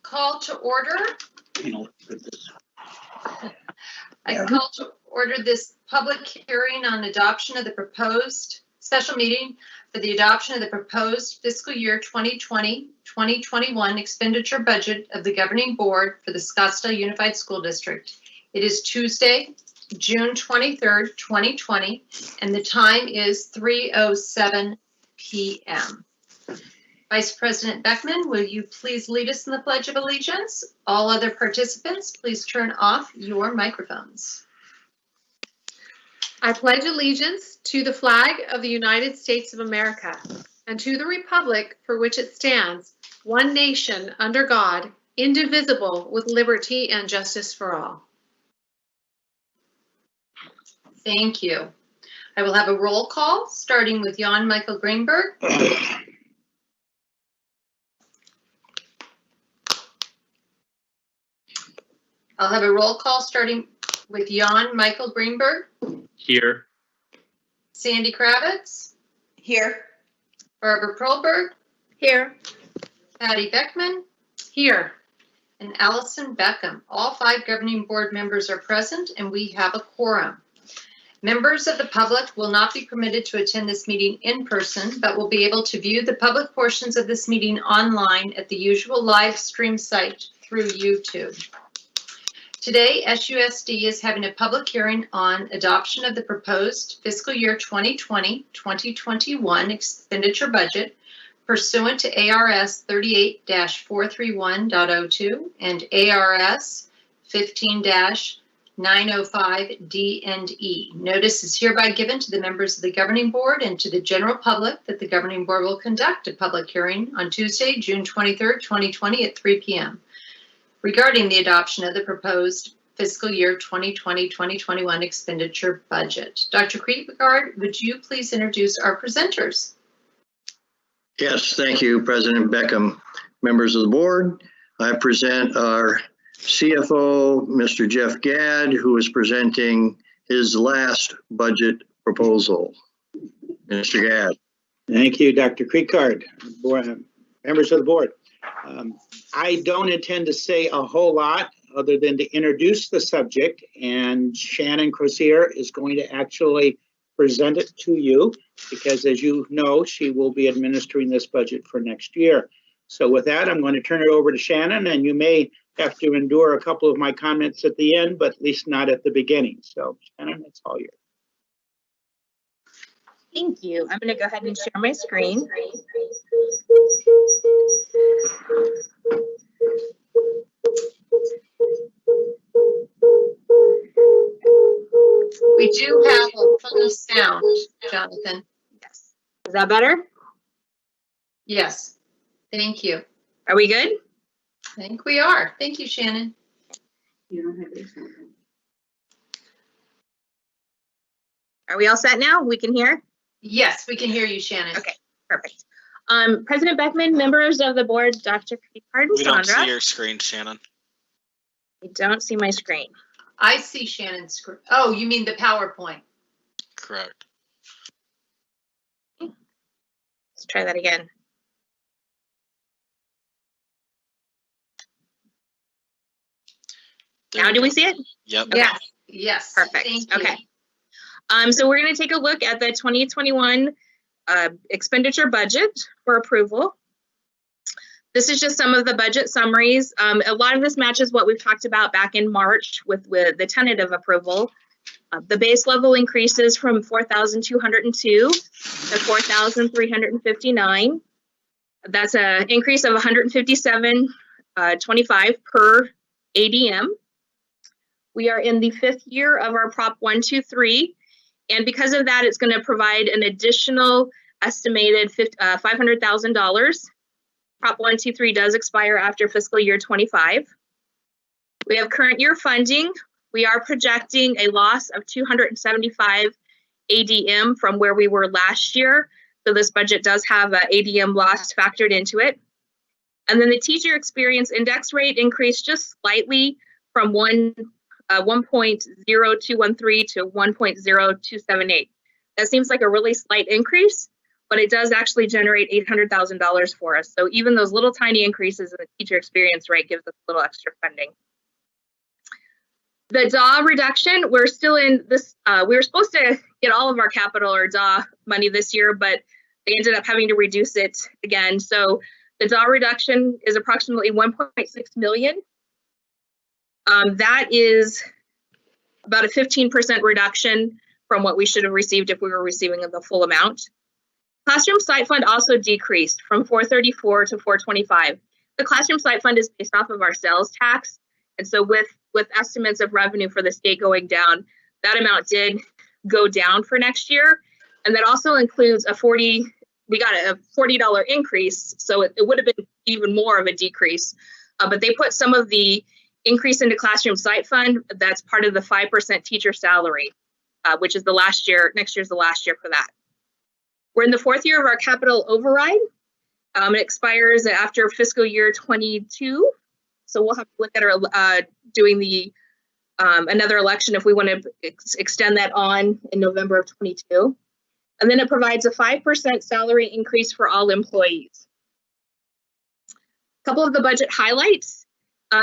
Call to order. I call to order this public hearing on adoption of the proposed special meeting for the adoption of the proposed fiscal year 2020-2021 expenditure budget of the governing board for the Scottsdale Unified School District. It is Tuesday, June 23rd, 2020, and the time is 3:07 p.m. Vice President Beckman, will you please lead us in the Pledge of Allegiance? All other participants, please turn off your microphones. I pledge allegiance to the flag of the United States of America and to the republic for which it stands, one nation under God, indivisible, with liberty and justice for all. Thank you. I will have a roll call starting with Jan Michael Greenberg. I'll have a roll call starting with Jan Michael Greenberg. Here. Sandy Kravitz. Here. Barbara Perlberg. Here. Patty Beckman. Here. And Allison Beckham. All 5 governing board members are present and we have a quorum. Members of the public will not be permitted to attend this meeting in person, but will be able to view the public portions of this meeting online at the usual live stream site through YouTube. Today, SUSD is having a public hearing on adoption of the proposed fiscal year 2020-2021 expenditure budget pursuant to ARS 38-431.02 and ARS 15-905D&E. Notice is hereby given to the members of the governing board and to the general public that the governing board will conduct a public hearing on Tuesday, June 23rd, 2020 at 3 p.m. regarding the adoption of the proposed fiscal year 2020-2021 expenditure budget. Dr. Kriegard, would you please introduce our presenters? Yes, thank you, President Beckham. Members of the board, I present our CFO, Mr. Jeff Gadd, who is presenting his last budget proposal. Mr. Gadd. Thank you, Dr. Kriegard. Members of the board. I don't intend to say a whole lot other than to introduce the subject, and Shannon Crozier is going to actually present it to you because, as you know, she will be administering this budget for next year. So with that, I'm going to turn it over to Shannon, and you may have to endure a couple of my comments at the end, but at least not at the beginning. So Shannon, it's all yours. Thank you. I'm going to go ahead and share my screen. We do have a full sound, Jonathan. Yes. Is that better? Yes. Thank you. Are we good? I think we are. Thank you, Shannon. You don't have this. Are we all set now? We can hear? Yes, we can hear you, Shannon. Okay, perfect. President Beckman, members of the board, Dr. Kriegard and We don't Sandra. see your screen, Shannon. I don't see my screen. I see Shannon's screen. Oh, you mean the PowerPoint? Correct. Let's try that again. Now do we see it? Yep. Okay. Yes. Yes. Perfect. Thank you. Okay. So we're going to take a look at the 2021 expenditure budget for approval. This is just some of the budget summaries. A lot of this matches what we've talked about back in March with the tentative approval. The base level increases from 4,202 to 4,359. That's an increase of 157.25 per ADM. We are in the 5th year of our Prop 123, and because of that, it's going to provide an additional estimated $500,000. Prop 123 does expire after fiscal year 25. We have current year funding. We are projecting a loss of 275 ADM from where we were last year. So this budget does have an ADM loss factored into it. And then the teacher experience index rate increased just slightly from 1.0213 to 1.0278. That seems like a really slight increase, but it does actually generate $800,000 for us. So even those little tiny increases in the teacher experience rate gives us a little extra funding. The DAW reduction, we're still in this, we were supposed to get all of our capital or DAW money this year, but they ended up having to reduce it again. So the DAW reduction is approximately 1.6 million. That is about a 15% reduction from what we should have received if we were receiving the full amount. Classroom site fund also decreased from 434 to 425. The classroom site fund is based off of our sales tax. And so with estimates of revenue for the state going down, that amount did go down for next year. And that also includes we got a $40 increase. So it would have been even more of a decrease. But they put some of the increase into classroom site fund. That's part of the 5% teacher salary, which is next year's the last year for that. We're in the 4th year of our capital override. It expires after fiscal year 22. So we'll have to look at our doing the another election if we want to extend that on in November of 22. And then it provides a 5% salary increase for all employees. A couple of the budget highlights.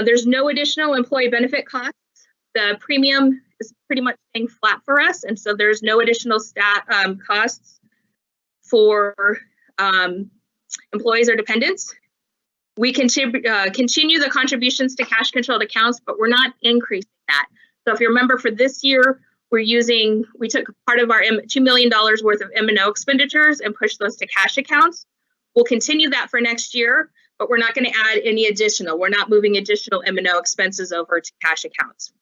There's no additional employee benefit costs. The premium is pretty much staying flat for us, and so there's no additional costs for employees or dependents. We continue the contributions to cash controlled accounts, but we're not increasing that. So if you remember, for this year, we took part of our $2 million worth of M&O expenditures and pushed those to cash accounts. We'll continue that for next year, but we're not going to add any additional. We're not moving additional M&O expenses over to cash accounts.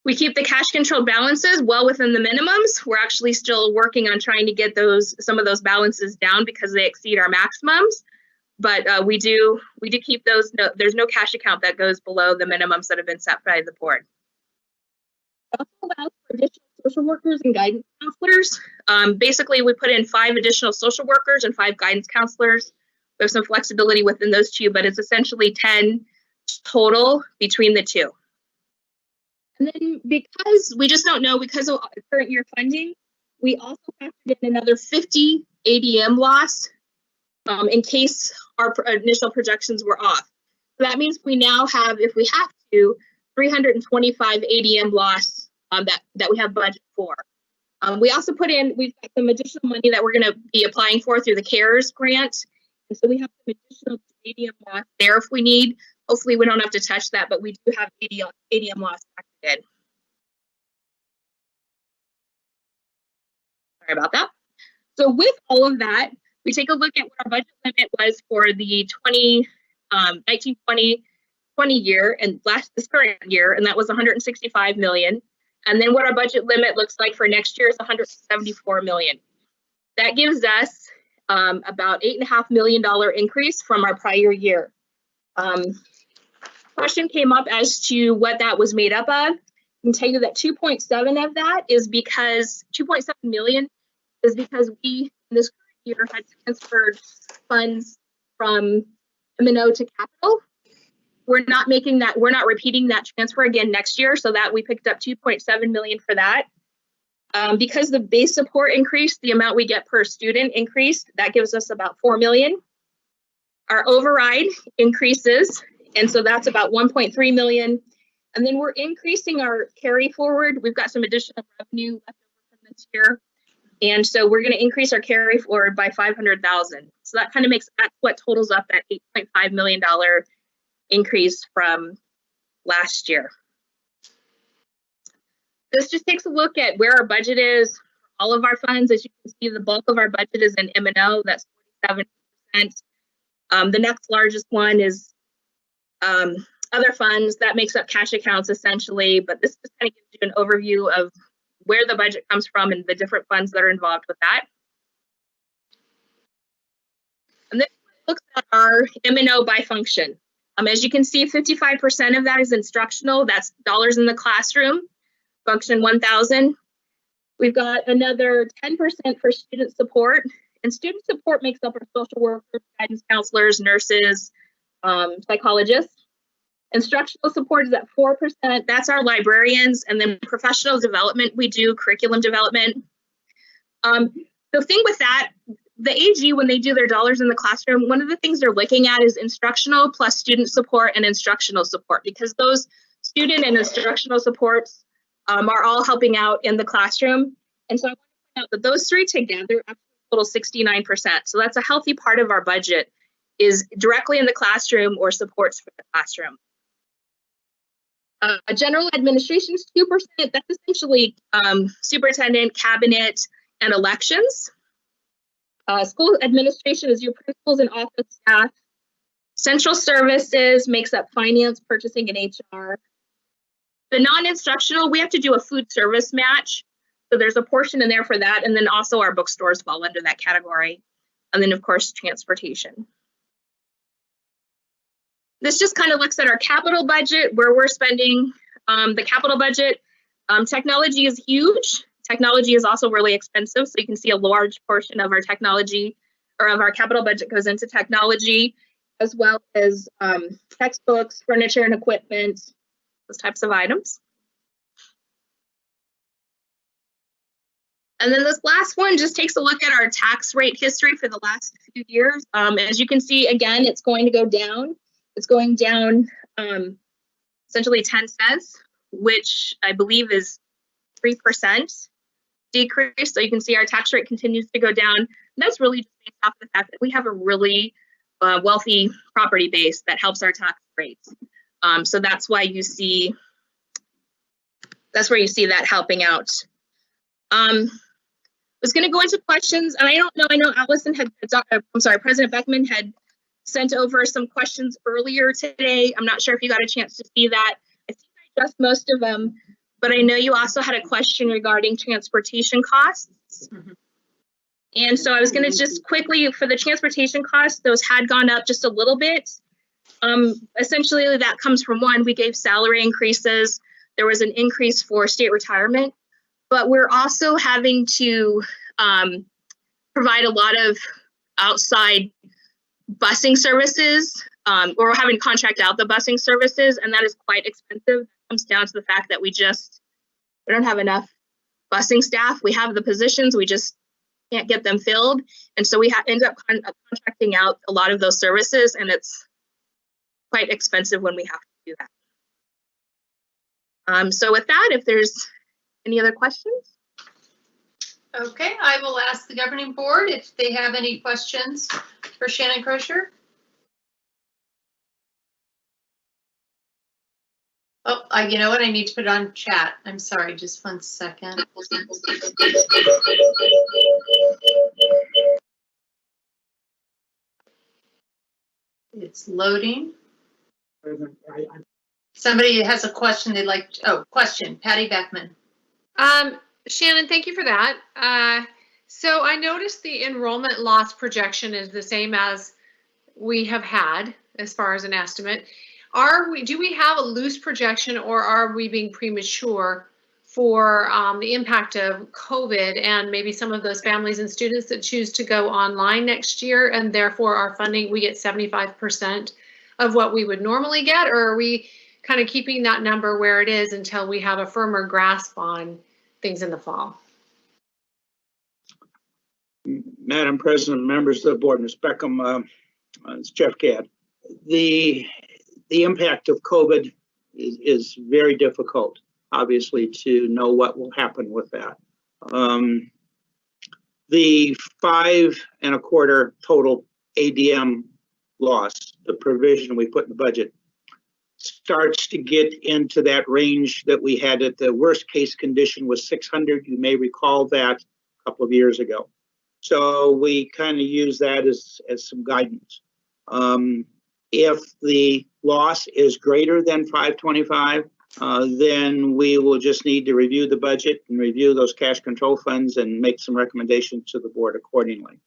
We keep the cash controlled balances well within the minimums. We're actually still working on trying to get some of those balances down because they exceed our maximums. But we do keep those. No, there's no cash account that goes below the minimums that have been set by the board. Also allows for additional social workers and guidance counselors. Basically, we put in 5 additional social workers and 5 guidance counselors. We have some flexibility within those 2, but it's essentially 10 total between the 2. And then because we just don't know, because of current year funding, we also factored in another 50 ADM loss in case our initial projections were off. So that means we now have, if we have to, 325 ADM loss that we have budget for. We also we've got some additional money that we're going to be applying for through the CARES grant. And so we have some additional ADM loss there if we need. Hopefully we don't have to touch that, but we do have ADM loss factored in. Sorry about that. So with all of that, we take a look at what our budget limit was for the 1920 year and this current year, and that was 165 million. And then what our budget limit looks like for next year is 174 million. That gives us about $8.5 million increase from our prior year. Question came up as to what that was made up of. I can tell you that 2.7 of that is because 2.7 million is because we in this current year had transferred funds from M&O to capital. We're not repeating that transfer again next year, so that we picked up 2.7 million for that. Because the base support increased, the amount we get per student increased, that gives us about 4 million. Our override increases, and so that's about 1.3 million. And then we're increasing our carry forward. We've got some additional revenue left over from this year. And so we're going to increase our carry forward by 500,000. So that kind of that's what totals up that $8.5 million increase from last year. This just takes a look at where our budget is for all of our funds. As you can see, the bulk of our budget is in M&O. That's 47%. The next largest one is other funds. That makes up cash accounts essentially, but this just kind of gives you an overview of where the budget comes from and the different funds that are involved with that. And then it looks at our M&O by function. As you can see, 55% of that is instructional. That's dollars in the classroom, function 1,000. We've got another 10% for student support. And student support makes up our social workers, guidance counselors, nurses, psychologists. Instructional support is at 4%. That's our librarians. And then professional development, we do curriculum development. The thing with that, the AG, when they do their dollars in the classroom, one of the things they're looking at is instructional plus student support and instructional support, because those student and instructional supports are all helping out in the classroom. And so I want to point out that those three together total 69%. So that's a healthy part of our budget is directly in the classroom or supports for the classroom. General administration is 2%. That's essentially superintendent, cabinet, and elections. School administration is your principals and office staff. Central services makes up finance, purchasing, and HR. The non-instructional, we have to do a food service match. So there's a portion in there for that. And then also our bookstores fall under that category. And then, of course, transportation. This just kind of looks at our capital budget, where we're spending the capital budget. Technology is huge. Technology is also really expensive. So you can see a large portion of our technology or of our capital budget goes into technology, as well as textbooks, furniture and equipment, those types of items. And then this last one just takes a look at our tax rate history for the last few years. As you can see, again, it's going to go down. It's going down essentially 10 cents, which I believe is 3% decrease. So you can see our tax rate continues to go down. And that's really just based off the fact that we have a really wealthy property base that helps our tax rates. So that's why you see, that's where you see that helping out. I was going to go into questions, and I know Allison had, President Beckman had sent over some questions earlier today. I'm not sure if you got a chance to see that. I think I addressed most of them, but I know you also had a question regarding transportation costs. Mm-hmm. And so I was going to just quickly, for the transportation costs, those had gone up just a little bit. Essentially, that comes from one, we gave salary increases. There was an increase for state retirement, but we're also having to provide a lot of outside busing services, or we're having to contract out the busing services, and that is quite expensive. It comes down to the fact that we don't have enough busing staff. We have the positions, we just can't get them filled, and so we end up contracting out a lot of those services, and it's quite expensive when we have to do that. So with that, if there's any other questions? Okay, I will ask the governing board if they have any questions for Shannon Crosier. Oh, you know what? I need to put it on chat. I'm sorry, just 1 second. It's loading. Somebody has a question they'd like to, question, Patty Beckman. Shannon, thank you for that. So I noticed the enrollment loss projection is the same as we have had as far as an estimate. Do we have a loose projection, or are we being premature for the impact of COVID and maybe some of those families and students that choose to go online next year, and therefore our funding, we get 75% of what we would normally get? Or are we kind of keeping that number where it is until we have a firmer grasp on things in the fall? Madam President, members of the board, Ms. Beckham, it's Jeff Gadd. The impact of COVID is very difficult, obviously, to know what will happen with that. The 5.25 total ADM loss, the provision we put in the budget, starts to get into that range that we had at the worst case condition was 600. You may recall that a couple of years ago. So we kind of use that as some guidance. If the loss is greater than 525, then we will just need to review the budget and review those cash control funds and make some recommendations to the board accordingly.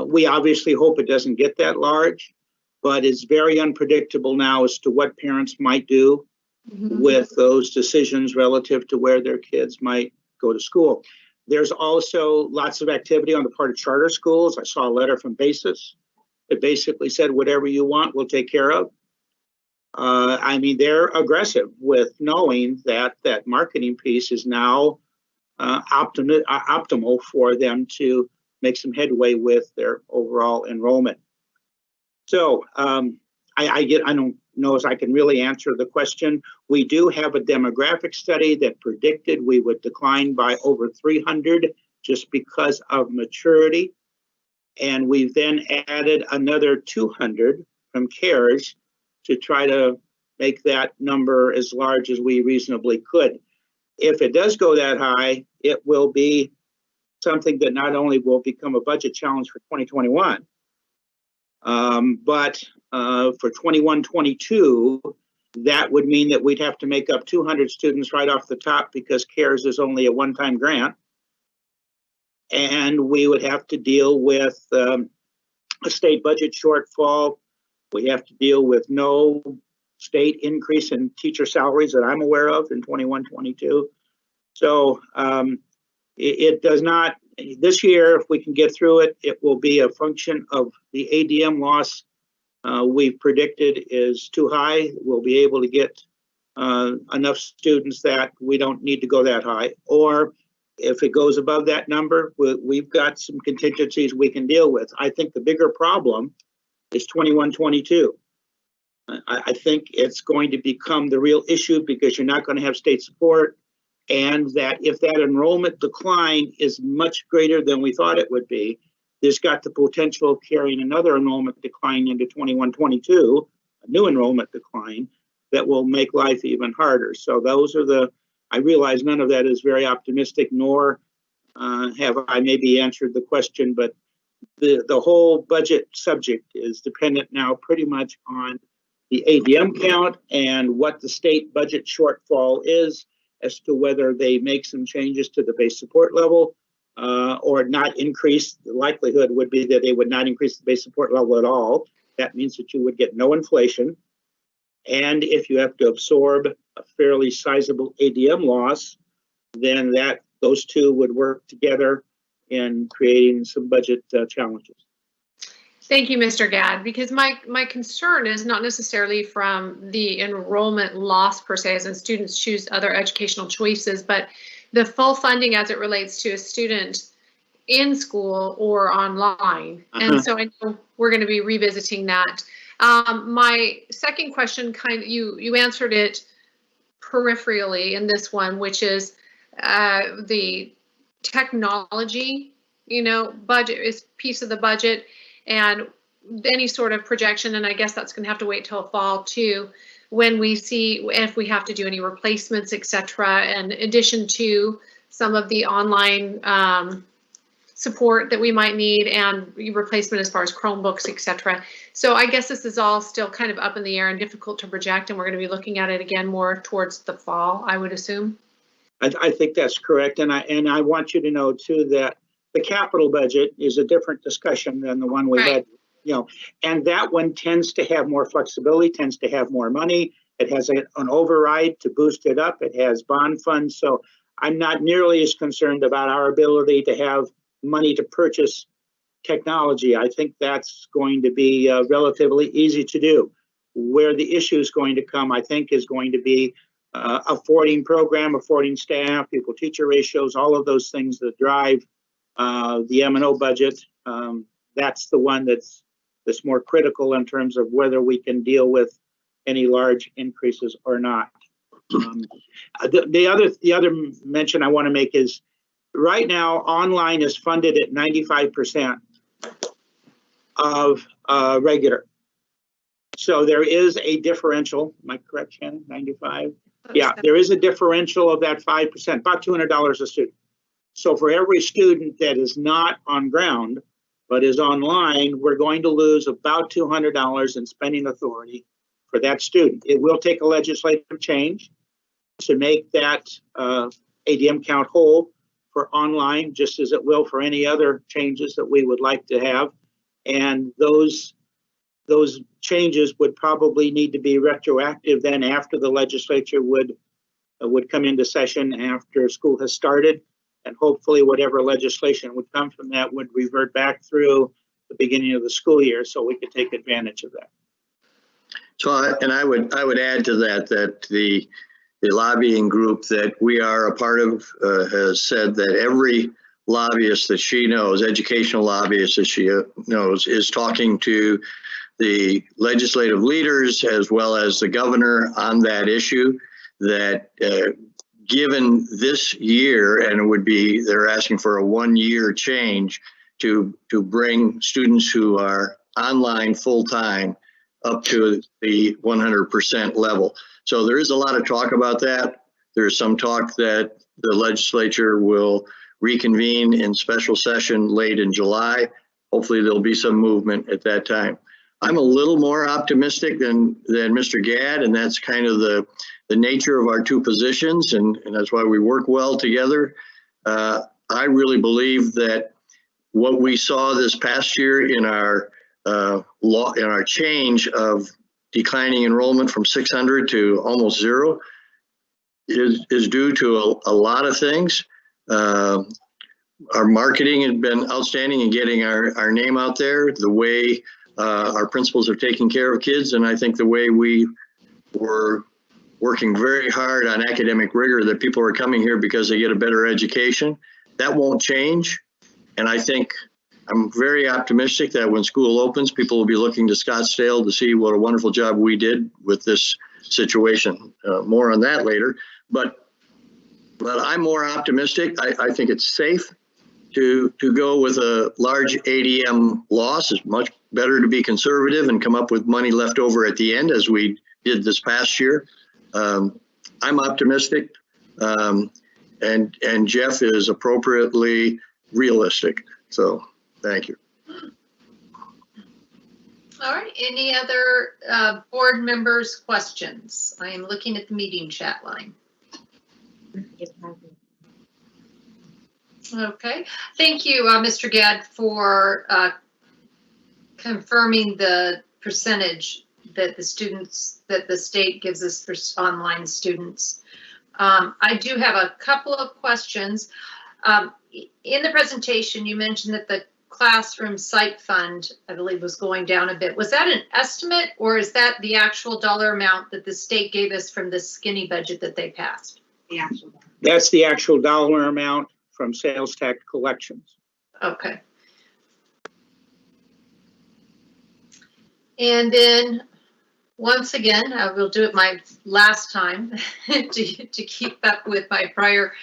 We obviously hope it doesn't get that large, but it's very unpredictable now as to what parents might do with those decisions relative to where their kids might go to school. There's also lots of activity on the part of charter schools. I saw a letter from BASIS that basically said, whatever you want, we'll take care of. I mean, they're aggressive with knowing that that marketing piece is now optimal for them to make some headway with their overall enrollment. So I don't know if I can really answer the question. We do have a demographic study that predicted we would decline by over 300 just because of maturity. And we've then added another 200 from CARES to try to make that number as large as we reasonably could. If it does go that high, it will be something that not only will become a budget challenge for 2021, but for 21-22, that would mean that we'd have to make up 200 students right off the top because CARES is only a one-time grant. And we would have to deal with a state budget shortfall. We have to deal with no state increase in teacher salaries that I'm aware of in 21-22. So it does not, this year, if we can get through it, it will be a function of the ADM loss we've predicted is too high. We'll be able to get enough students that we don't need to go that high. Or if it goes above that number, we've got some contingencies we can deal with. I think the bigger problem is 21-22. I think it's going to become the real issue because you're not going to have state support. And that if that enrollment decline is much greater than we thought it would be, there's got the potential of carrying another enrollment decline into 21-22, a new enrollment decline that will make life even harder. So those are I realize none of that is very optimistic, nor have I maybe answered the question, but the whole budget subject is dependent now pretty much on the ADM count and what the state budget shortfall is as to whether they make some changes to the base support level or not increase. The likelihood would be that they would not increase the base support level at all. That means that you would get no inflation. And if you have to absorb a fairly sizable ADM loss, then those two would work together in creating some budget challenges. Thank you, Mr. Gadd, because my concern is not necessarily from the enrollment loss per se, as in students choose other educational choices, but the full funding as it relates to a student in school or online. And so I know we're going to be revisiting that. My second question, you answered it peripherally in this one, which is the technology, budget is piece of the budget. And any sort of projection, and I guess that's going to have to wait till fall too, when we see if we have to do any replacements, et cetera, in addition to some of the online support that we might need and replacement as far as Chromebooks, et cetera. So I guess this is all still kind of up in the air and difficult to project, and we're going to be looking at it again more towards the fall, I would assume. I think that's correct, and I want you to know too that the capital budget is a different discussion than the one we had, and that one tends to have more flexibility, tends to have more money. It has an override to boost it up. It has bond funds. So I'm not nearly as concerned about our ability to have money to purchase technology. I think that's going to be relatively easy to do. Where the issue is going to come, I think, is going to be affording program, affording staff, pupil-teacher ratios, all of those things that drive the M&O budget. That's the one that's more critical in terms of whether we can deal with any large increases or not. The other mention I want to make is right now online is funded at 95% of regular. So there is a differential. Am I correct, Shannon? 95? Yeah, there is a differential of that 5%, about $200 a student. So for every student that is not on ground, but is online, we're going to lose about $200 in spending authority for that student. It will take a legislative change to make that ADM count whole for online, just as it will for any other changes that we would like to have. And those changes would probably need to be retroactive then after the legislature would come into session after school has started. And hopefully whatever legislation would come from that would revert back through the beginning of the school year so we could take advantage of that. So, I would add to that the lobbying group that we are a part of has said that every lobbyist that she knows, educational lobbyist that she knows, is talking to the legislative leaders as well as the governor on that issue, that given this year, and it would be, they're asking for a 1-year change to bring students who are online full-time up to the 100% level. So there is a lot of talk about that. There's some talk that the legislature will reconvene in special session late in July. Hopefully there'll be some movement at that time. I'm a little more optimistic than Mr. Gadd, and that's kind of the nature of our two positions, and that's why we work well together. I really believe that what we saw this past year in our change of declining enrollment from 600 to almost 0 is due to a lot of things. Our marketing has been outstanding in getting our name out there, the way our principals are taking care of kids, and I think the way we were working very hard on academic rigor, that people are coming here because they get a better education. That won't change. And I think I'm very optimistic that when school opens, people will be looking to Scottsdale to see what a wonderful job we did with this situation. More on that later. But I'm more optimistic. I think it's safe to go with a large ADM loss. It's much better to be conservative and come up with money left over at the end, as we did this past year. I'm optimistic, and Jeff is appropriately realistic. So thank you. All right, any other board members' questions? I am looking at the meeting chat line. Okay, thank you, Mr. Gadd, for confirming the percentage that the state gives us for online students. I do have a couple of questions. In the presentation, you mentioned that the classroom site fund, I believe, was going down a bit. Was that an estimate, or is that the actual dollar amount that the state gave us from the skinny budget that they passed? The actual. That's the actual dollar amount from sales tax collections. Okay. And then, once again, I will do it my last time to keep up with my prior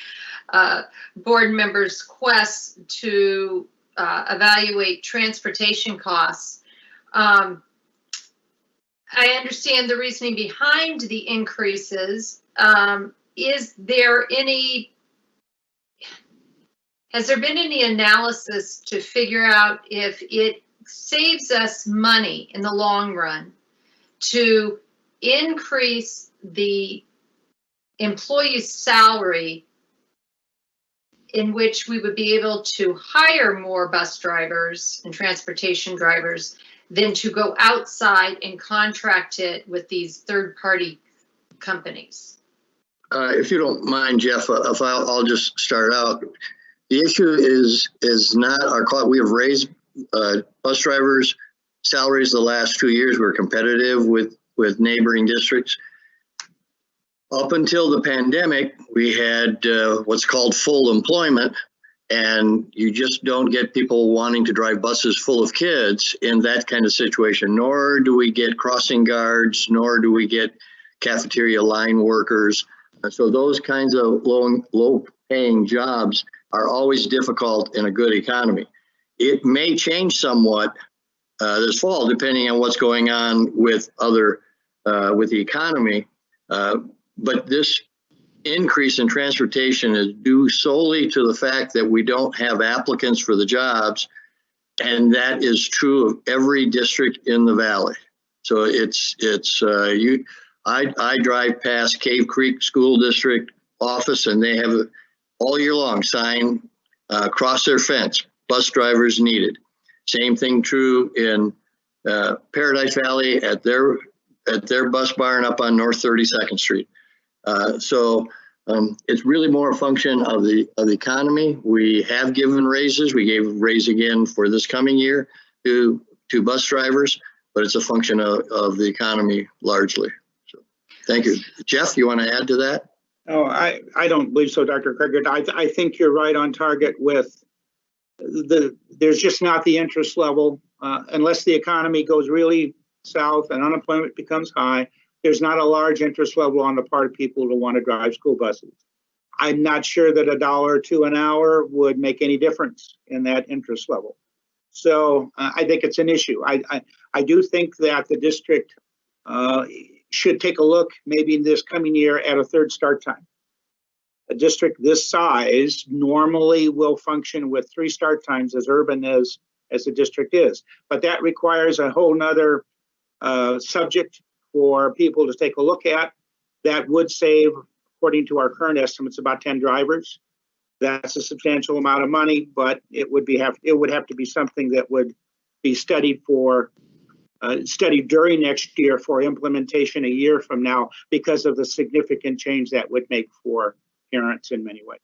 board members' quests to evaluate transportation costs. I understand the reasoning behind the increases. Has there been any analysis to figure out if it saves us money in the long run to increase the employee's salary, in which we would be able to hire more bus drivers and transportation drivers than to go outside and contract it with these third-party companies? If you don't mind, Jeff, if I'll just start out. The issue is not our cost. We have raised bus drivers' salaries the last 2 years. We're competitive with neighboring districts. Up until the pandemic, we had what's called full employment, and you just don't get people wanting to drive buses full of kids in that kind of situation, nor do we get crossing guards, nor do we get cafeteria line workers. So those kinds of low-paying jobs are always difficult in a good economy. It may change somewhat this fall, depending on what's going on with with the economy. But this increase in transportation is due solely to the fact that we don't have applicants for the jobs, and that is true of every district in the valley. So I drive past Cave Creek School District office, and they have all year long sign across their fence, bus drivers needed. Same thing true in Paradise Valley at their bus barn up on North 32nd Street. So it's really more a function of the economy. We have given raises. We gave a raise again for this coming year to bus drivers, but it's a function of the economy largely. So, thank you. Jeff, you want to add to that? No, I don't believe so, Dr. Krieger. I think you're right on target with there's just not the interest level, unless the economy goes really south and unemployment becomes high. There's not a large interest level on the part of people who want to drive school buses. I'm not sure that $1 or $2 an hour would make any difference in that interest level. So I think it's an issue. I do think that the district should take a look maybe this coming year at a third start time. A district this size normally will function with 3 start times as urban as the district is, but that requires a whole nother subject for people to take a look at. That would save, according to our current estimates, about 10 drivers. That's a substantial amount of money, but it would have to be something that would be studied during next year for implementation a year from now, because of the significant change that would make for parents in many ways.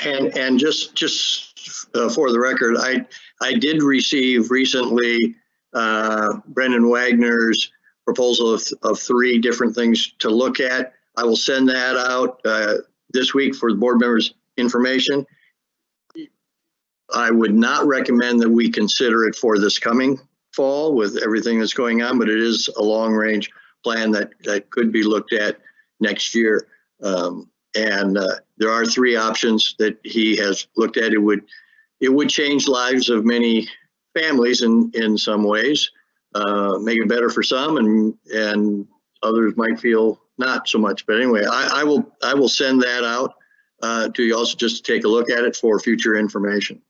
And just for the record, I did receive recently Brendan Wagner's proposal of 3 different things to look at. I will send that out this week for the board members' information. I would not recommend that we consider it for this coming fall with everything that's going on, but it is a long-range plan that could be looked at next year. And there are 3 options that he has looked at. It would change lives of many families in some ways, make it better for some, and others might feel not so much. But anyway, I will send that out to you also, just to take a look at it for future information.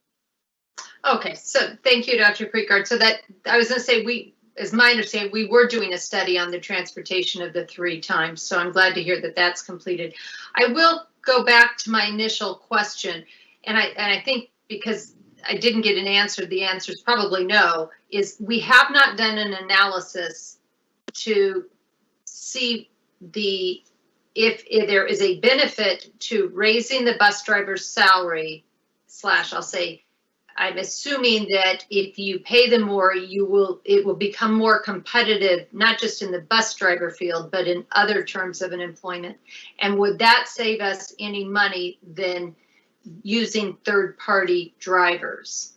Okay, so thank you, Dr. Krieger. So that, I was going to say, as my understanding, we were doing a study on the transportation of the 3 times. So I'm glad to hear that that's completed. I will go back to my initial question, and I think because I didn't get an answer, the answer is probably no, is we have not done an analysis to see if there is a benefit to raising the bus driver's salary / I'll say, I'm assuming that if you pay them more, it will become more competitive, not just in the bus driver field, but in other terms of an employment. And would that save us any money than using third-party drivers?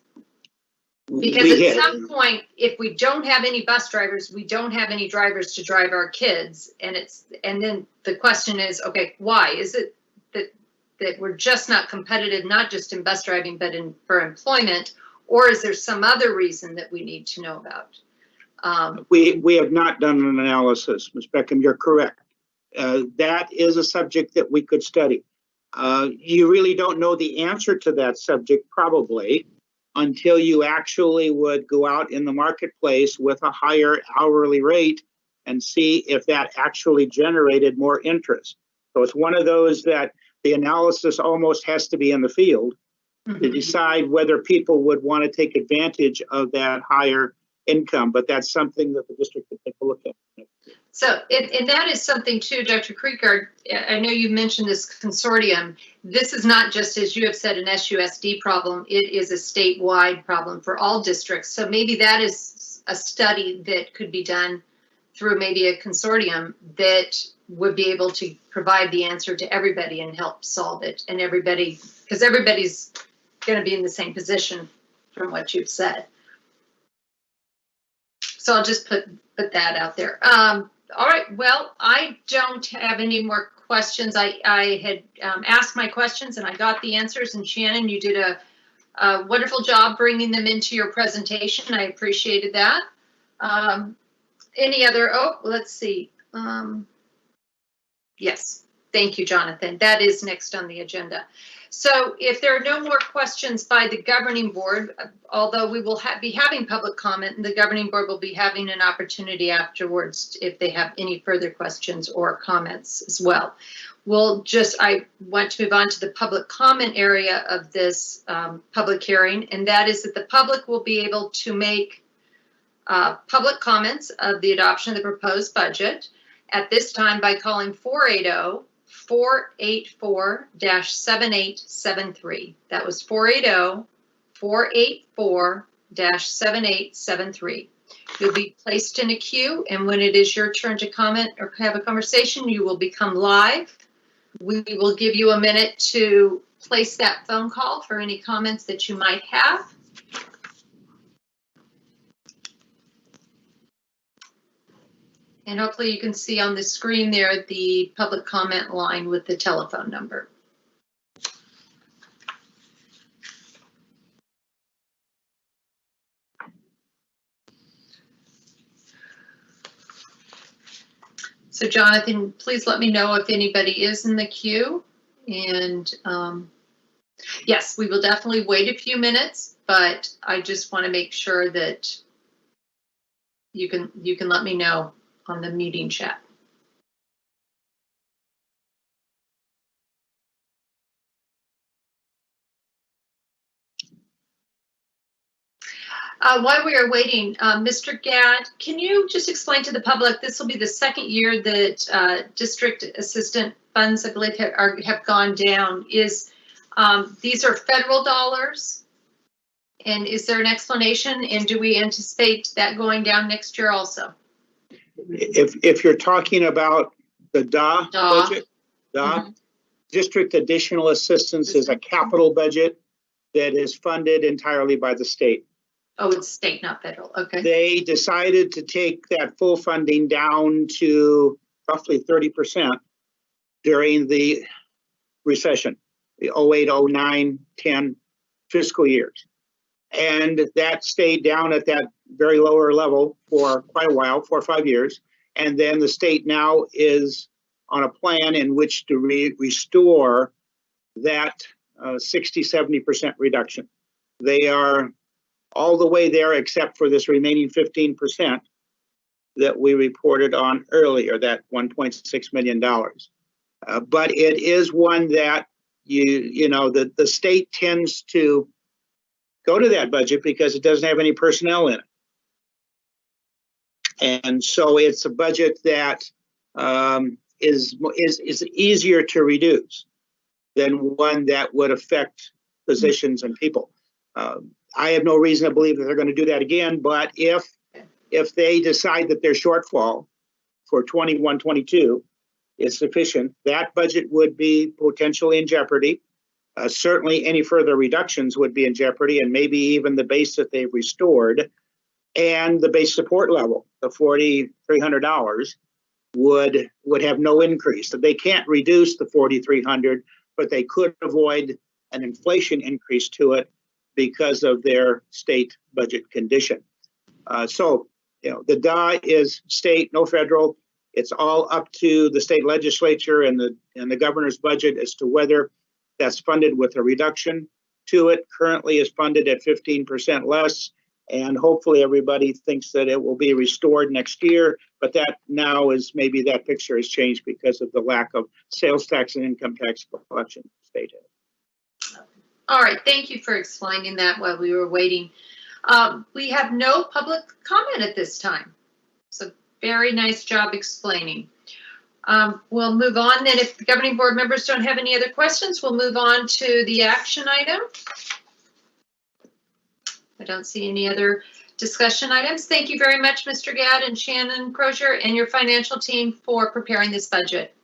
Because at some point, if we don't have any bus drivers, we don't have any drivers to drive our kids. And then the question is, okay, why? Is it that we're just not competitive, not just in bus driving, but for employment, or is there some other reason that we need to know about? We have not done an analysis, Ms. Beckham, you're correct. That is a subject that we could study. You really don't know the answer to that subject probably until you actually would go out in the marketplace with a higher hourly rate and see if that actually generated more interest. So it's one of those that the analysis almost has to be in the field to decide whether people would want to take advantage of that higher income, but that's something that the district could take a look at. So, and that is something too, Dr. Krieger, I know you mentioned this consortium. This is not just, as you have said, an SUSD problem. It is a statewide problem for all districts. So maybe that is a study that could be done through maybe a consortium that would be able to provide the answer to everybody and help solve it. And everybody, because everybody's going to be in the same position from what you've said. So I'll just put that out there. All right, well, I don't have any more questions. I had asked my questions and I got the answers, and Shannon, you did a wonderful job bringing them into your presentation. I appreciated that. Any other, let's see. Yes, thank you, Jonathan. That is next on the agenda. So if there are no more questions by the governing board, although we will be having public comment, and the governing board will be having an opportunity afterwards if they have any further questions or comments as well. I want to move on to the public comment area of this public hearing, and that is that the public will be able to make public comments of the adoption of the proposed budget at this time by calling 480-484-7873. That was 480-484-7873. You'll be placed in a queue, and when it is your turn to comment or have a conversation, you will become live. We will give you a minute to place that phone call for any comments that you might have. And hopefully you can see on the screen there the public comment line with the telephone number. So Jonathan, please let me know if anybody is in the queue. And yes, we will definitely wait a few minutes, but I just want to make sure that you can let me know on the meeting chat. While we are waiting, Mr. Gadd, can you just explain to the public, this will be the second year that district assistant funds, I believe, have gone down. These are federal dollars? And is there an explanation? And do we anticipate that going down next year also? If you're talking about the DA budget, Mhm. District Additional Assistance is a capital budget that is funded entirely by the state. Oh, it's state, not federal. Okay. They decided to take that full funding down to roughly 30% during the recession, the 08, 09, 10 fiscal years. And that stayed down at that very lower level for quite a while, 4 or 5 years. And then the state now is on a plan in which to restore that 60, 70% reduction. They are all the way there except for this remaining 15% that we reported on earlier, that $1.6 million. But it is one that the state tends to go to that budget because it doesn't have any personnel in it. And so it's a budget that is easier to reduce than one that would affect positions and people. I have no reason to believe that they're going to do that again, but if they decide that their shortfall for 21-22 is sufficient, that budget would be potentially in jeopardy. Certainly any further reductions would be in jeopardy, and maybe even the base that they've restored and the base support level, the $4,300, would have no increase. So they can't reduce the $4,300, but they could avoid an inflation increase to it because of their state budget condition. So the DA is state, no federal. It's all up to the state legislature and the governor's budget as to whether that's funded with a reduction to it. Currently is funded at 15% less, and hopefully everybody thinks that it will be restored next year, but that now is maybe that picture has changed because of the lack of sales tax and income tax collection state has. All right, thank you for explaining that while we were waiting. We have no public comment at this time. So very nice job explaining. We'll move on then. If the governing board members don't have any other questions, we'll move on to the action item. I don't see any other discussion items. Thank you very much, Mr. Gadd and Shannon Crozier and your financial team for preparing this budget.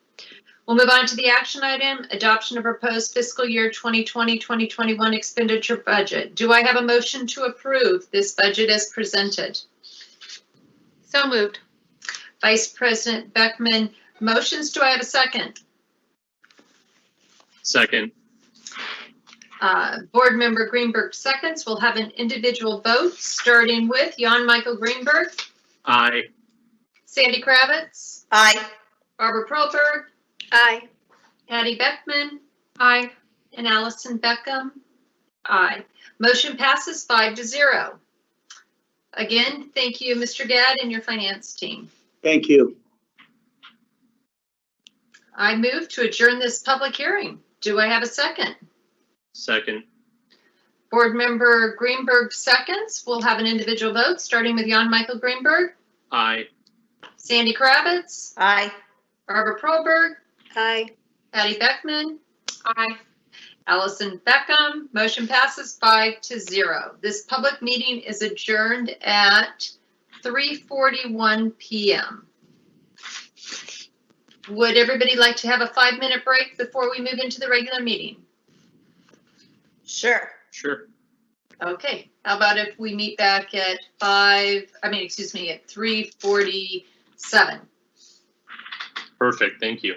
We'll move on to the action item, adoption of proposed fiscal year 2020-2021 expenditure budget. Do I have a motion to approve this budget as presented? So moved. Vice President Beckman motions. Do I have a second? Second. Board Member Greenberg seconds. We'll have an individual vote starting with Jan Michael Greenberg. Aye. Sandy Kravitz. Aye. Barbara Perlberg. Aye. Patty Beckman. Aye. And Allison Beckham. Aye. Motion passes 5-0. Again, thank you, Mr. Gadd and your finance team. Thank you. I move to adjourn this public hearing. Do I have a second? Second. Board Member Greenberg seconds. We'll have an individual vote starting with Jan Michael Greenberg. Aye. Sandy Kravitz. Aye. Barbara Perlberg. Aye. Patty Beckman. Aye. Allison Beckham. Motion passes 5-0. This public meeting is adjourned at 3:41 p.m. Would everybody like to have a 5-minute break before we move into the regular meeting? Sure. Sure. Okay, how about if we meet back at at 3:47? Perfect. Thank you.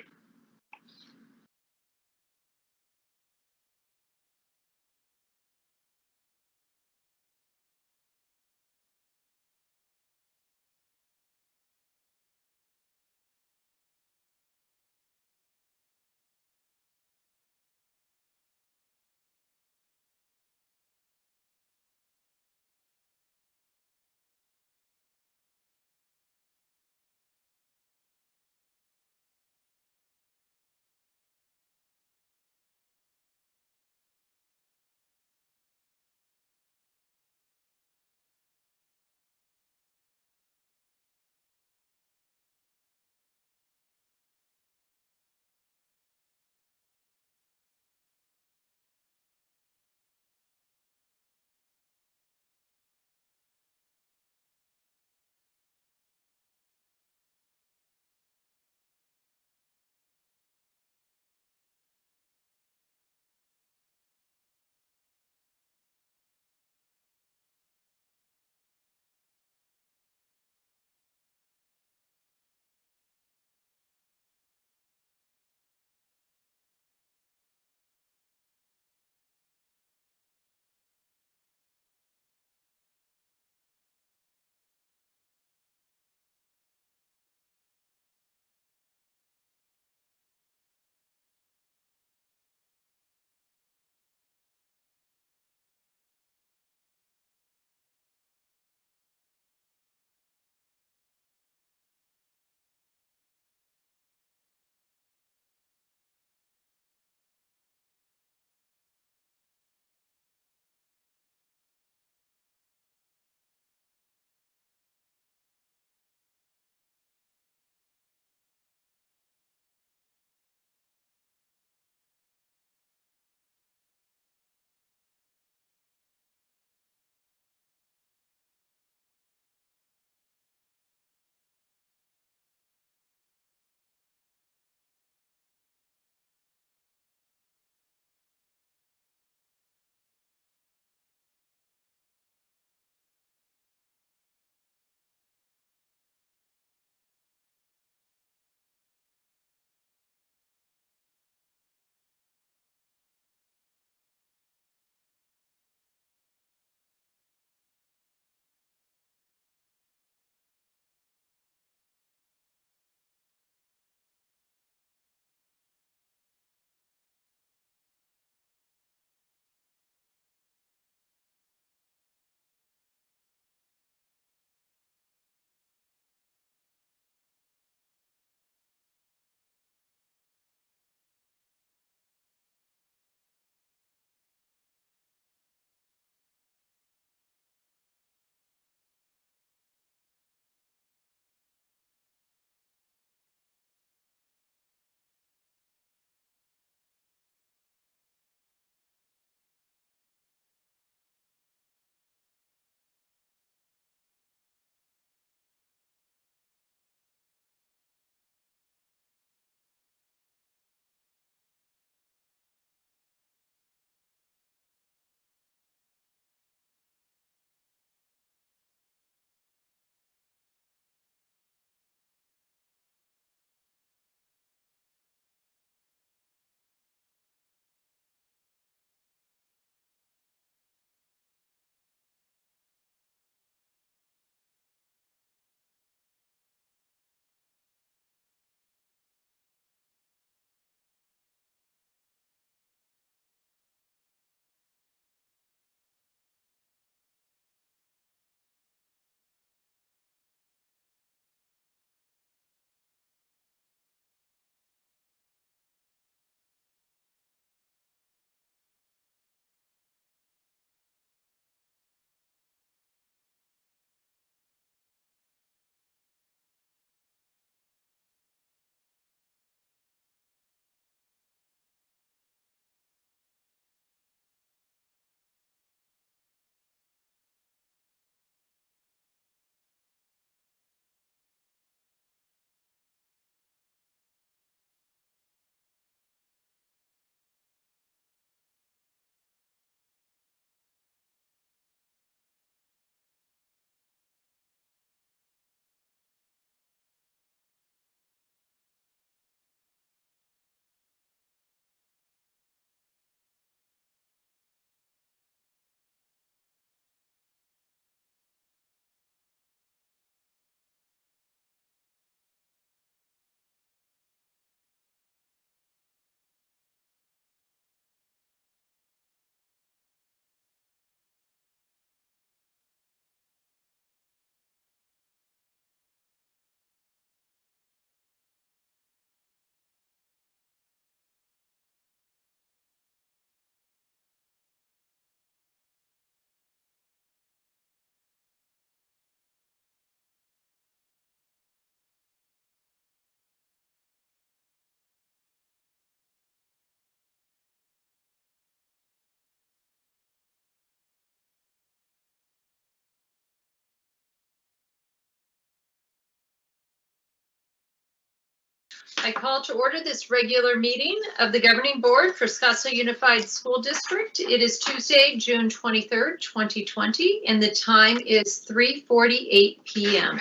I call to order this regular meeting of the Governing Board for Scottsdale Unified School District. It is Tuesday, June 23rd, 2020, and the time is 3:48 p.m.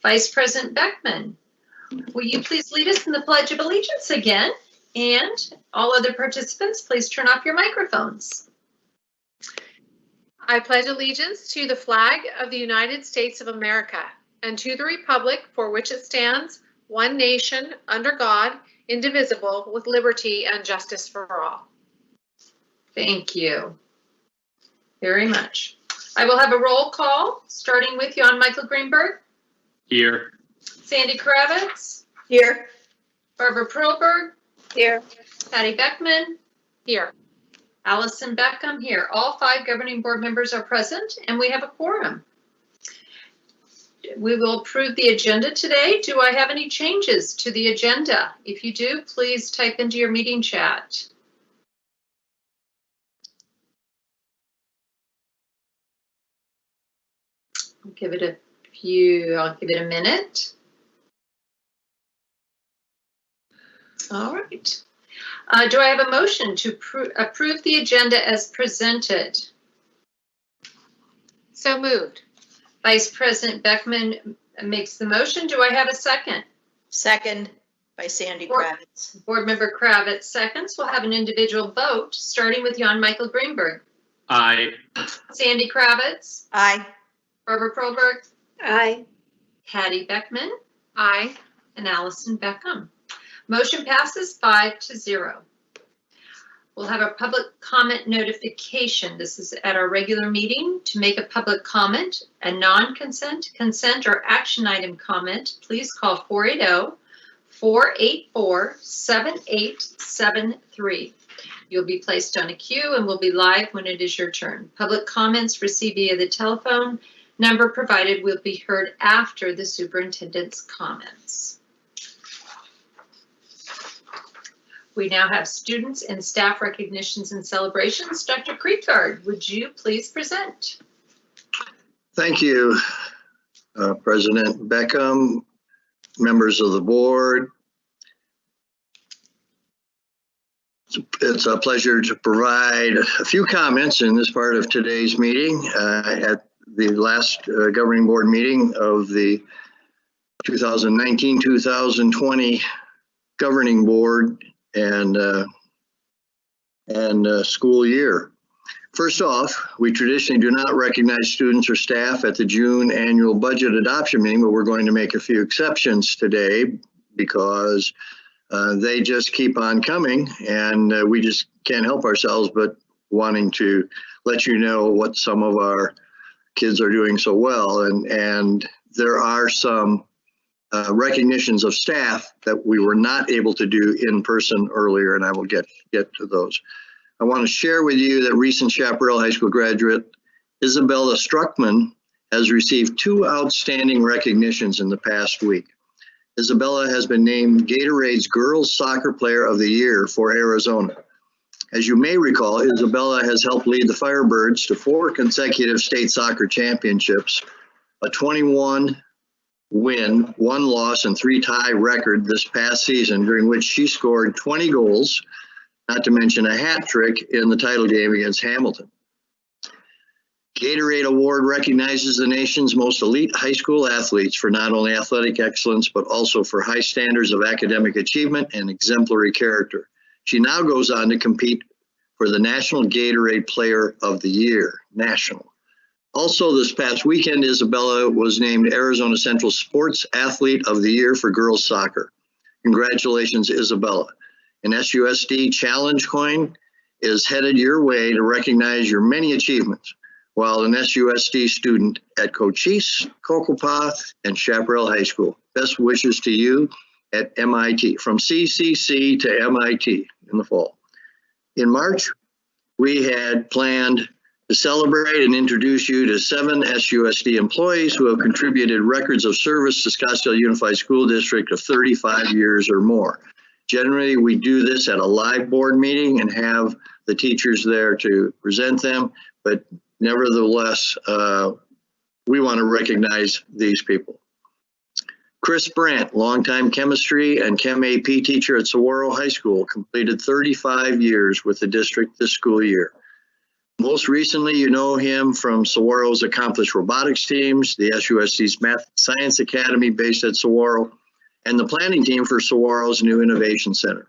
Vice President Beckman, will you please lead us in the Pledge of Allegiance again? And all other participants, please turn off your microphones. I pledge allegiance to the flag of the United States of America and to the republic for which it stands, one nation, under God, indivisible, with liberty and justice for all. Thank you very much. I will have a roll call, starting with Jan Michael Greenberg, Here. Sandy Kravitz, Here. Barbara Perlberg, Here. Patty Beckman, Here. Allison Beckham here. All 5 governing board members are present and we have a quorum. We will approve the agenda today. Do I have any changes to the agenda? If you do, please type into your meeting chat. I'll give it a minute. All right. Do I have a motion to approve the agenda as presented? So moved. Vice President Beckman makes the motion. Do I have a second? Second by Sandy Or- Kravitz. Board Member Kravitz seconds. We'll have an individual vote, starting with Jan Michael Greenberg. Aye. Sandy Kravitz, Aye. Barbara Perlberg, Aye. Patty Beckman, Aye. and Allison Beckham. Motion passes 5-0. We'll have a public comment notification. This is at our regular meeting. To make a public comment, a non-consent, consent, or action item comment, please call 480-484-7873. You'll be placed on a queue and will be live when it is your turn. Public comments received via the telephone number provided will be heard after the superintendent's comments. We now have students and staff recognitions and celebrations. Dr. Creekard, would you please present? Thank you, President Beckham, members of the board. It's a pleasure to provide a few comments in this part of today's meeting. At the last governing board meeting of the 2019-2020 governing board and school year. First off, we traditionally do not recognize students or staff at the June annual budget adoption meeting, but we're going to make a few exceptions today because they just keep on coming and we just can't help ourselves but wanting to let you know what some of our kids are doing so well. And there are some recognitions of staff that we were not able to do in person earlier, and I will get to those. I want to share with you that recent Chaparral High School graduate Isabella Struckman has received 2 outstanding recognitions in the past week. Isabella has been named Gatorade's Girls Soccer Player of the Year for Arizona. As you may recall, Isabella has helped lead the Firebirds to 4 consecutive state soccer championships, a 21 win, 1 loss, and 3 tie record this past season, during which she scored 20 goals, not to mention a hat trick in the title game against Hamilton. Gatorade Award recognizes the nation's most elite high school athletes for not only athletic excellence, but also for high standards of academic achievement and exemplary character. She now goes on to compete for the National Gatorade Player of the Year, national. Also this past weekend, Isabella was named Arizona Central Sports Athlete of the Year for girls soccer. Congratulations, Isabella. An SUSD challenge coin is headed your way to recognize your many achievements, while an SUSD student at Cochise, Cocopah, and Chaparral High School. Best wishes to you at MIT, from CCC to MIT in the fall. In March, we had planned to celebrate and introduce you to 7 SUSD employees who have contributed records of service to Scottsdale Unified School District of 35 years or more. Generally, we do this at a live board meeting and have the teachers there to present them, but nevertheless, we want to recognize these people. Chris Brandt, longtime chemistry and Chem AP teacher at Saguaro High School, completed 35 years with the district this school year. Most recently, you know him from Saguaro's accomplished robotics teams, the SUSD's Math Science Academy based at Saguaro, and the planning team for Saguaro's new Innovation Center.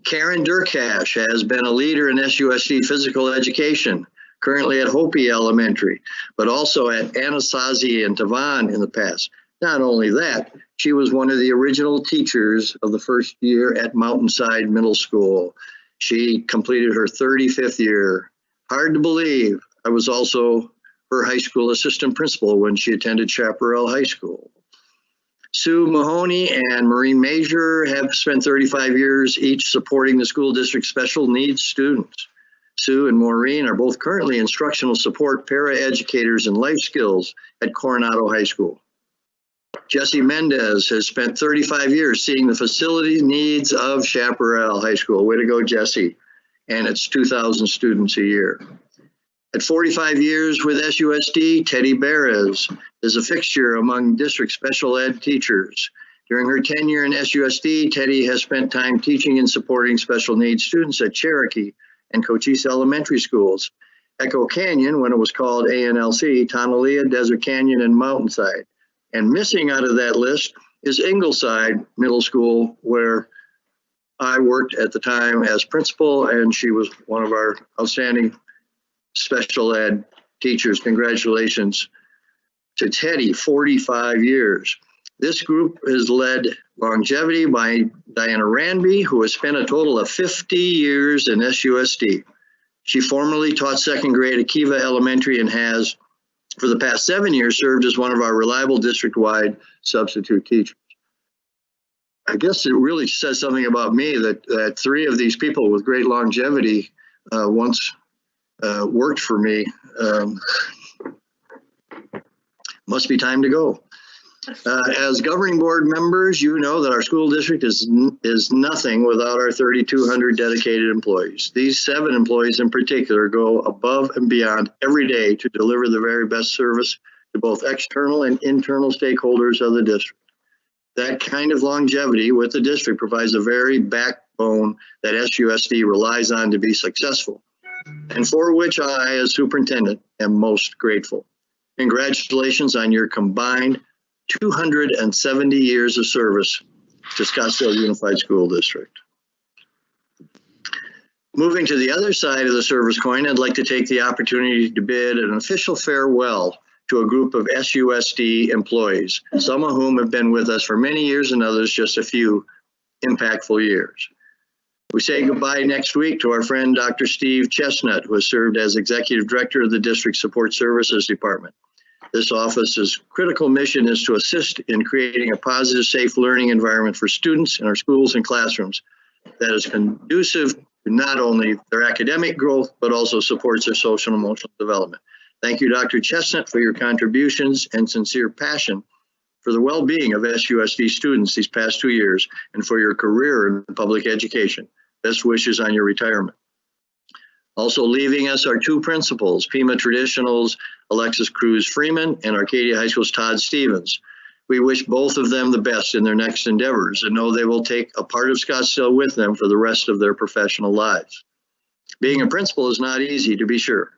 Karen Durkash has been a leader in SUSD physical education, currently at Hopi Elementary, but also at Anasazi and Tavan in the past. Not only that, she was one of the original teachers of the first year at Mountainside Middle School. She completed her 35th year. Hard to believe, I was also her high school assistant principal when she attended Chaparral High School. Sue Mahoney and Maureen Major have spent 35 years each supporting the school district's special needs students. Sue and Maureen are both currently instructional support paraeducators in life skills at Coronado High School. Jesse Mendez has spent 35 years seeing the facility needs of Chaparral High School. Way to go, Jesse. And it's 2,000 students a year. At 45 years with SUSD, Teddy Beres is a fixture among district special ed teachers. During her tenure in SUSD, Teddy has spent time teaching and supporting special needs students at Cherokee and Cochise Elementary Schools, Echo Canyon, when it was called ANLC, Tonalea, Desert Canyon, and Mountainside. And missing out of that list is Ingleside Middle School, where I worked at the time as principal, and she was one of our outstanding special ed teachers. Congratulations to Teddy, 45 years. This group is led longevity by Diana Ranby, who has spent a total of 50 years in SUSD. She formerly taught second grade at Kiva Elementary and has, for the past 7 years, served as one of our reliable district-wide substitute teachers. I guess it really says something about me that three of these people with great longevity once worked for me. Must be time to go. As governing board members, you know that our school district is nothing without our 3,200 dedicated employees. These 7 employees in particular go above and beyond every day to deliver the very best service to both external and internal stakeholders of the district. That kind of longevity with the district provides a very backbone that SUSD relies on to be successful, and for which I, as superintendent, am most grateful. Congratulations on your combined 270 years of service to Scottsdale Unified School District. Moving to the other side of the service coin, I'd like to take the opportunity to bid an official farewell to a group of SUSD employees, some of whom have been with us for many years and others just a few impactful years. We say goodbye next week to our friend Dr. Steve Chestnut, who has served as Executive Director of the District Support Services Department. This office's critical mission is to assist in creating a positive, safe learning environment for students in our schools and classrooms that is conducive to not only their academic growth, but also supports their social and emotional development. Thank you, Dr. Chestnut, for your contributions and sincere passion for the well-being of SUSD students these past 2 years and for your career in public education. Best wishes on your retirement. Also leaving us are 2 principals, Pima Traditional's Alexis Cruz Freeman and Arcadia High School's Todd Stevens. We wish both of them the best in their next endeavors and know they will take a part of Scottsdale with them for the rest of their professional lives. Being a principal is not easy, to be sure.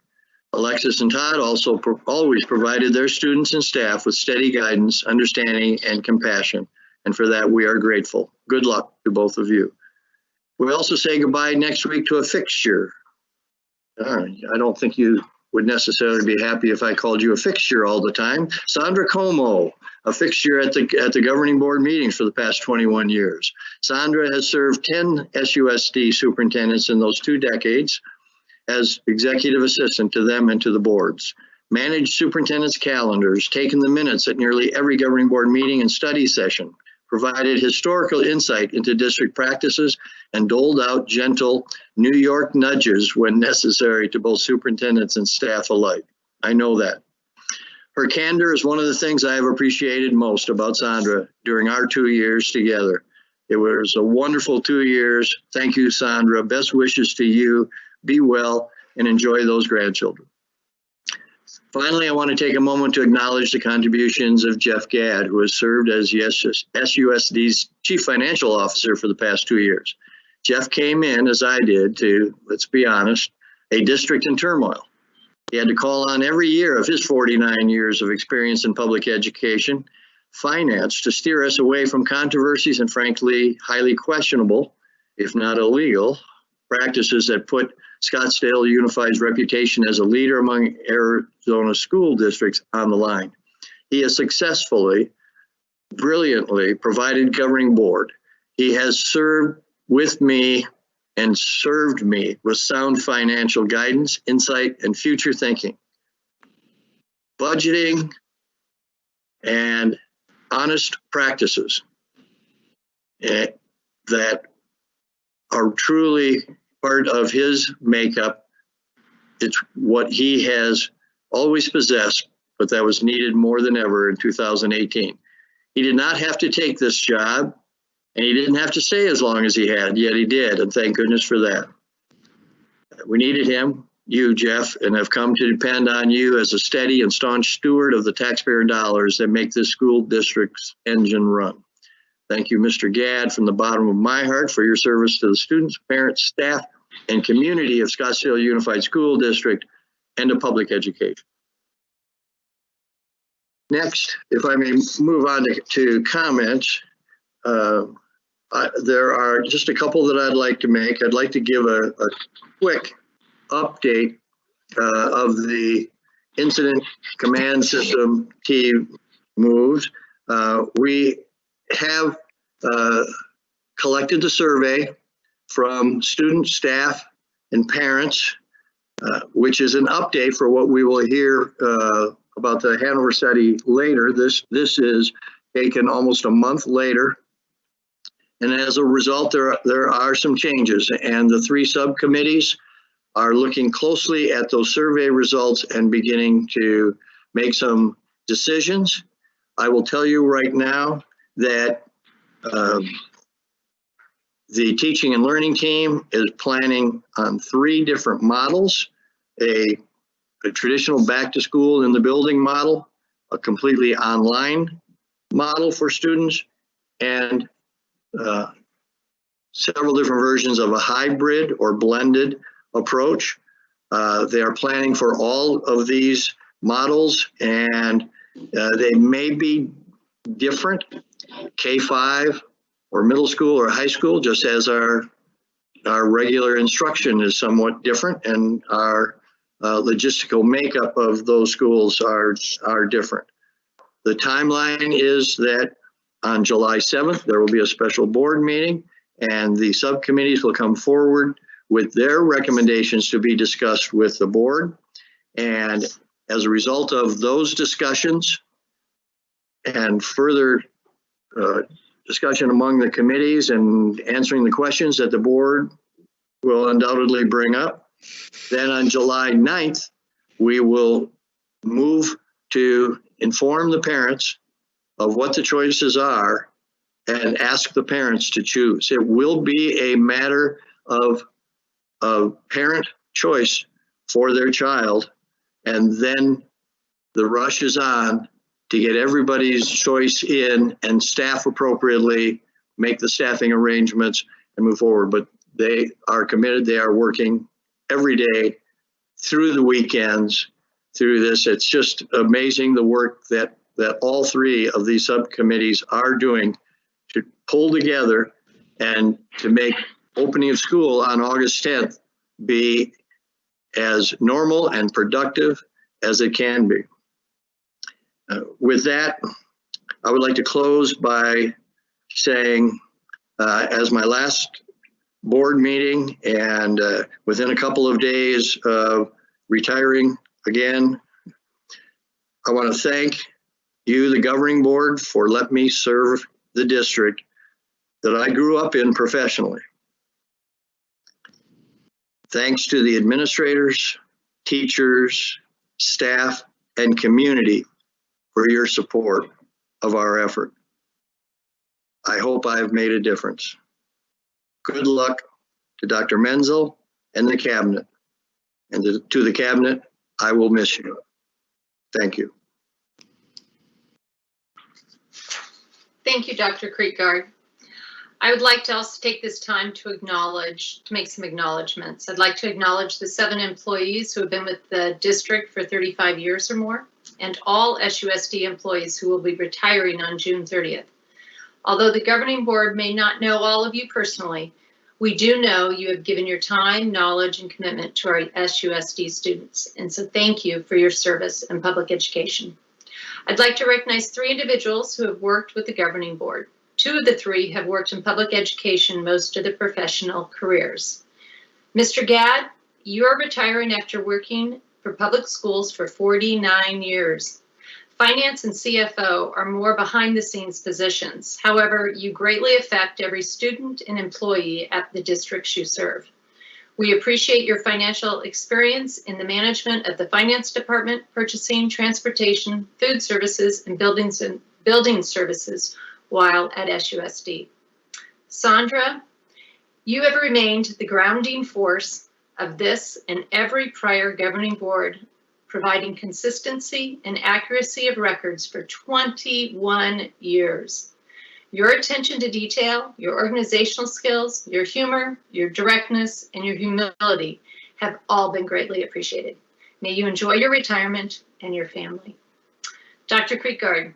Alexis and Todd also always provided their students and staff with steady guidance, understanding, and compassion, and for that we are grateful. Good luck to both of you. We also say goodbye next week to a fixture. I don't think you would necessarily be happy if I called you a fixture all the time. Sandra Como, a fixture at the governing board meetings for the past 21 years. Sandra has served 10 SUSD superintendents in those 2 decades as executive assistant to them and to the boards, managed superintendents' calendars, taken the minutes at nearly every governing board meeting and study session, provided historical insight into district practices, and doled out gentle New York nudges when necessary to both superintendents and staff alike. I know that. Her candor is one of the things I have appreciated most about Sandra during our 2 years together. It was a wonderful 2 years. Thank you, Sandra. Best wishes to you. Be well and enjoy those grandchildren. Finally, I want to take a moment to acknowledge the contributions of Jeff Gadd, who has served as the SUSD's Chief Financial Officer for the past 2 years. Jeff came in, as I did, to, let's be honest, a district in turmoil. He had to call on every year of his 49 years of experience in public education, finance, to steer us away from controversies and, frankly, highly questionable, if not illegal, practices that put Scottsdale Unified's reputation as a leader among Arizona school districts on the line. He has successfully, brilliantly provided governing board. He has served with me and served me with sound financial guidance, insight, and future thinking. Budgeting and honest practices that are truly part of his makeup. It's what he has always possessed, but that was needed more than ever in 2018. He did not have to take this job, and he didn't have to stay as long as he had, yet he did, and thank goodness for that. We needed him, you, Jeff, and have come to depend on you as a steady and staunch steward of the taxpayer dollars that make this school district's engine run. Thank you, Mr. Gadd, from the bottom of my heart for your service to the students, parents, staff, and community of Scottsdale Unified School District and to public education. Next, if I may move on to comments, there are just a couple that I'd like to make. I'd like to give a quick update of the incident command system team moves. We have collected the survey from students, staff, and parents, which is an update for what we will hear about the Hanover study later. This is taken almost a month later. And as a result, there are some changes, and the 3 subcommittees are looking closely at those survey results and beginning to make some decisions. I will tell you right now that the teaching and learning team is planning on 3 different models: a traditional back to school in the building model, a completely online model for students, and several different versions of a hybrid or blended approach. They are planning for all of these models, and they may be different, K-5 or middle school or high school, just as our regular instruction is somewhat different, and our logistical makeup of those schools are different. The timeline is that on July 7th, there will be a special board meeting, and the subcommittees will come forward with their recommendations to be discussed with the board. And as a result of those discussions and further discussion among the committees and answering the questions that the board will undoubtedly bring up, then on July 9th, we will move to inform the parents of what the choices are and ask the parents to choose. It will be a matter of parent choice for their child, and then the rush is on to get everybody's choice in and staff appropriately, make the staffing arrangements, and move forward. But they are committed. They are working every day through the weekends through this. It's just amazing the work that all 3 of these subcommittees are doing to pull together and to make opening of school on August 10th be as normal and productive as it can be. With that, I would like to close by saying, as my last board meeting and within a couple of days of retiring again, I want to thank you, the governing board, for letting me serve the district that I grew up in professionally. Thanks to the administrators, teachers, staff, and community for your support of our effort. I hope I have made a difference. Good luck to Dr. Menzel and the cabinet. And to the cabinet, I will miss you. Thank you. Thank you, Dr. Creekguard. I would like to also take this time to make some acknowledgements. I'd like to acknowledge the 7 employees who have been with the district for 35 years or more, and all SUSD employees who will be retiring on June 30th. Although the governing board may not know all of you personally, we do know you have given your time, knowledge, and commitment to our SUSD students. And so thank you for your service in public education. I'd like to recognize 3 individuals who have worked with the governing board. 2 of the 3 have worked in public education most of their professional careers. Mr. Gadd, you are retiring after working for public schools for 49 years. Finance and CFO are more behind-the-scenes positions. However, you greatly affect every student and employee at the districts you serve. We appreciate your financial experience in the management of the finance department, purchasing, transportation, food services, and building services while at SUSD. Sandra, you have remained the grounding force of this and every prior governing board, providing consistency and accuracy of records for 21 years. Your attention to detail, your organizational skills, your humor, your directness, and your humility have all been greatly appreciated. May you enjoy your retirement and your family. Dr. Creekguard,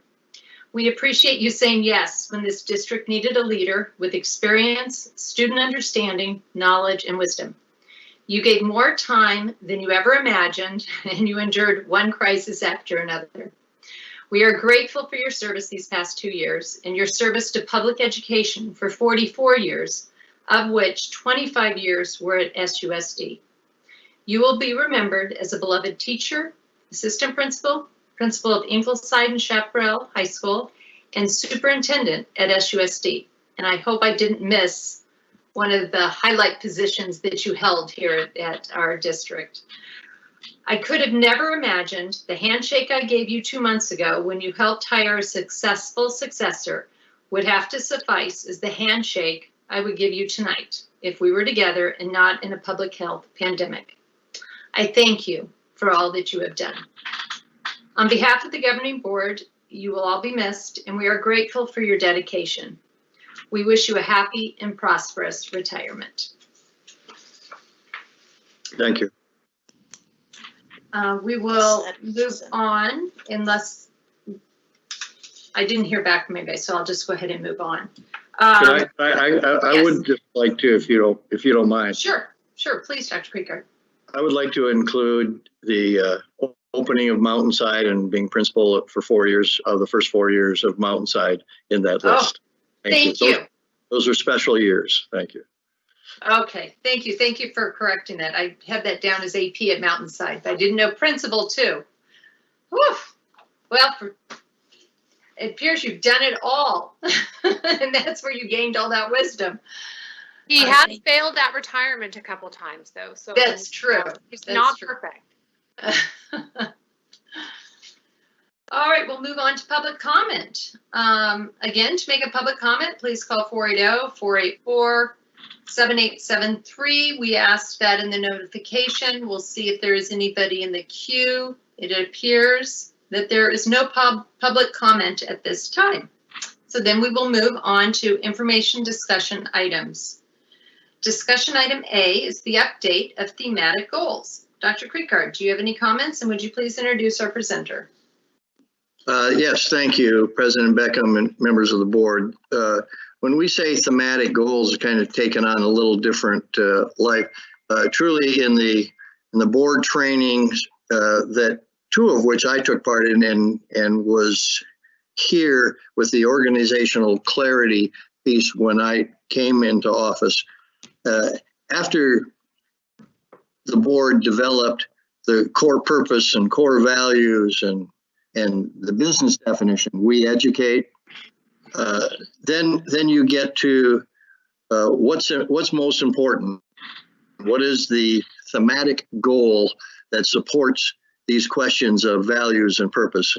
we appreciate you saying yes when this district needed a leader with experience, student understanding, knowledge, and wisdom. You gave more time than you ever imagined, and you endured one crisis after another. We are grateful for your service these past 2 years and your service to public education for 44 years, of which 25 years were at SUSD. You will be remembered as a beloved teacher, assistant principal, principal of Ingleside and Chaparral High School, and superintendent at SUSD. And I hope I didn't miss one of the highlight positions that you held here at our district. I could have never imagined the handshake I gave you 2 months ago when you helped hire a successful successor would have to suffice as the handshake I would give you tonight if we were together and not in a public health pandemic. I thank you for all that you have done. On behalf of the governing board, you will all be missed, and we are grateful for your dedication. We wish you a happy and prosperous retirement. Thank you. We will move on unless I didn't hear back from anybody, so I'll just go ahead and move on. I yes. would just like to, if you don't mind. Sure, please, Dr. Creekguard. I would like to include the opening of Mountainside and being principal for 4 years of the first 4 years of Mountainside in that list. Thank you. Those are special years. Thank you. Okay, thank you. Thank you for correcting that. I had that down as AP at Mountainside, but I didn't know principal too. Whew. Well, it appears you've done it all, and that's where you gained all that wisdom. He has failed at retirement a couple times, though. So that's true. He's that's not true. perfect. All right, we'll move on to public comment. Again, to make a public comment, please call 480-484-7873. We asked that in the notification. We'll see if there is anybody in the queue. It appears that there is no public comment at this time. So then we will move on to information discussion items. Discussion item A is the update of thematic goals. Dr. Creekguard, do you have any comments, and would you please introduce our presenter? Yes, thank you, President Beckham and members of the board. When we say thematic goals, it's kind of taken on a little different life. Truly, in the board trainings that 2 of which I took part in and was here with the organizational clarity piece when I came into office. After the board developed the core purpose and core values and the business definition, we educate. Then you get to what's most important. What is the thematic goal that supports these questions of values and purpose?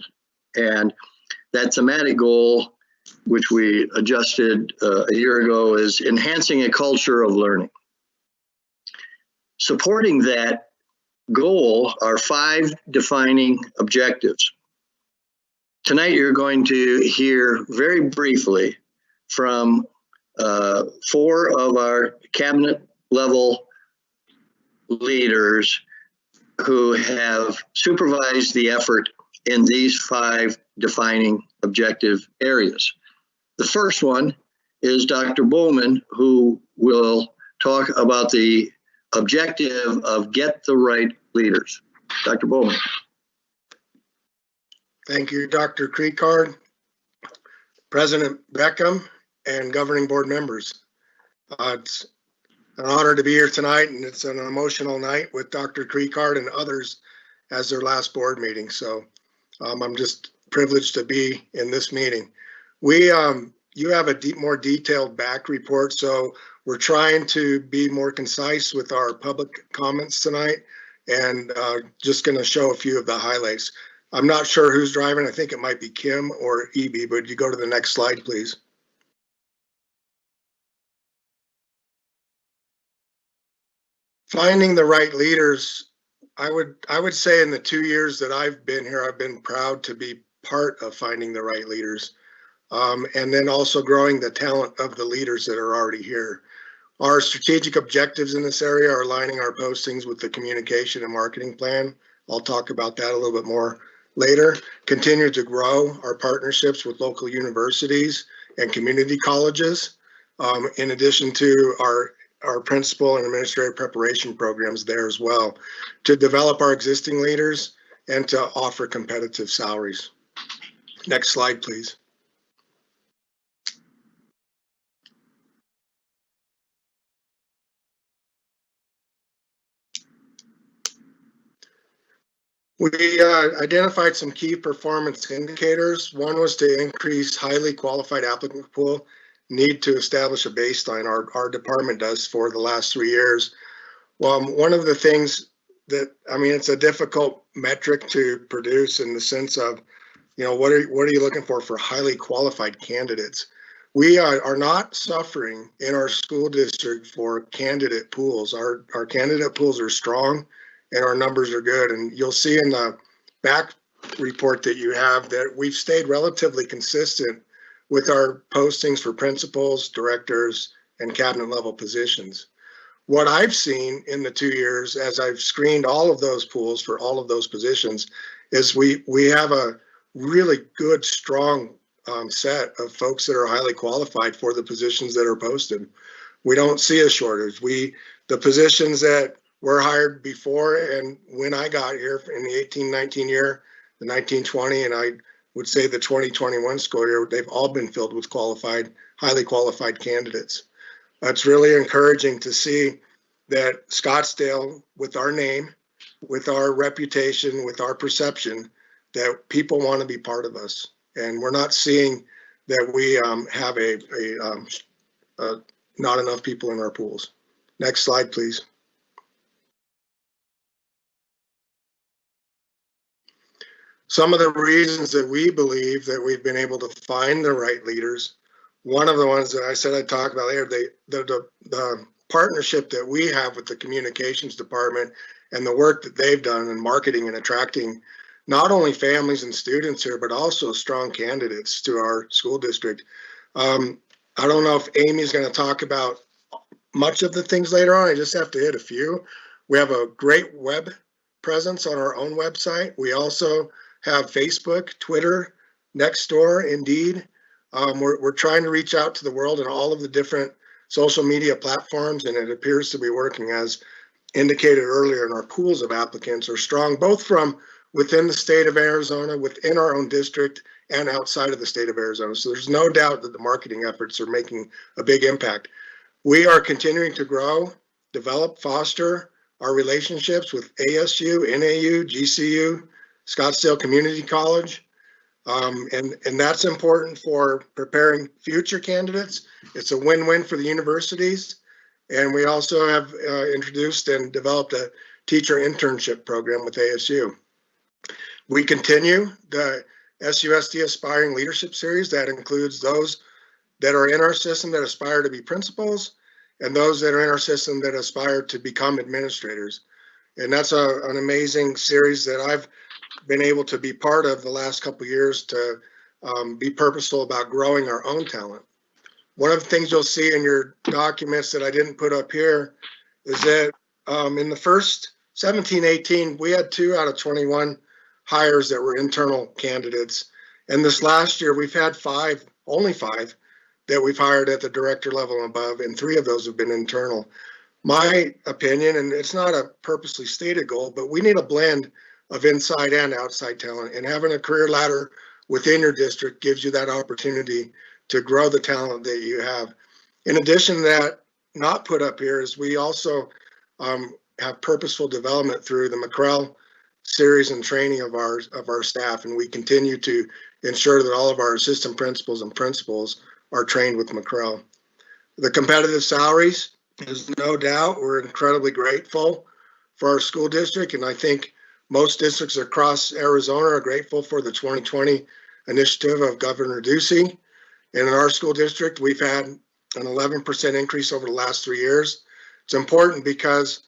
And that thematic goal, which we adjusted a year ago, is enhancing a culture of learning. Supporting that goal are 5 defining objectives. Tonight, you're going to hear very briefly from 4 of our cabinet level leaders who have supervised the effort in these 5 defining objective areas. The first one is Dr. Bowman, who will talk about the objective of get the right leaders. Dr. Bowman. Thank you, Dr. Creekard, President Beckham, and governing board members. It's an honor to be here tonight, and it's an emotional night with Dr. Creekard and others as their last board meeting. So I'm just privileged to be in this meeting. You have a more detailed back report, so we're trying to be more concise with our public comments tonight, and just going to show a few of the highlights. I'm not sure who's driving. I think it might be Kim or Evie, but you go to the next slide, please. Finding the right leaders, I would say in the 2 years that I've been here, I've been proud to be part of finding the right leaders. And then also growing the talent of the leaders that are already here. Our strategic objectives in this area are aligning our postings with the communication and marketing plan. I'll talk about that a little bit more later. Continue to grow our partnerships with local universities and community colleges, in addition to our principal and administrative preparation programs there as well, to develop our existing leaders and to offer competitive salaries. Next slide, please. We identified some key performance indicators. One was to increase highly qualified applicant pool, need to establish a baseline. Our department does for the last 3 years. Well, one of the things that, I mean, it's a difficult metric to produce in the sense of, you know, what are you looking for highly qualified candidates? We are not suffering in our school district for candidate pools. Our candidate pools are strong and our numbers are good. And you'll see in the back report that you have that we've stayed relatively consistent with our postings for principals, directors, and cabinet level positions. What I've seen in the 2 years as I've screened all of those pools for all of those positions is we have a really good, strong set of folks that are highly qualified for the positions that are posted. We don't see a shortage. The positions that were hired before and when I got here in the 18-19 year, the 19-20, and I would say the 2021 school year, they've all been filled with highly qualified candidates. It's really encouraging to see that Scottsdale, with our name, with our reputation, with our perception, that people want to be part of us. And we're not seeing that we have not enough people in our pools. Next slide, please. Some of the reasons that we believe that we've been able to find the right leaders, one of the ones that I said I'd talk about later, the partnership that we have with the communications department and the work that they've done in marketing and attracting not only families and students here, but also strong candidates to our school district. I don't know if Amy's going to talk about much of the things later on. I just have to hit a few. We have a great web presence on our own website. We also have Facebook, Twitter, Nextdoor, Indeed. We're trying to reach out to the world in all of the different social media platforms, and it appears to be working. As indicated earlier, in our pools of applicants are strong, both from within the state of Arizona, within our own district, and outside of the state of Arizona. So there's no doubt that the marketing efforts are making a big impact. We are continuing to grow, develop, foster our relationships with ASU, NAU, GCU, Scottsdale Community College. And that's important for preparing future candidates. It's a win-win for the universities. And we also have introduced and developed a teacher internship program with ASU. We continue the SUSD Aspiring Leadership Series. That includes those that are in our system that aspire to be principals and those that are in our system that aspire to become administrators. And that's an amazing series that I've been able to be part of the last couple of years to be purposeful about growing our own talent. One of the things you'll see in your documents that I didn't put up here is that in the first 17-18, we had 2 out of 21 hires that were internal candidates. And this last year, we've had only five that we've hired at the director level and above, and 3 of those have been internal. My opinion, and it's not a purposely stated goal, but we need a blend of inside and outside talent, and having a career ladder within your district gives you that opportunity to grow the talent that you have. In addition to that, not put up here is we also have purposeful development through the McCrell series and training of our staff, and we continue to ensure that all of our assistant principals and principals are trained with McCrell. The competitive salaries, there's no doubt, we're incredibly grateful for our school district, and I think most districts across Arizona are grateful for the 2020 initiative of Governor Ducey. And in our school district, we've had an 11% increase over the last 3 years. It's important because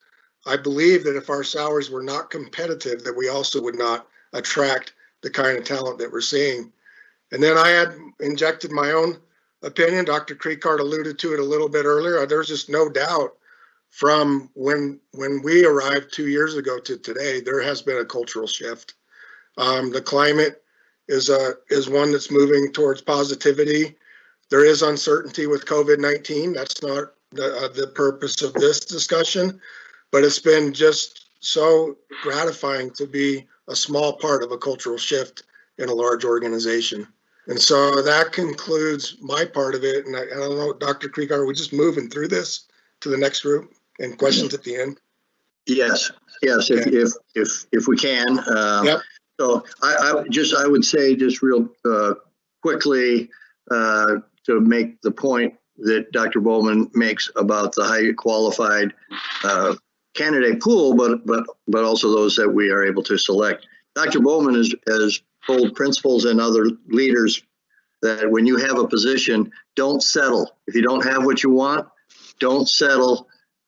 I believe that if our salaries were not competitive, that we also would not attract the kind of talent that we're seeing. And then I had injected my own opinion. Dr. Creekart alluded to it a little bit earlier. There's just no doubt from when we arrived 2 years ago to today, there has been a cultural shift. The climate is one that's moving towards positivity. There is uncertainty with COVID-19. That's not the purpose of this discussion, but it's been just so gratifying to be a small part of a cultural shift in a large organization. And so that concludes my part of it. And I don't know, Dr. Creek, are we just moving through this to the next group and questions at the end? Yes, Okay. if we can. Yep. So I would say just real quickly to make the point that Dr. Bowman makes about the highly qualified candidate pool, but also those that we are able to select. Dr. Bowman has told principals and other leaders that when you have a position, don't settle. If you don't have what you want, don't settle.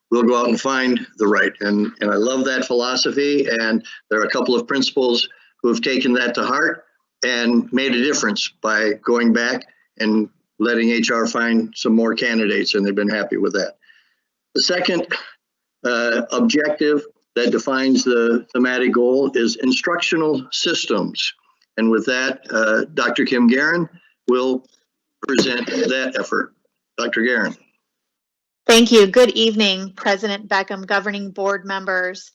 We'll go out and find the right. And I love that philosophy. And there are a couple of principals who have taken that to heart and made a difference by going back and letting HR find some more candidates, and they've been happy with that. The second objective that defines the thematic goal is instructional systems. And with that, Dr. Kim Guerin will present that effort. Dr. Guerin. Thank you. Good evening, President Beckham, governing board members,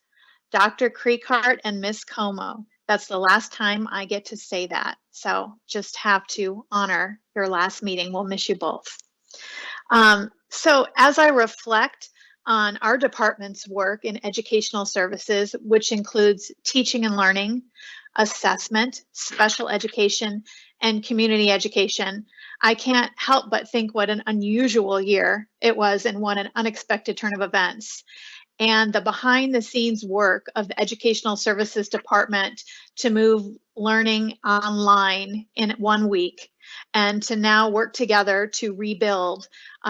Dr. Creekart, and Ms. Como. That's the last time I get to say that. So just have to honor your last meeting. We'll miss you both. So as I reflect on our department's work in educational services, which includes teaching and learning, assessment, special education, and community education, I can't help but think what an unusual year it was and what an unexpected turn of events. And the behind the scenes work of the Educational Services Department to move learning online in 1 week and to now work together to rebuild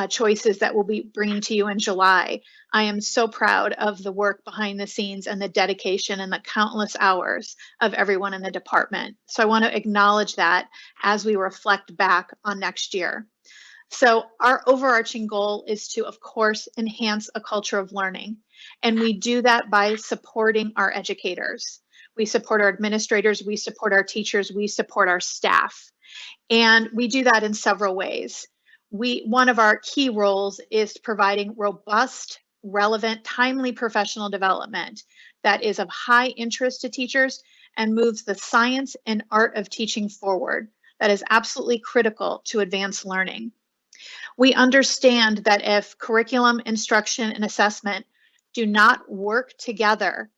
choices that we'll be bringing to you in July. I am so proud of the work behind the scenes and the dedication and the countless hours of everyone in the department. So I want to acknowledge that as we reflect back on next year. So our overarching goal is to, of course, enhance a culture of learning. And we do that by supporting our educators. We support our administrators, we support our teachers, we support our staff. And we do that in several ways. One of our key roles is providing robust, relevant, timely professional development that is of high interest to teachers and moves the science and art of teaching forward. That is absolutely critical to advance learning. We understand that if curriculum, instruction, and assessment do not work together,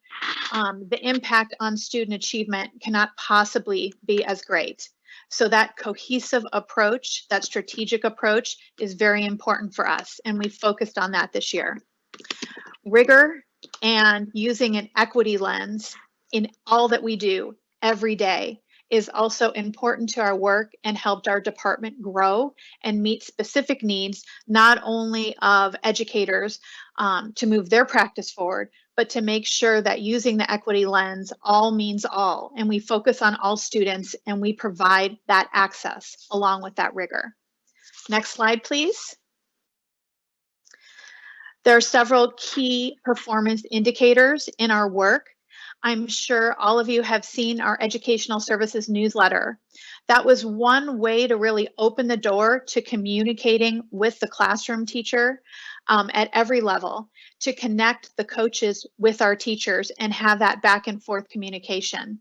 the impact on student achievement cannot possibly be as great. So that cohesive approach, that strategic approach is very important for us, and we focused on that this year. Rigor and using an equity lens in all that we do every day is also important to our work and helped our department grow and meet specific needs, not only of educators to move their practice forward, but to make sure that using the equity lens all means all, and we focus on all students and we provide that access along with that rigor. Next slide, please. There are several key performance indicators in our work. I'm sure all of you have seen our educational services newsletter. That was one way to really open the door to communicating with the classroom teacher at every level, to connect the coaches with our teachers and have that back and forth communication.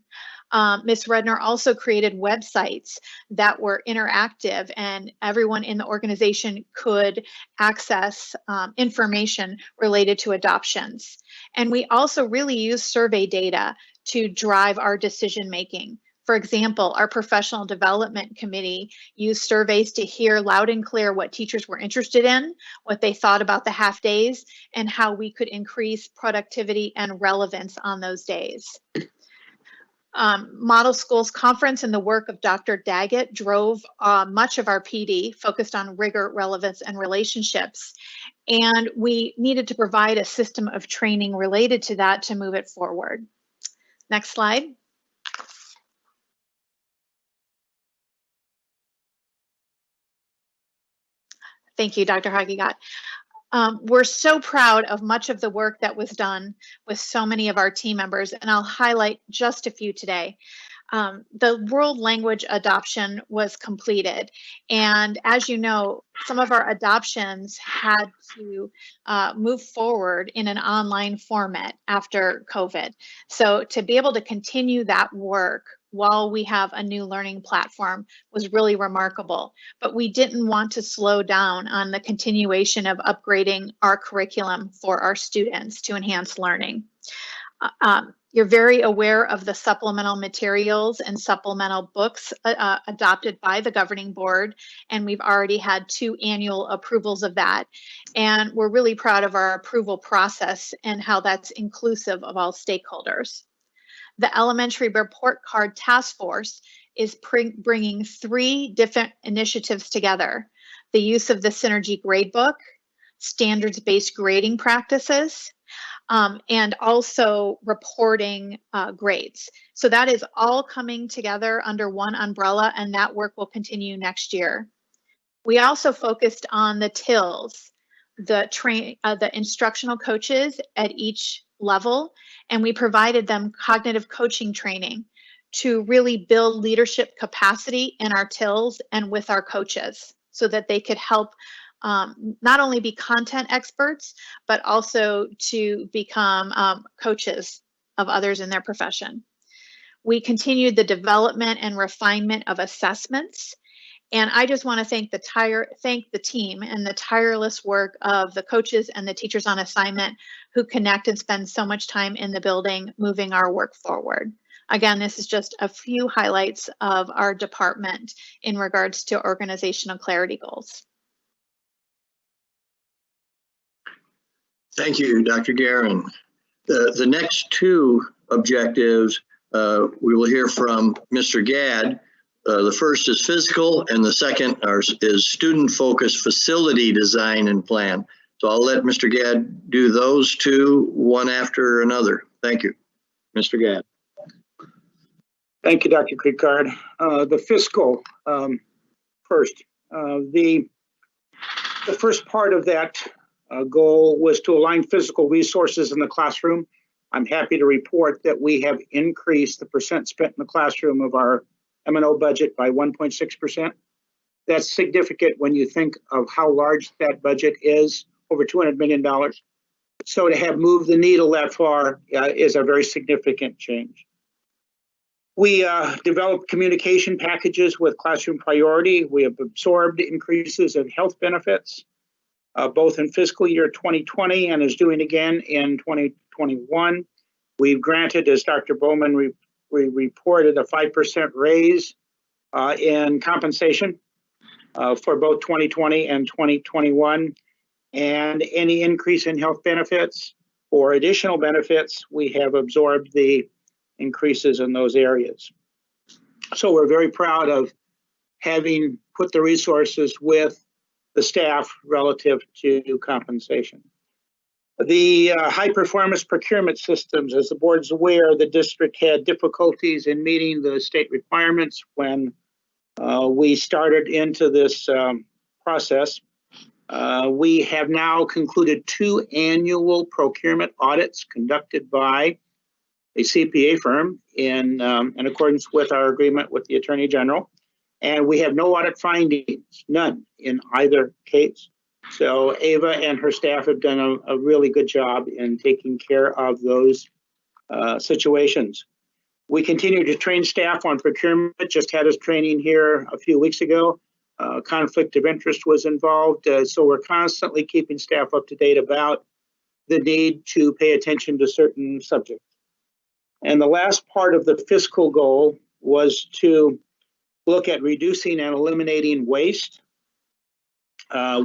Ms. Redner also created websites that were interactive and everyone in the organization could access information related to adoptions. And we also really use survey data to drive our decision making. For example, our professional development committee used surveys to hear loud and clear what teachers were interested in, what they thought about the half days, and how we could increase productivity and relevance on those days. Model Schools Conference and the work of Dr. Daggett drove much of our PD, focused on rigor, relevance, and relationships. And we needed to provide a system of training related to that to move it forward. Next slide. Thank you, Dr. Hagegat. We're so proud of much of the work that was done with so many of our team members, and I'll highlight just a few today. The world language adoption was completed, and as you know, some of our adoptions had to move forward in an online format after COVID. So to be able to continue that work while we have a new learning platform was really remarkable. But we didn't want to slow down on the continuation of upgrading our curriculum for our students to enhance learning. You're very aware of the supplemental materials and supplemental books adopted by the governing board, and we've already had 2 annual approvals of that. And we're really proud of our approval process and how that's inclusive of all stakeholders. The Elementary Report Card Task Force is bringing 3 different initiatives together: the use of the Synergy Gradebook, standards-based grading practices, and also reporting grades. So that is all coming together under one umbrella, and that work will continue next year. We also focused on the TILs, the instructional coaches at each level, and we provided them cognitive coaching training to really build leadership capacity in our TILs and with our coaches so that they could help not only be content experts, but also to become coaches of others in their profession. We continued the development and refinement of assessments. And I just want to thank the team and the tireless work of the coaches and the teachers on assignment who connect and spend so much time in the building moving our work forward. Again, this is just a few highlights of our department in regards to organizational clarity goals. Thank you, Dr. Guerin. The next 2 objectives we will hear from Mr. Gadd. The first is physical, and the second is student-focused facility design and plan. So I'll let Mr. Gadd do those 2, one after another. Thank you. Mr. Gadd. Thank you, Dr. Creekard. The fiscal first. The first part of that goal was to align physical resources in the classroom. I'm happy to report that we have increased the percent spent in the classroom of our M&O budget by 1.6%. That's significant when you think of how large that budget is, over $200 million. So to have moved the needle that far is a very significant change. We developed communication packages with classroom priority. We have absorbed increases in health benefits, both in fiscal year 2020 and is doing again in 2021. We've granted, as Dr. Bowman reported, a 5% raise in compensation for both 2020 and 2021. And any increase in health benefits or additional benefits, we have absorbed the increases in those areas. So we're very proud of having put the resources with the staff relative to compensation. The high performance procurement systems, as the board's aware, the district had difficulties in meeting the state requirements when we started into this process. We have now concluded 2 annual procurement audits conducted by a CPA firm in accordance with our agreement with the Attorney General. And we have no audit findings, none in either case. So Ava and her staff have done a really good job in taking care of those situations. We continue to train staff on procurement, just had us training here a few weeks ago. Conflict of interest was involved, so we're constantly keeping staff up to date about the need to pay attention to certain subjects. And the last part of the fiscal goal was to look at reducing and eliminating waste.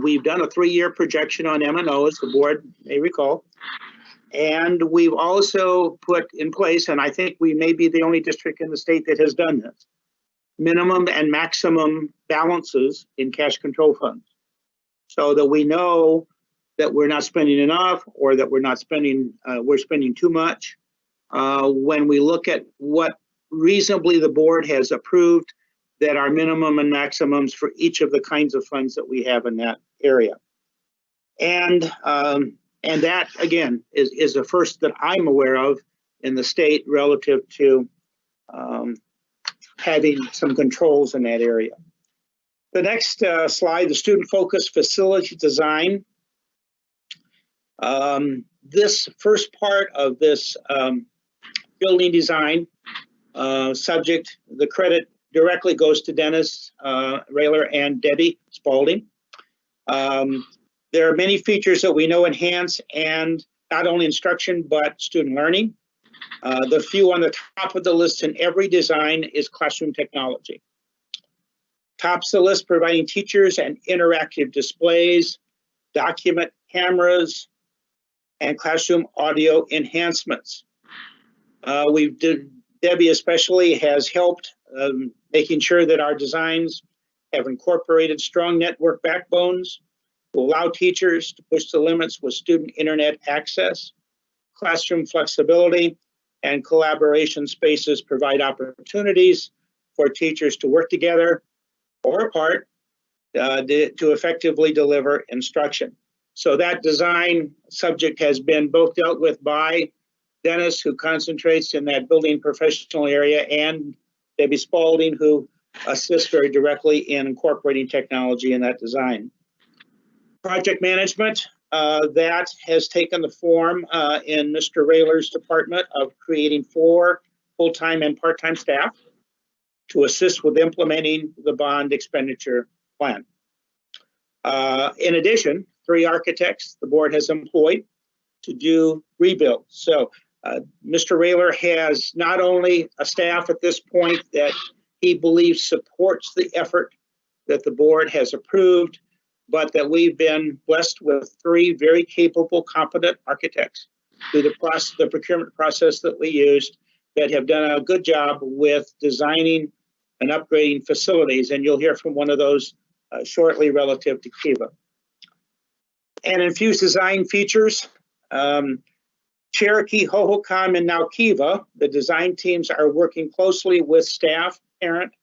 We've done a 3-year projection on M&O, as the board may recall. And we've also put in place, and I think we may be the only district in the state that has done this, minimum and maximum balances in cash control funds, so that we know that we're not spending enough or that we're spending too much. When we look at what reasonably the board has approved, that are minimum and maximums for each of the kinds of funds that we have in that area. And that, again, is the first that I'm aware of in the state relative to having some controls in that area. The next slide, the student-focused facility design. This first part of this building design subject, the credit directly goes to Dennis Rayler and Debbie Spalding. There are many features that we know enhance and not only instruction, but student learning. The few on the top of the list in every design is classroom technology. Tops the list providing teachers and interactive displays, document cameras, and classroom audio enhancements. Debbie especially has helped making sure that our designs have incorporated strong network backbones to allow teachers to push the limits with student internet access. Classroom flexibility and collaboration spaces provide opportunities for teachers to work together or apart to effectively deliver instruction. So that design subject has been both dealt with by Dennis, who concentrates in that building professional area, and Debbie Spalding, who assists very directly in incorporating technology in that design. Project management, that has taken the form in Mr. Rayler's department of creating 4 full-time and part-time staff to assist with implementing the bond expenditure plan. In addition, 3 architects the board has employed to do rebuilds. So Mr. Rayler has not only a staff at this point that he believes supports the effort that the board has approved, but that we've been blessed with 3 very capable, competent architects through the procurement process that we used that have done a good job with designing and upgrading facilities. And you'll hear from one of those shortly relative to Kiva. And infused design features. Cherokee, Hohokam, and now Kiva, the design teams are working closely with staff, parent,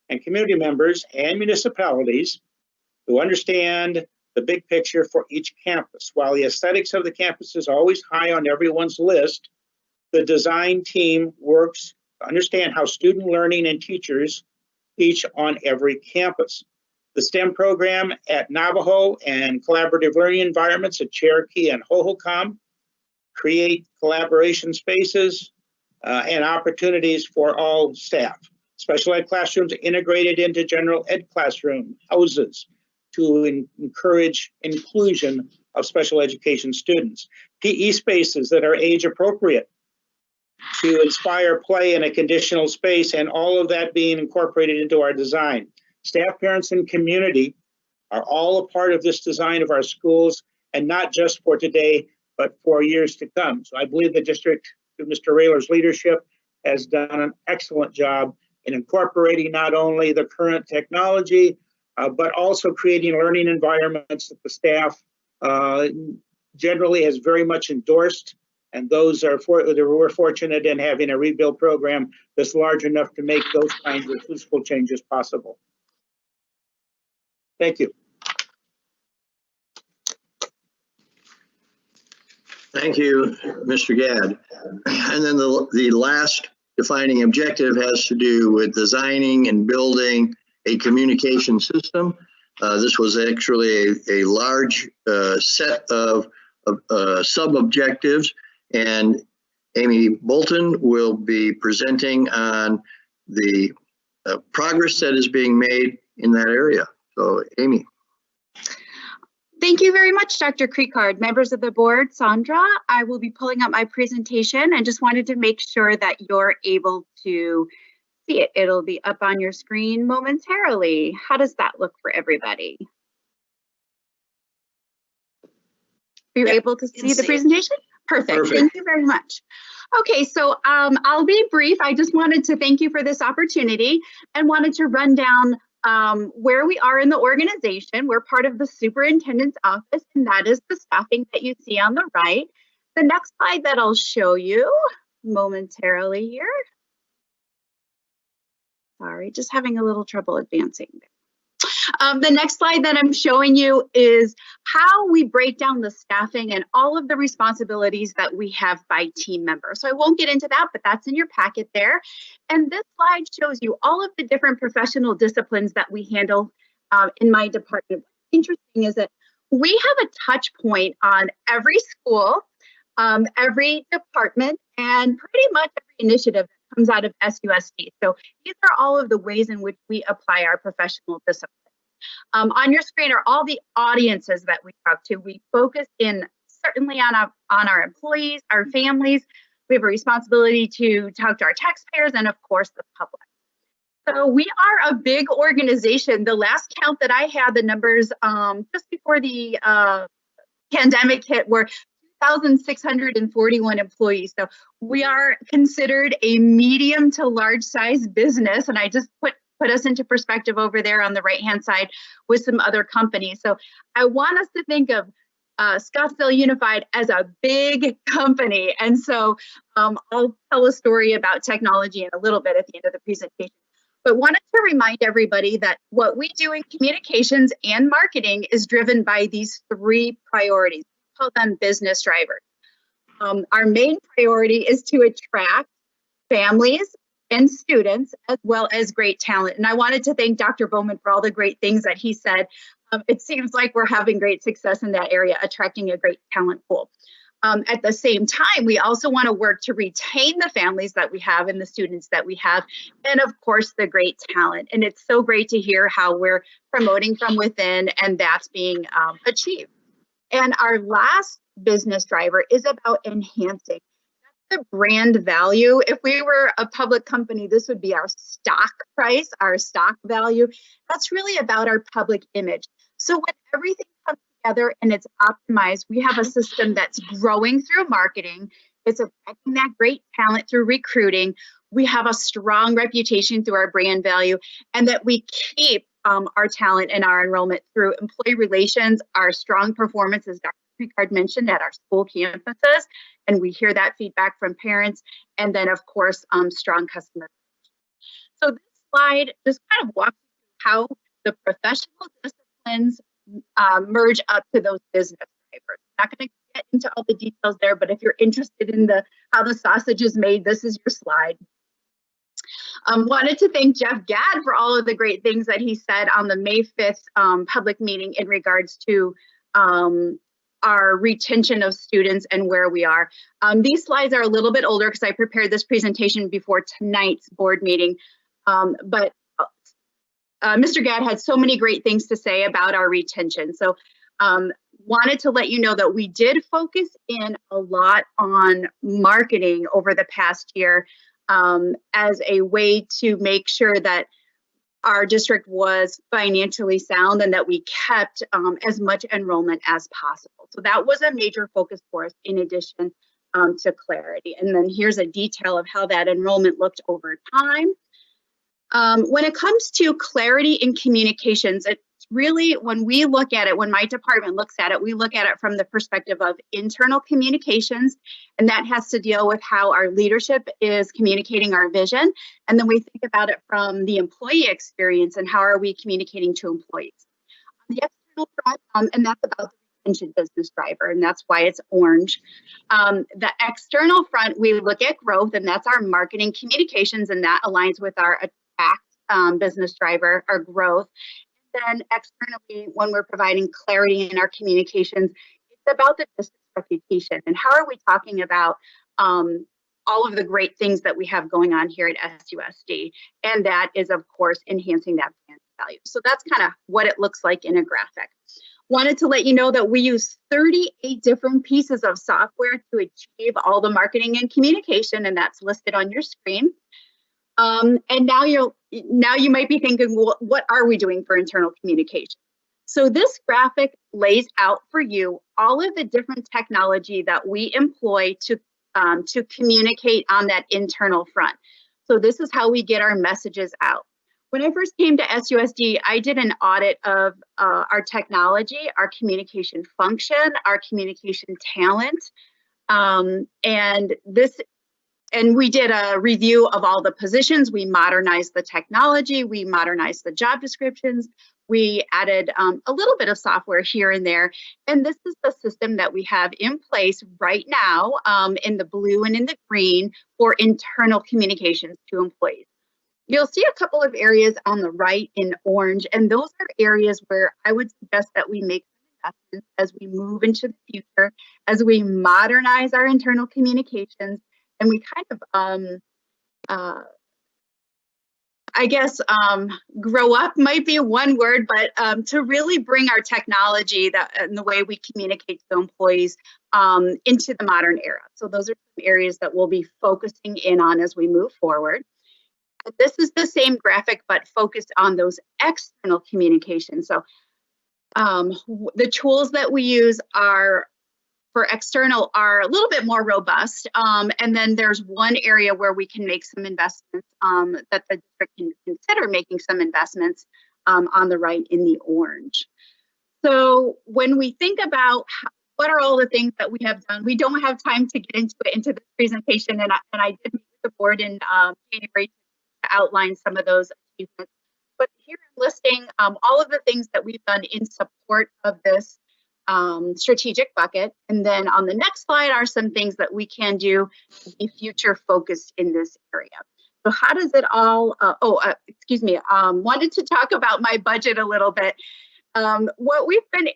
and community members and municipalities to understand the big picture for each campus. While the aesthetics of the campus is always high on everyone's list, the design team works to understand how student learning and teachers teach on every campus. The STEM program at Navajo and collaborative learning environments at Cherokee and Hohokam create collaboration spaces and opportunities for all staff. Special ed classrooms integrated into general ed classroom houses to encourage inclusion of special education students. PE spaces that are age appropriate to inspire play in a conditional space, and all of that being incorporated into our design. Staff, parents, and community are all a part of this design of our schools, and not just for today, but for years to come. So I believe the district, through Mr. Rayler's leadership, has done an excellent job in incorporating not only the current technology, but also creating learning environments that the staff generally has very much endorsed. And those are we're fortunate in having a rebuild program that's large enough to make those kinds of physical changes possible. Thank you. Thank you, Mr. Gadd. And then the last defining objective has to do with designing and building a communication system. This was actually a large set of sub-objectives, and Amy Bolton will be presenting on the progress that is being made in that area. So, Amy. Thank you very much, Dr. Creekard. Members of the board, Sandra, I will be pulling up my presentation and just wanted to make sure that you're able to see it. It'll be up on your screen momentarily. How does that look for everybody? Are you able to see the presentation? Perfect. Thank you very much. Okay, so I'll be brief. I just wanted to thank you for this opportunity and wanted to run down where we are in the organization. We're part of the superintendent's office, and that is the staffing that you see on the right. The next slide that I'll show you momentarily here. Sorry, just having a little trouble advancing. The next slide that I'm showing you is how we break down the staffing and all of the responsibilities that we have by team member. So I won't get into that, but that's in your packet there. And this slide shows you all of the different professional disciplines that we handle in my department. What's interesting is that we have a touch point on every school, every department, and pretty much every initiative that comes out of SUSD. So these are all of the ways in which we apply our professional disciplines. On your screen are all the audiences that we talk to. We focus in certainly on our employees, our families. We have a responsibility to talk to our taxpayers and, of course, the public. So we are a big organization. The last count that I had, the numbers just before the pandemic hit were 2,641 employees. So we are considered a medium to large size business. And I just put us into perspective over there on the right-hand side with some other companies. So I want us to think of Scottsdale Unified as a big company. And so I'll tell a story about technology in a little bit at the end of the presentation. But wanted to remind everybody that what we do in communications and marketing is driven by these three priorities. We call them business drivers. Our main priority is to attract families and students, as well as great talent. And I wanted to thank Dr. Bowman for all the great things that he said. It seems like we're having great success in that area, attracting a great talent pool. At the same time, we also want to work to retain the families that we have and the students that we have, and of course, the great talent. And it's so great to hear how we're promoting from within and that's being achieved. And our last business driver is about enhancing the brand value. If we were a public company, this would be our stock price, our stock value. That's really about our public image. So when everything comes together and it's optimized, we have a system that's growing through marketing. It's attracting that great talent through recruiting. We have a strong reputation through our brand value, and that we keep our talent and our enrollment through employee relations, our strong performance, as Dr. Creekard mentioned, at our school campuses, and we hear that feedback from parents, and then of course, strong customer. So this slide just kind of walks through how the professional disciplines merge up to those business drivers. I'm not going to get into all the details there, but if you're interested in how the sausage is made, this is your slide. Wanted to thank Jeff Gadd for all of the great things that he said on the May 5th public meeting in regards to our retention of students and where we are. These slides are a little bit older because I prepared this presentation before tonight's board meeting, but Mr. Gadd had so many great things to say about our retention. So wanted to let you know that we did focus in a lot on marketing over the past year as a way to make sure that our district was financially sound and that we kept as much enrollment as possible. So that was a major focus for us in addition to clarity. And then here's a detail of how that enrollment looked over time. When it comes to clarity in communications, it's really, when we look at it, when my department looks at it, we look at it from the perspective of internal communications, and that has to deal with how our leadership is communicating our vision. And then we think about it from the employee experience and how are we communicating to employees. On the external front, and that's about the retention business driver, and that's why it's orange. The external front, we look at growth, and that's our marketing communications, and that aligns with our business driver, our growth. Then externally, when we're providing clarity in our communications, it's about the business reputation and how are we talking about all of the great things that we have going on here at SUSD. And that is, of course, enhancing that brand value. So that's kind of what it looks like in a graphic. Wanted to let you know that we use 38 different pieces of software to achieve all the marketing and communication, and that's listed on your screen. And now you might be thinking, well, what are we doing for internal communication? So this graphic lays out for you all of the different technology that we employ to communicate on that internal front. So this is how we get our messages out. When I first came to SUSD, I did an audit of our technology, our communication function, our communication talent, and we did a review of all the positions. We modernized the technology. We modernized the job descriptions. We added a little bit of software here and there. And this is the system that we have in place right now in the blue and in the green for internal communications to employees. You'll see a couple of areas on the right in orange, and those are areas where I would suggest that we make investments as we move into the future, as we modernize our internal communications. And we kind of, grow up might be one word, but to really bring our technology and the way we communicate to employees into the modern era. So those are some areas that we'll be focusing in on as we move forward. This is the same graphic, but focused on those external communications. So the tools that we use for external are a little bit more robust. And then there's one area where we can make some investments that the district can consider making some investments on the right in the orange. So when we think about what are all the things that we have done, we don't have time to get into this presentation. And I did meet with the board in January to outline some of those achievements. But here I'm listing all of the things that we've done in support of this strategic bucket. And then on the next slide are some things that we can do to be future focused in this area. So how does it all, wanted to talk about my budget a little bit. What we've been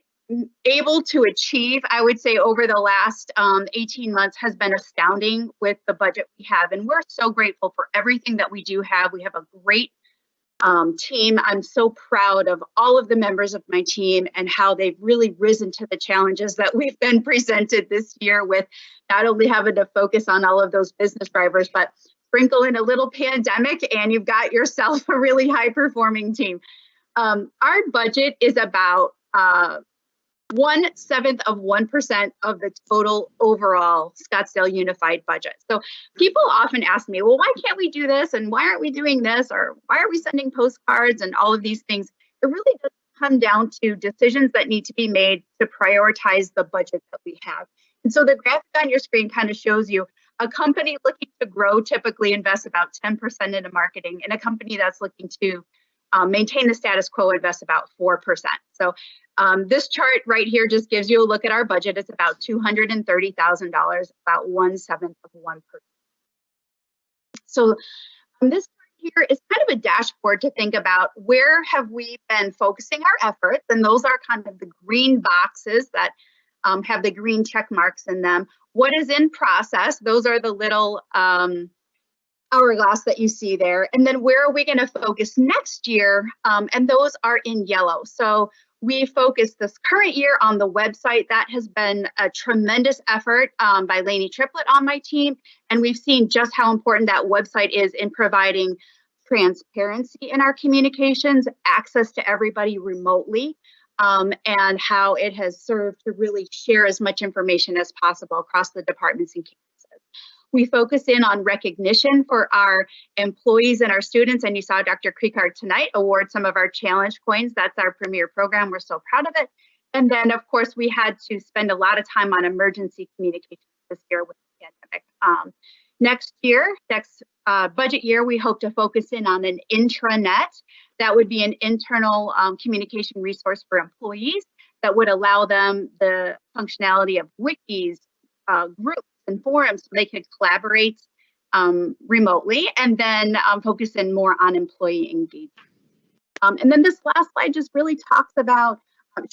able to achieve, I would say over the last 18 months has been astounding with the budget we have. And we're so grateful for everything that we do have. We have a great team. I'm so proud of all of the members of my team and how they've really risen to the challenges that we've been presented this year with not only having to focus on all of those business drivers, but sprinkle in a little pandemic and you've got yourself a really high performing team. Our budget is about 1/7 of 1% of the total overall Scottsdale Unified budget. So people often ask me, well, why can't we do this? And why aren't we doing this? Or why are we sending postcards and all of these things? It really does come down to decisions that need to be made to prioritize the budget that we have. And so the graphic on your screen kind of shows you a company looking to grow typically invests about 10% into marketing, and a company that's looking to maintain the status quo invests about 4%. So this chart right here just gives you a look at our budget. It's about $230,000, about 1/7 of 1%. So this here is kind of a dashboard to think about where have we been focusing our efforts, and those are kind of the green boxes that have the green check marks in them. What is in process? Those are the little hourglass that you see there. And then where are we going to focus next year? And those are in yellow. So we focus this current year on the website. That has been a tremendous effort by Lainey Triplett on my team. And we've seen just how important that website is in providing transparency in our communications, access to everybody remotely, and how it has served to really share as much information as possible across the departments and campuses. We focus in on recognition for our employees and our students. And you saw Dr. Creekard tonight award some of our challenge coins. That's our premier program. We're so proud of it. And then, of course, we had to spend a lot of time on emergency communications this year with the pandemic. Next budget year, we hope to focus in on an intranet. That would be an internal communication resource for employees that would allow them the functionality of wikis, groups, and forums so they could collaborate remotely, and then focus in more on employee engagement. And then this last slide just really talks about,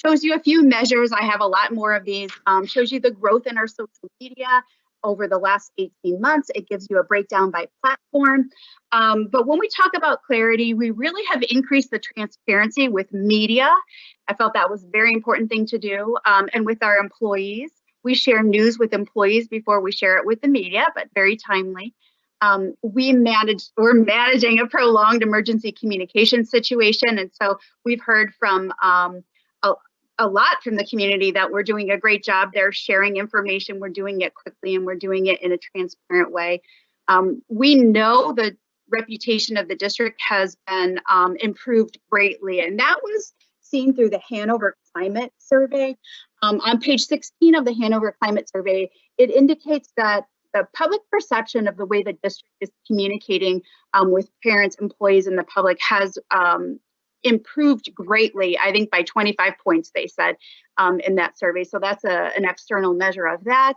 shows you a few measures. I have a lot more of these. Shows you the growth in our social media over the last 18 months. It gives you a breakdown by platform. But when we talk about clarity, we really have increased the transparency with media. I felt that was a very important thing to do. And with our employees, we share news with employees before we share it with the media, but very timely. We're managing a prolonged emergency communication situation. And so we've heard from a lot from the community that we're doing a great job. They're sharing information. We're doing it quickly and we're doing it in a transparent way. We know the reputation of the district has been improved greatly, and that was seen through the Hanover Climate Survey. On page 16 of the Hanover Climate Survey, it indicates that the public perception of the way the district is communicating with parents, employees, and the public has improved greatly, I think by 25 points, they said in that survey. So that's an external measure of that.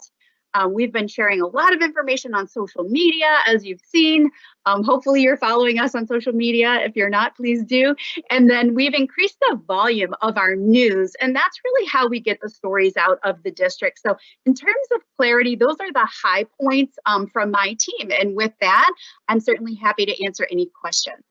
We've been sharing a lot of information on social media, as you've seen. Hopefully you're following us on social media. If you're not, please do. And then we've increased the volume of our news, and that's really how we get the stories out of the district. So in terms of clarity, those are the high points from my team. And with that, I'm certainly happy to answer any questions.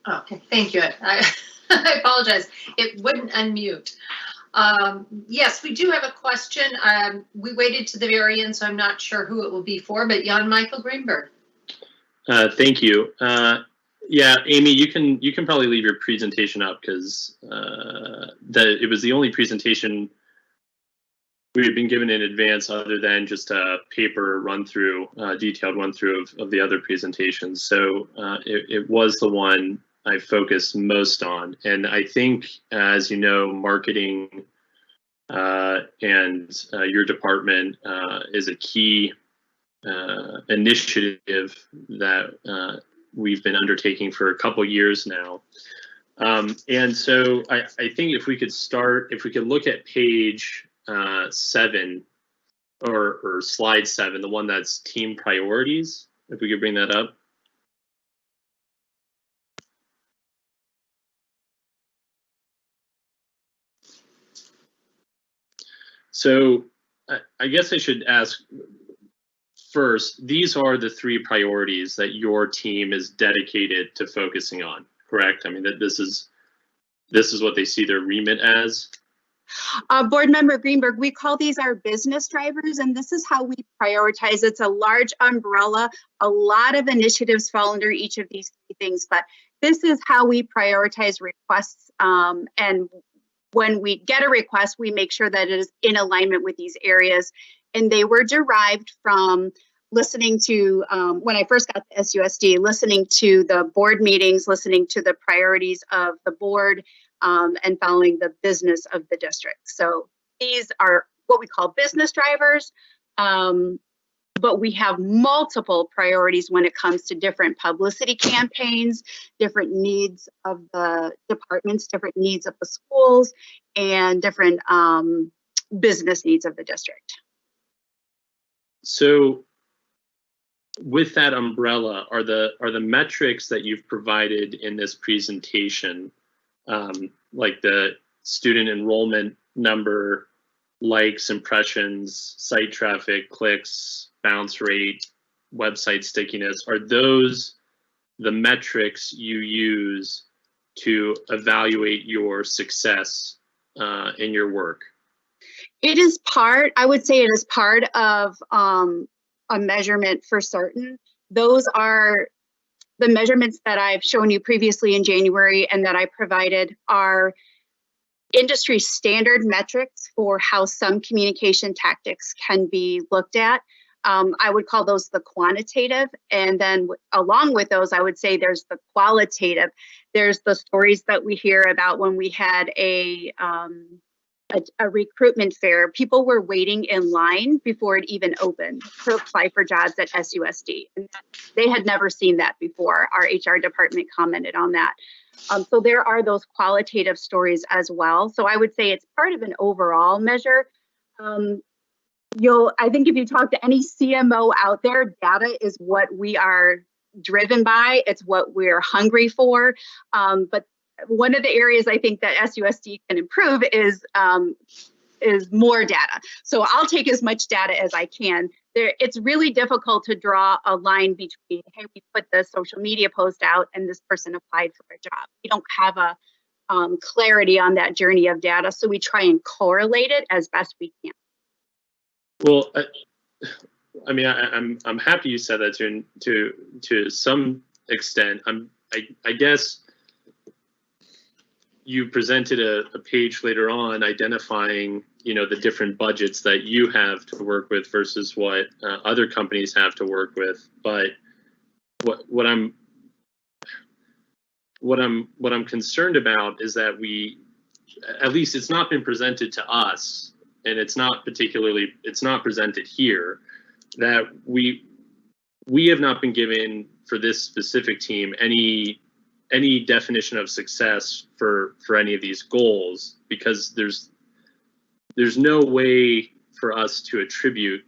Okay, thank you. I apologize. It wouldn't unmute. Yes, we do have a question. We waited to the very end, so I'm not sure who it will be for, but Jan Michael Greenberg. Thank you. Yeah, Amy, you can probably leave your presentation up because it was the only presentation we had been given in advance other than just a paper run through, detailed run through of the other presentations. So it was the one I focused most on. And I think, as you know, marketing and your department is a key initiative that we've been undertaking for a couple years now. And so I think if we could look at page 7 or slide 7, the one that's team priorities, if we could bring that up. So I guess I should ask first, these are the 3 priorities that your team is dedicated to focusing on, correct? I mean, that this is what they see their remit as. Board Member Greenberg, we call these our business drivers, and this is how we prioritize. It's a large umbrella. A lot of initiatives fall under each of these 3 things, but this is how we prioritize requests. And when we get a request, we make sure that it is in alignment with these areas. And they were derived from listening to, when I first got the SUSD, listening to the board meetings, listening to the priorities of the board, and following the business of the district. So these are what we call business drivers, but we have multiple priorities when it comes to different publicity campaigns, different needs of the departments, different needs of the schools, and different business needs of the district. So with that umbrella, are the metrics that you've provided in this presentation, like the student enrollment number, likes, impressions, site traffic, clicks, bounce rate, website stickiness, are those the metrics you use to evaluate your success in your work? It is part, I would say it is part of a measurement for certain. Those are the measurements that I've shown you previously in January and that I provided are industry standard metrics for how some communication tactics can be looked at. I would call those the quantitative. And then along with those, I would say there's the qualitative. There's the stories that we hear about when we had a recruitment fair. People were waiting in line before it even opened to apply for jobs at SUSD. And they had never seen that before. Our HR department commented on that. So there are those qualitative stories as well. So I would say it's part of an overall measure. I think if you talk to any CMO out there, data is what we are driven by. It's what we're hungry for. But one of the areas I think that SUSD can improve is more data. So I'll take as much data as I can. It's really difficult to draw a line between, hey, we put the social media post out and this person applied for a job. We don't have a clarity on that journey of data, so we try and correlate it as best we can. Well, I mean, I'm happy you said that to some extent. I guess you presented a page later on identifying, the different budgets that you have to work with versus what other companies have to work with. But what I'm concerned about is that at least it's not been presented to us, and it's not presented here, that we have not been given for this specific team any definition of success for any of these goals, because there's no way for us to attribute,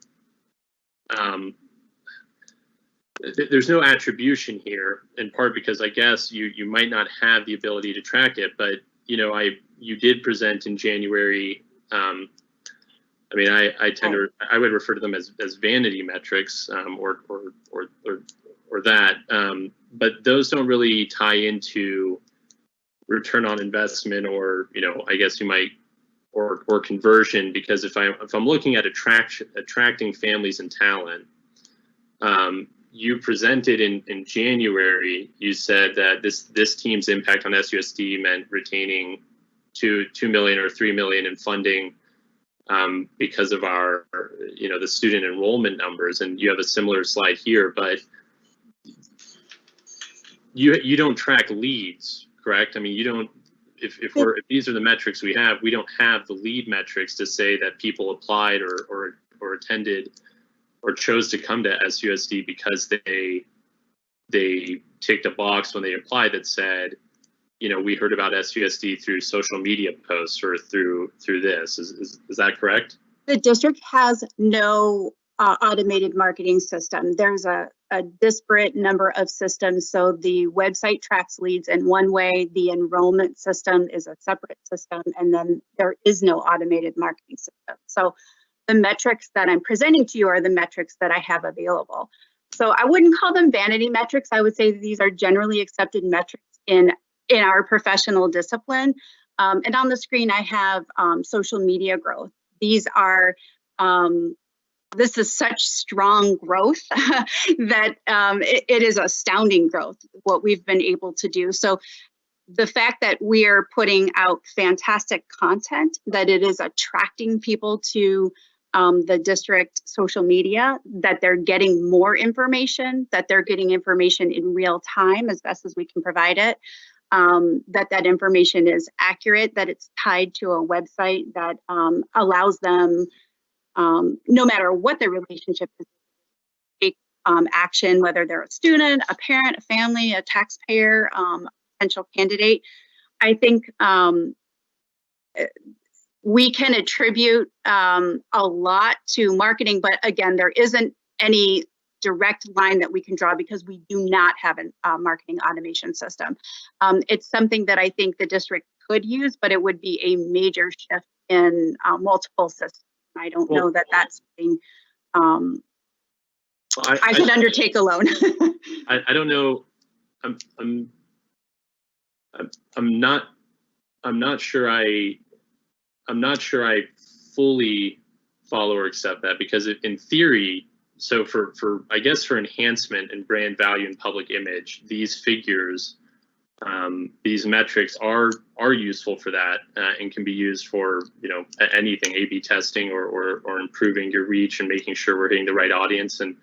there's no attribution here, in part because I guess you might not have the ability to track it, but you did present in January. I would refer to them as vanity metrics, or that, but those don't really tie into return on investment, or I guess you might, or conversion, because if I'm looking at attracting families and talent, you presented in January, you said that this team's impact on SUSD meant retaining $2 million or $3 million in funding because of our, the student enrollment numbers, and you have a similar slide here, but you don't track leads, correct? I mean, you don't. If these are the metrics we don't have the lead metrics to say that people applied or attended or chose to come to SUSD because they ticked a box when they applied that said, we heard about SUSD through social media posts or through this. Is that correct? The district has no automated marketing system. There's a disparate number of systems. So the website tracks leads in one way, the enrollment system is a separate system, and then there is no automated marketing system. So the metrics that I'm presenting to you are the metrics that I have available. So I wouldn't call them vanity metrics. I would say these are generally accepted metrics in our professional discipline. And on the screen, I have social media growth. These are, this is such strong growth that it is astounding growth, what we've been able to do. So the fact that we are putting out fantastic content, that it is attracting people to the district social media, that they're getting more information, that they're getting information in real time as best as we can provide it, that information is accurate, that it's tied to a website that allows them, no matter what their relationship is, take action, whether they're a student, a parent, a family, a taxpayer, potential candidate. I think we can attribute a lot to marketing, but again, there isn't any direct line that we can draw because we do not have a marketing automation system. It's something that I think the district could use, but it would be a major shift in multiple systems. I don't know that that's something I could undertake alone. I don't know. I'm not sure I fully follow or accept that, because in theory, so for I guess for enhancement and brand value and public image, these figures, these metrics are useful for that, and can be used for, you know, anything, A/B testing or improving your reach and making sure we're hitting the right audience. And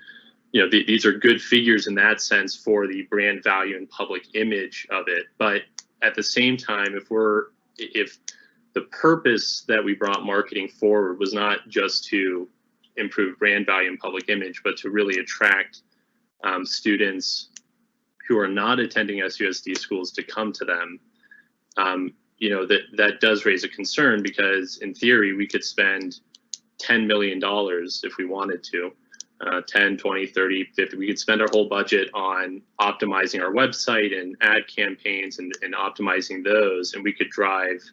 you know, these are good figures in that sense for the brand value and public image of it. But at the same time, if the purpose that we brought marketing forward was not just to improve brand value and public image, but to really attract students who are not attending SUSD schools to come to them, you know, that does raise a concern, because in theory we could spend $10 million if we wanted to. 10, 20, 30, 50. We could spend our whole budget on optimizing our website and ad campaigns and optimizing those, and we could drive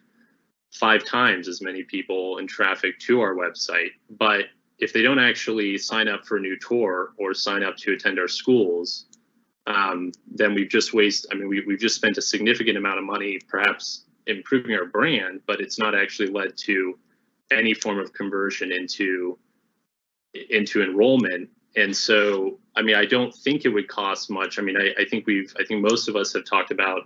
5 times as many people in traffic to our website. But if they don't actually sign up for a new tour or sign up to attend our schools, then we've just we've just spent a significant amount of money perhaps improving our brand, but it's not actually led to any form of conversion into enrollment. And so, I mean, I don't think it would cost much. I mean, I think most of us have talked about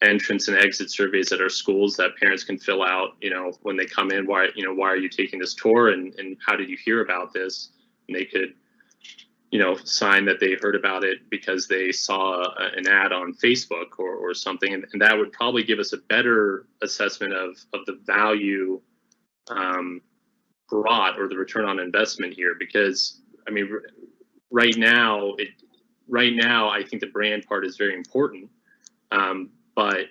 entrance and exit surveys at our schools that parents can fill out, you know, when they come in. Why are you taking this tour, and how did you hear about this? And they could, you know, sign that they heard about it because they saw an ad on Facebook or something, and that would probably give us a better assessment of the value brought, or the return on investment here. Because I mean, right now I think the brand part is very important, but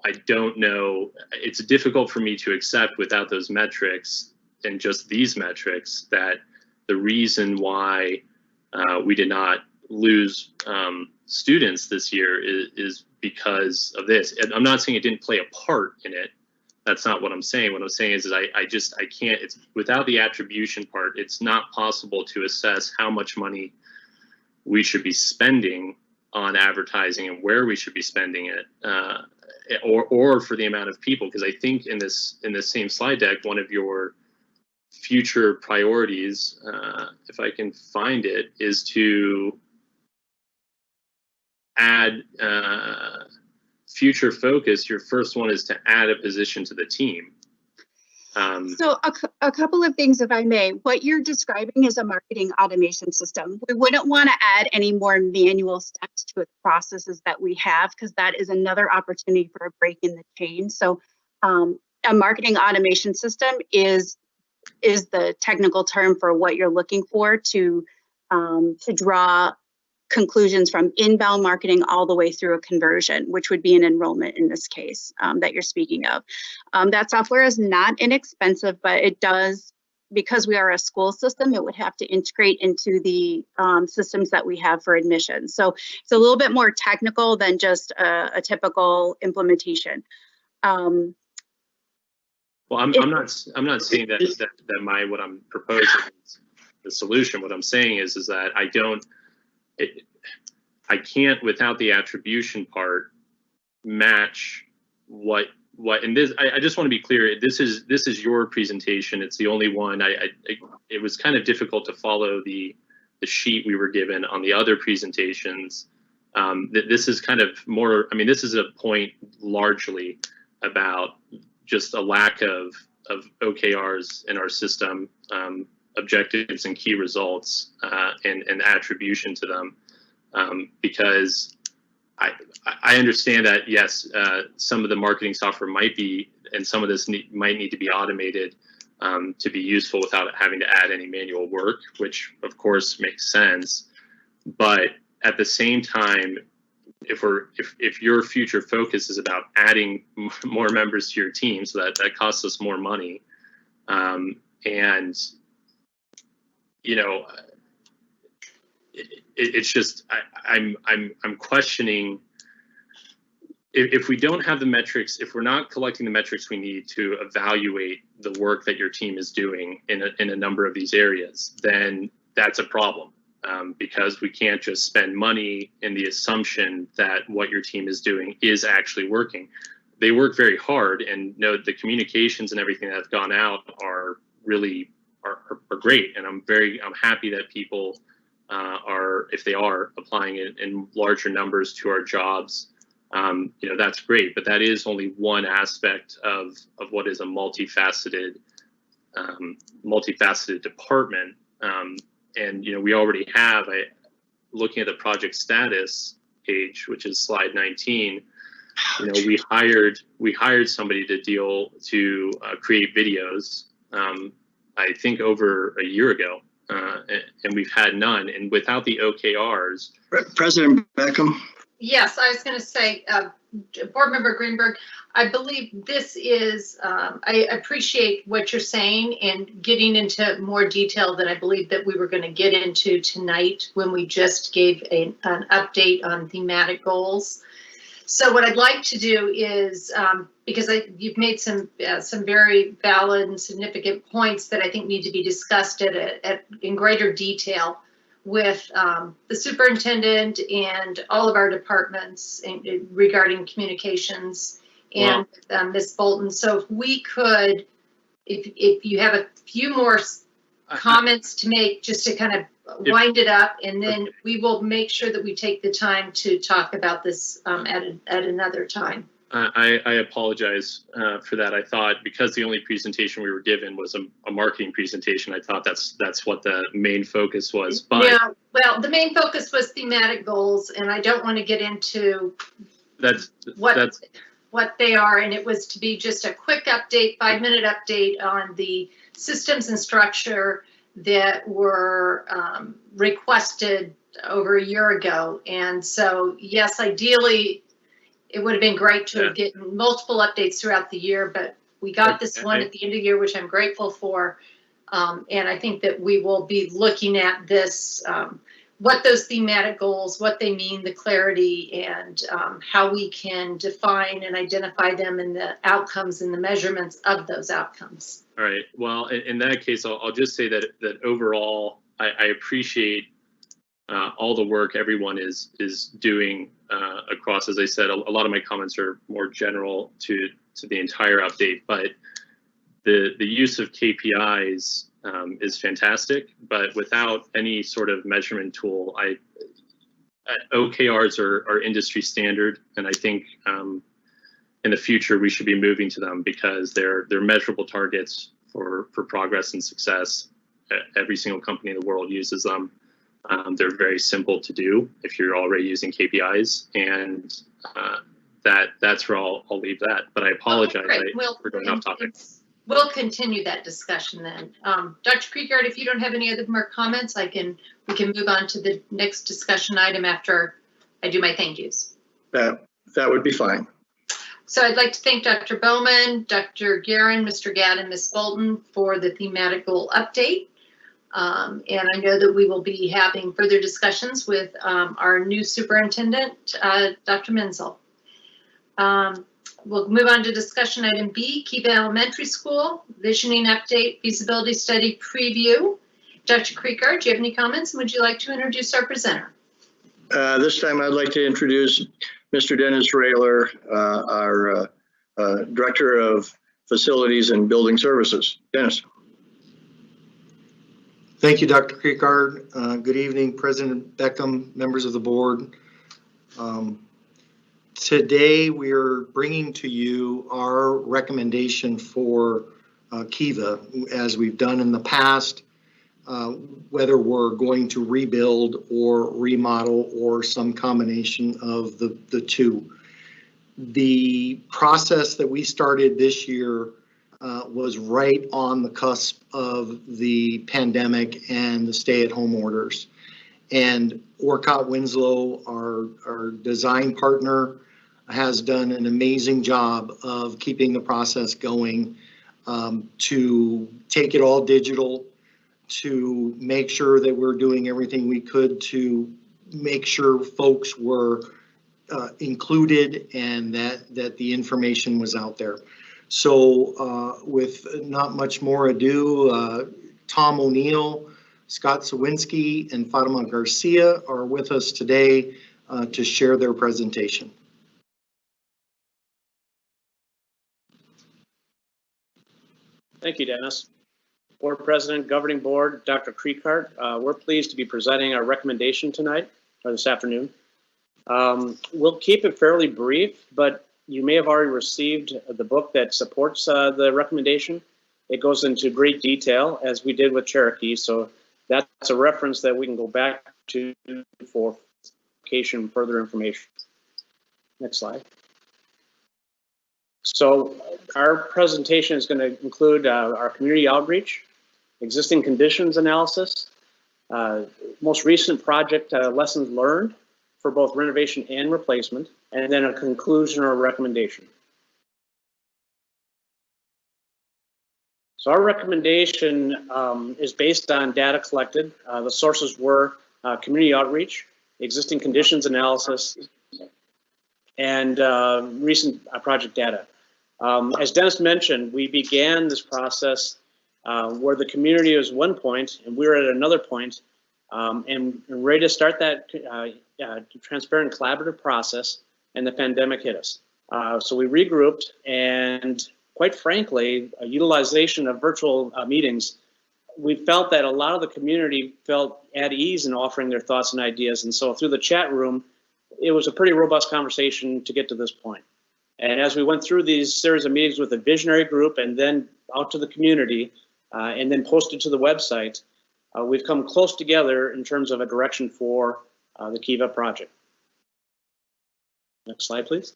I don't know, it's difficult for me to accept without those metrics and just these metrics that the reason why we did not lose students this year is because of this. And I'm not saying it didn't play a part in it. That's not what I'm saying. What I'm saying is I can't, it's without the attribution part, it's not possible to assess how much money we should be spending on advertising and where we should be spending it, or for the amount of people. Because I think in this same slide deck, one of your future priorities, if I can find it, is to add future focus. Your first one is to add a position to the team. So a couple of things, if I may. What you're describing is a marketing automation system. We wouldn't want to add any more manual steps to the processes that we have, because that is another opportunity for a break in the chain. So a marketing automation system is the technical term for what you're looking for to draw conclusions from inbound marketing all the way through a conversion, which would be an enrollment in this case that you're speaking of. That software is not inexpensive, but it does, because we are a school system, it would have to integrate into the systems that we have for admissions. So it's a little bit more technical than just a typical implementation. Well, I'm not saying that what I'm proposing is the solution. What I'm saying is that I can't, without the attribution part, match what and this. I just want to be clear. This is your presentation. It's the only one. It was kind of difficult to follow the sheet we were given on the other presentations. This is kind of more. I mean, this is a point largely about just a lack of OKRs in our system, objectives and key results, and attribution to them, because I understand that, yes, some of the marketing software might be, and some of this might need to be automated to be useful without having to add any manual work, which of course makes sense. But at the same time, if your future focus is about adding more members to your team, so that costs us more money, and you know, it's just I'm questioning if we don't have the metrics, if we're not collecting the metrics we need to evaluate the work that your team is doing in a number of these areas, then that's a problem, because we can't just spend money in the assumption that what your team is doing is actually working. They work very hard, and the communications and everything that's gone out are really are great, and I'm happy that people are, if they are applying it in larger numbers to our jobs, that's great. But that is only one aspect of what is a multifaceted department. And we already have, looking at the project status page, which is slide 19. We hired somebody to create videos. I think over a year ago, and we've had none. And without the OKRs, President Beckham. Yes, I was going to say, Board Member Greenberg, I believe this is, I appreciate what you're saying and getting into more detail than I believe that we were going to get into tonight when we just gave an update on thematic goals. So what I'd like to do is, because you've made some very valid and significant points that I think need to be discussed in greater detail with the superintendent and all of our departments regarding communications and Ms. Bolton. So if we could, if you have a few more comments to make, just to kind of wind it up, and then we will make sure that we take the time to talk about this at another time. I apologize for that. I thought because the only presentation we were given was a marketing presentation, I thought that's what the main focus was. But yeah, well, the main focus was thematic goals, and I don't want to get into what they are. And it was to be just a quick update, 5-minute update on the systems and structure that were requested over a year ago. And so, yes, ideally, it would have been great to have gotten multiple updates throughout the year, but we got this one at the end of the year, which I'm grateful for. And I think that we will be looking at this, what those thematic goals, what they mean, the clarity, and how we can define and identify them and the outcomes and the measurements of those outcomes. All right. Well, in that case, I'll just say that overall, I appreciate all the work everyone is doing across. As I said, a lot of my comments are more general to the entire update, but the use of KPIs is fantastic. But without any sort of measurement tool, OKRs are industry standard, and I think in the future we should be moving to them because they're measurable targets for progress and success. Every single company in the world uses them. They're very simple to do if you're already using KPIs, and that's where I'll leave that. But I apologize for going off topic. We'll continue that discussion then. Dr. Kriegard, if you don't have any other more comments, we can move on to the next discussion item after I do my thank yous. That would be fine. So I'd like to thank Dr. Bowman, Dr. Guerin, Mr. Gadd, and Ms. Bolton for the thematic goal update. And I know that we will be having further discussions with our new superintendent, Dr. Menzel. We'll move on to discussion item B, Kiva Elementary School, visioning update, feasibility study preview. Dr. Kriegard, do you have any comments? And would you like to introduce our presenter? This time I'd like to introduce Mr. Dennis Rayler, our Director of Facilities and Building Services. Dennis. Thank you, Dr. Kriegard. Good evening, President Beckham, members of the board. Today, we are bringing to you our recommendation for Kiva, as we've done in the past, whether we're going to rebuild or remodel or some combination of the two. The process that we started this year was right on the cusp of the pandemic and the stay-at-home orders. And Orcott Winslow, our design partner, has done an amazing job of keeping the process going, to take it all digital, to make sure that we're doing everything we could to make sure folks were included and that the information was out there. So with not much more ado, Tom O'Neill, Scott Sawinski, and Fatima Garcia are with us today to share their presentation. Thank you, Dennis. Board President, Governing Board, Dr. Creekart. We're pleased to be presenting our recommendation tonight, or this afternoon. We'll keep it fairly brief, but you may have already received the book that supports the recommendation. It goes into great detail, as we did with Cherokee, so that's a reference that we can go back to for further information. Next slide. So our presentation is going to include our community outreach, existing conditions analysis, most recent project lessons learned for both renovation and replacement, and then a conclusion or recommendation. So our recommendation is based on data collected. The sources were community outreach, existing conditions analysis, and recent project data. As Dennis mentioned, we began this process where the community was one point and we were at another point, and ready to start that transparent collaborative process, and the pandemic hit us. So we regrouped, and quite frankly, utilization of virtual meetings, we felt that a lot of the community felt at ease in offering their thoughts and ideas. And so through the chat room, it was a pretty robust conversation to get to this point. And as we went through these series of meetings with the visionary group and then out to the community and then posted to the website, we've come close together in terms of a direction for the Kiva project. Next slide, please.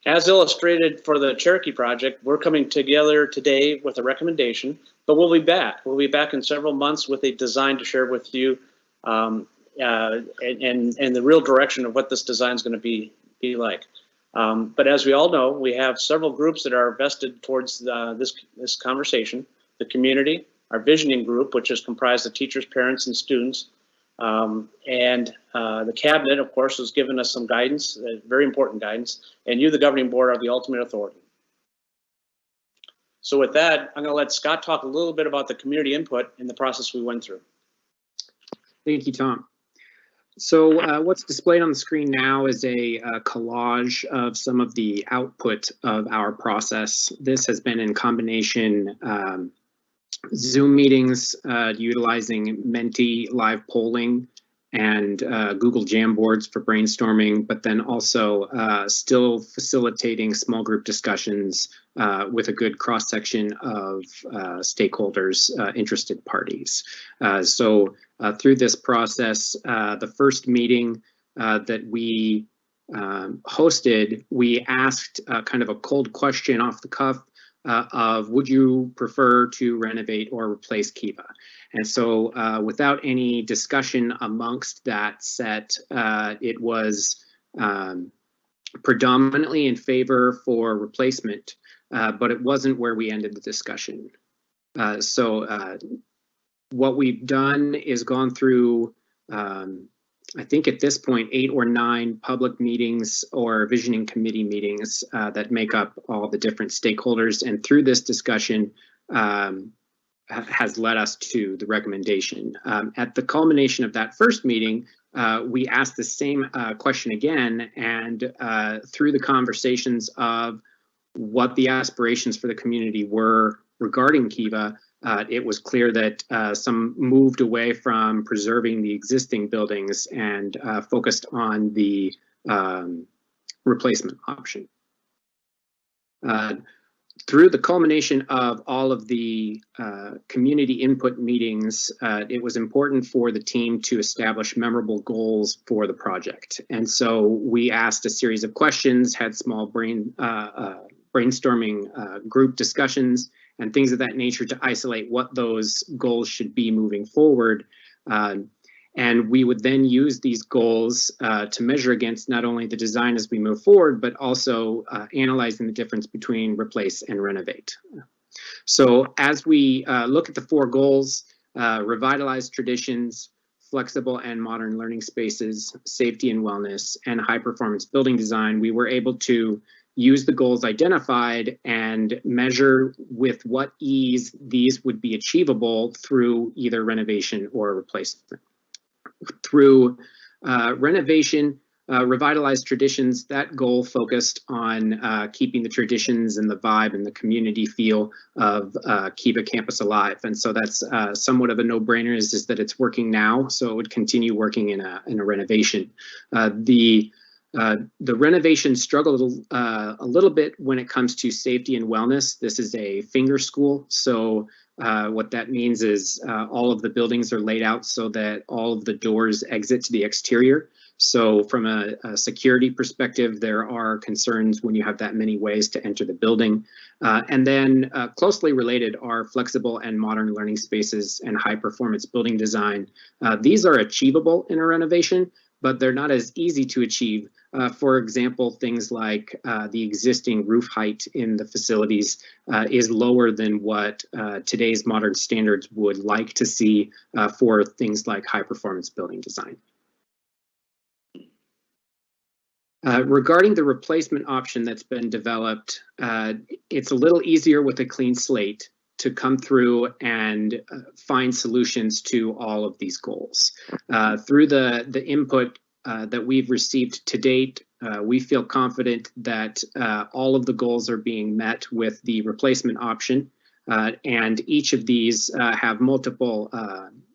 As illustrated for the Cherokee project, we're coming together today with a recommendation, but we'll be back. We'll be back in several months with a design to share with you and the real direction of what this design is going to be like. But as we all know, we have several groups that are vested towards this conversation: the community, our visioning group, which is comprised of teachers, parents, and students, and the cabinet, of course, has given us some guidance, very important guidance, and you, the governing board, are the ultimate authority. So with that, I'm going to let Scott talk a little bit about the community input in the process we went through. Thank you, Tom. So what's displayed on the screen now is a collage of some of the output of our process. This has been in combination Zoom meetings utilizing Menti live polling and Google Jamboards for brainstorming, but then also still facilitating small group discussions with a good cross-section of stakeholders, interested parties. So through this process, the first meeting that we hosted, we asked kind of a cold question off the cuff of would you prefer to renovate or replace Kiva? And so without any discussion amongst that set, it was predominantly in favor for replacement, but it wasn't where we ended the discussion. So what we've done is gone through, I think at this point, 8 or 9 public meetings or visioning committee meetings that make up all the different stakeholders. And through this discussion has led us to the recommendation. At the culmination of that first meeting, we asked the same question again, and through the conversations of what the aspirations for the community were regarding Kiva, it was clear that some moved away from preserving the existing buildings and focused on the replacement option. Through the culmination of all of the community input meetings, it was important for the team to establish memorable goals for the project. And so we asked a series of questions, had small brainstorming group discussions, and things of that nature to isolate what those goals should be moving forward. And we would then use these goals to measure against not only the design as we move forward, but also analyzing the difference between replace and renovate. So as we look at the 4 goals, revitalize traditions, flexible and modern learning spaces, safety and wellness, and high performance building design, we were able to use the goals identified and measure with what ease these would be achievable through either renovation or replacement. Through renovation, Revitalize Traditions, that goal focused on keeping the traditions and the vibe and the community feel of Kiva Campus alive. And so that's somewhat of a no-brainer is that it's working now, so it would continue working in a renovation. The renovation struggled a little bit when it comes to safety and wellness. This is a finger school, so what that means is all of the buildings are laid out so that all of the doors exit to the exterior. So from a security perspective, there are concerns when you have that many ways to enter the building. And then closely related are flexible and modern learning spaces and high performance building design. These are achievable in a renovation, but they're not as easy to achieve. For example, things like the existing roof height in the facilities is lower than what today's modern standards would like to see for things like high performance building design. Regarding the replacement option that's been developed, it's a little easier with a clean slate to come through and find solutions to all of these goals. Through the input that we've received to date, we feel confident that all of the goals are being met with the replacement option. And each of these have multiple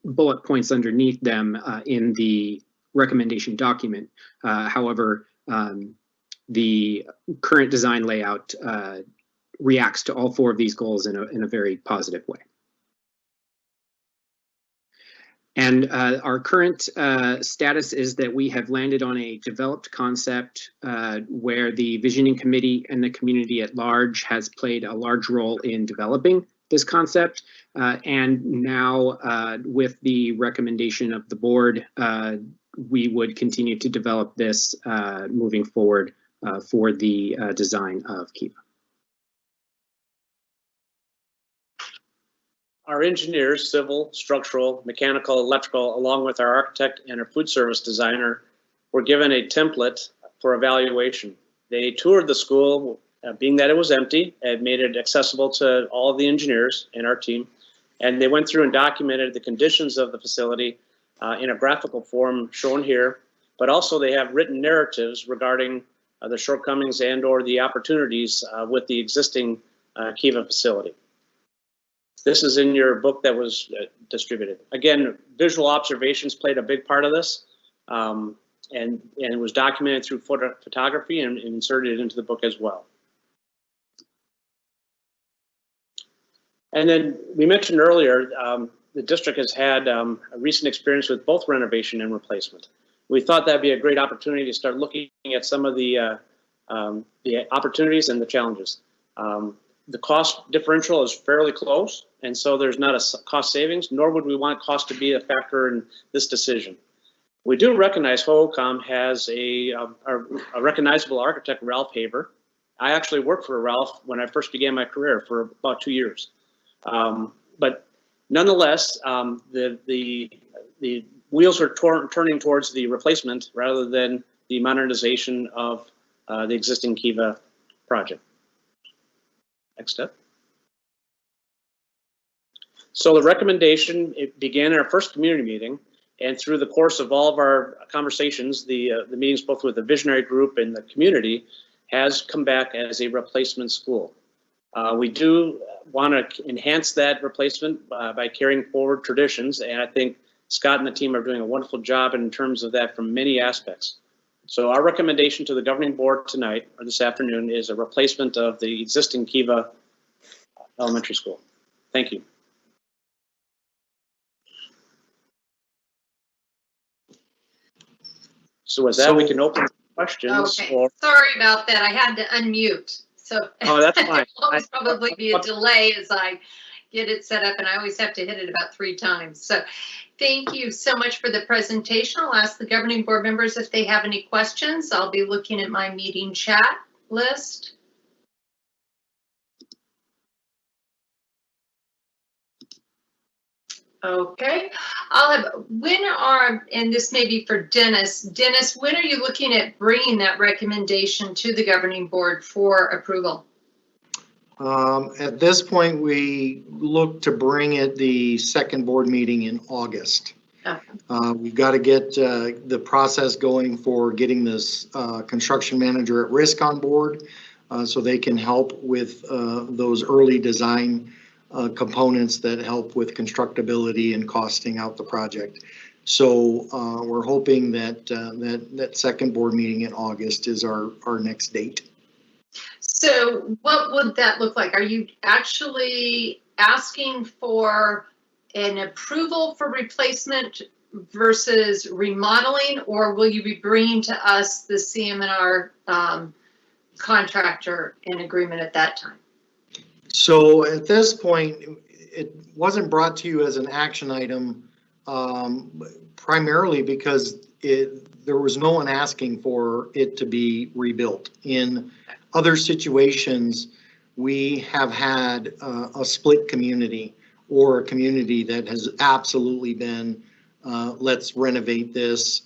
bullet points underneath them in the recommendation document. However, the current design layout reacts to all four of these goals in a very positive way. And our current status is that we have landed on a developed concept where the visioning committee and the community at large has played a large role in developing this concept. And now with the recommendation of the board, we would continue to develop this moving forward for the design of Kiva. Our engineers, civil, structural, mechanical, electrical, along with our architect and our food service designer, were given a template for evaluation. They toured the school, being that it was empty, and made it accessible to all of the engineers in our team. And they went through and documented the conditions of the facility in a graphical form shown here, but also they have written narratives regarding the shortcomings and or the opportunities with the existing Kiva facility. This is in your book that was distributed. Again, visual observations played a big part of this, and it was documented through photography and inserted into the book as well. And then we mentioned earlier, the district has had a recent experience with both renovation and replacement. We thought that'd be a great opportunity to start looking at some of the opportunities and the challenges. The cost differential is fairly close, and so there's not a cost savings, nor would we want cost to be a factor in this decision. We do recognize Hohokam has a recognizable architect, Ralph Haber. I actually worked for Ralph when I first began my career for about 2 years. But nonetheless, the wheels are turning towards the replacement rather than the modernization of the existing Kiva project. Next step. So the recommendation, it began in our first community meeting, and through the course of all of our conversations, the meetings both with the visionary group and the community, has come back as a replacement school. We do want to enhance that replacement by carrying forward traditions, and I think Scott and the team are doing a wonderful job in terms of that from many aspects. So our recommendation to the governing board tonight, or this afternoon, is a replacement of the existing Kiva Elementary School. Thank you. So with that, we can open questions. Okay, Or, sorry about that. I had to unmute. So oh, that's fine. There'll probably be a delay as I get it set up, and I always have to hit it about 3 times. So thank you so much for the presentation. I'll ask the governing board members if they have any questions. I'll be looking at my meeting chat list. Okay, and this may be for Dennis. Dennis, when are you looking at bringing that recommendation to the governing board for approval? At this point, we look to bring it the second board meeting in August. We've got to get the process going for getting this construction manager at risk on board so they can help with those early design components that help with constructability and costing out the project. So we're hoping that that second board meeting in August is our next date. So what would that look like? Are you actually asking for an approval for replacement versus remodeling, or will you be bringing to us the CM&R contractor in agreement at that time? So at this point, it wasn't brought to you as an action item primarily because there was no one asking for it to be rebuilt. In other situations, we have had a split community or a community that has absolutely been, let's renovate this.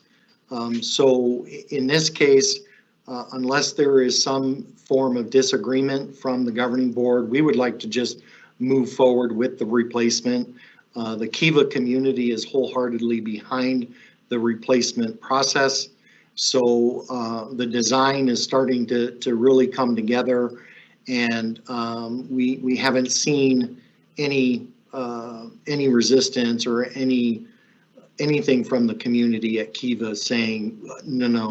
So in this case, unless there is some form of disagreement from the governing board, we would like to just move forward with the replacement. The Kiva community is wholeheartedly behind the replacement process. So the design is starting to really come together, and we haven't seen any resistance or anything from the community at Kiva saying no,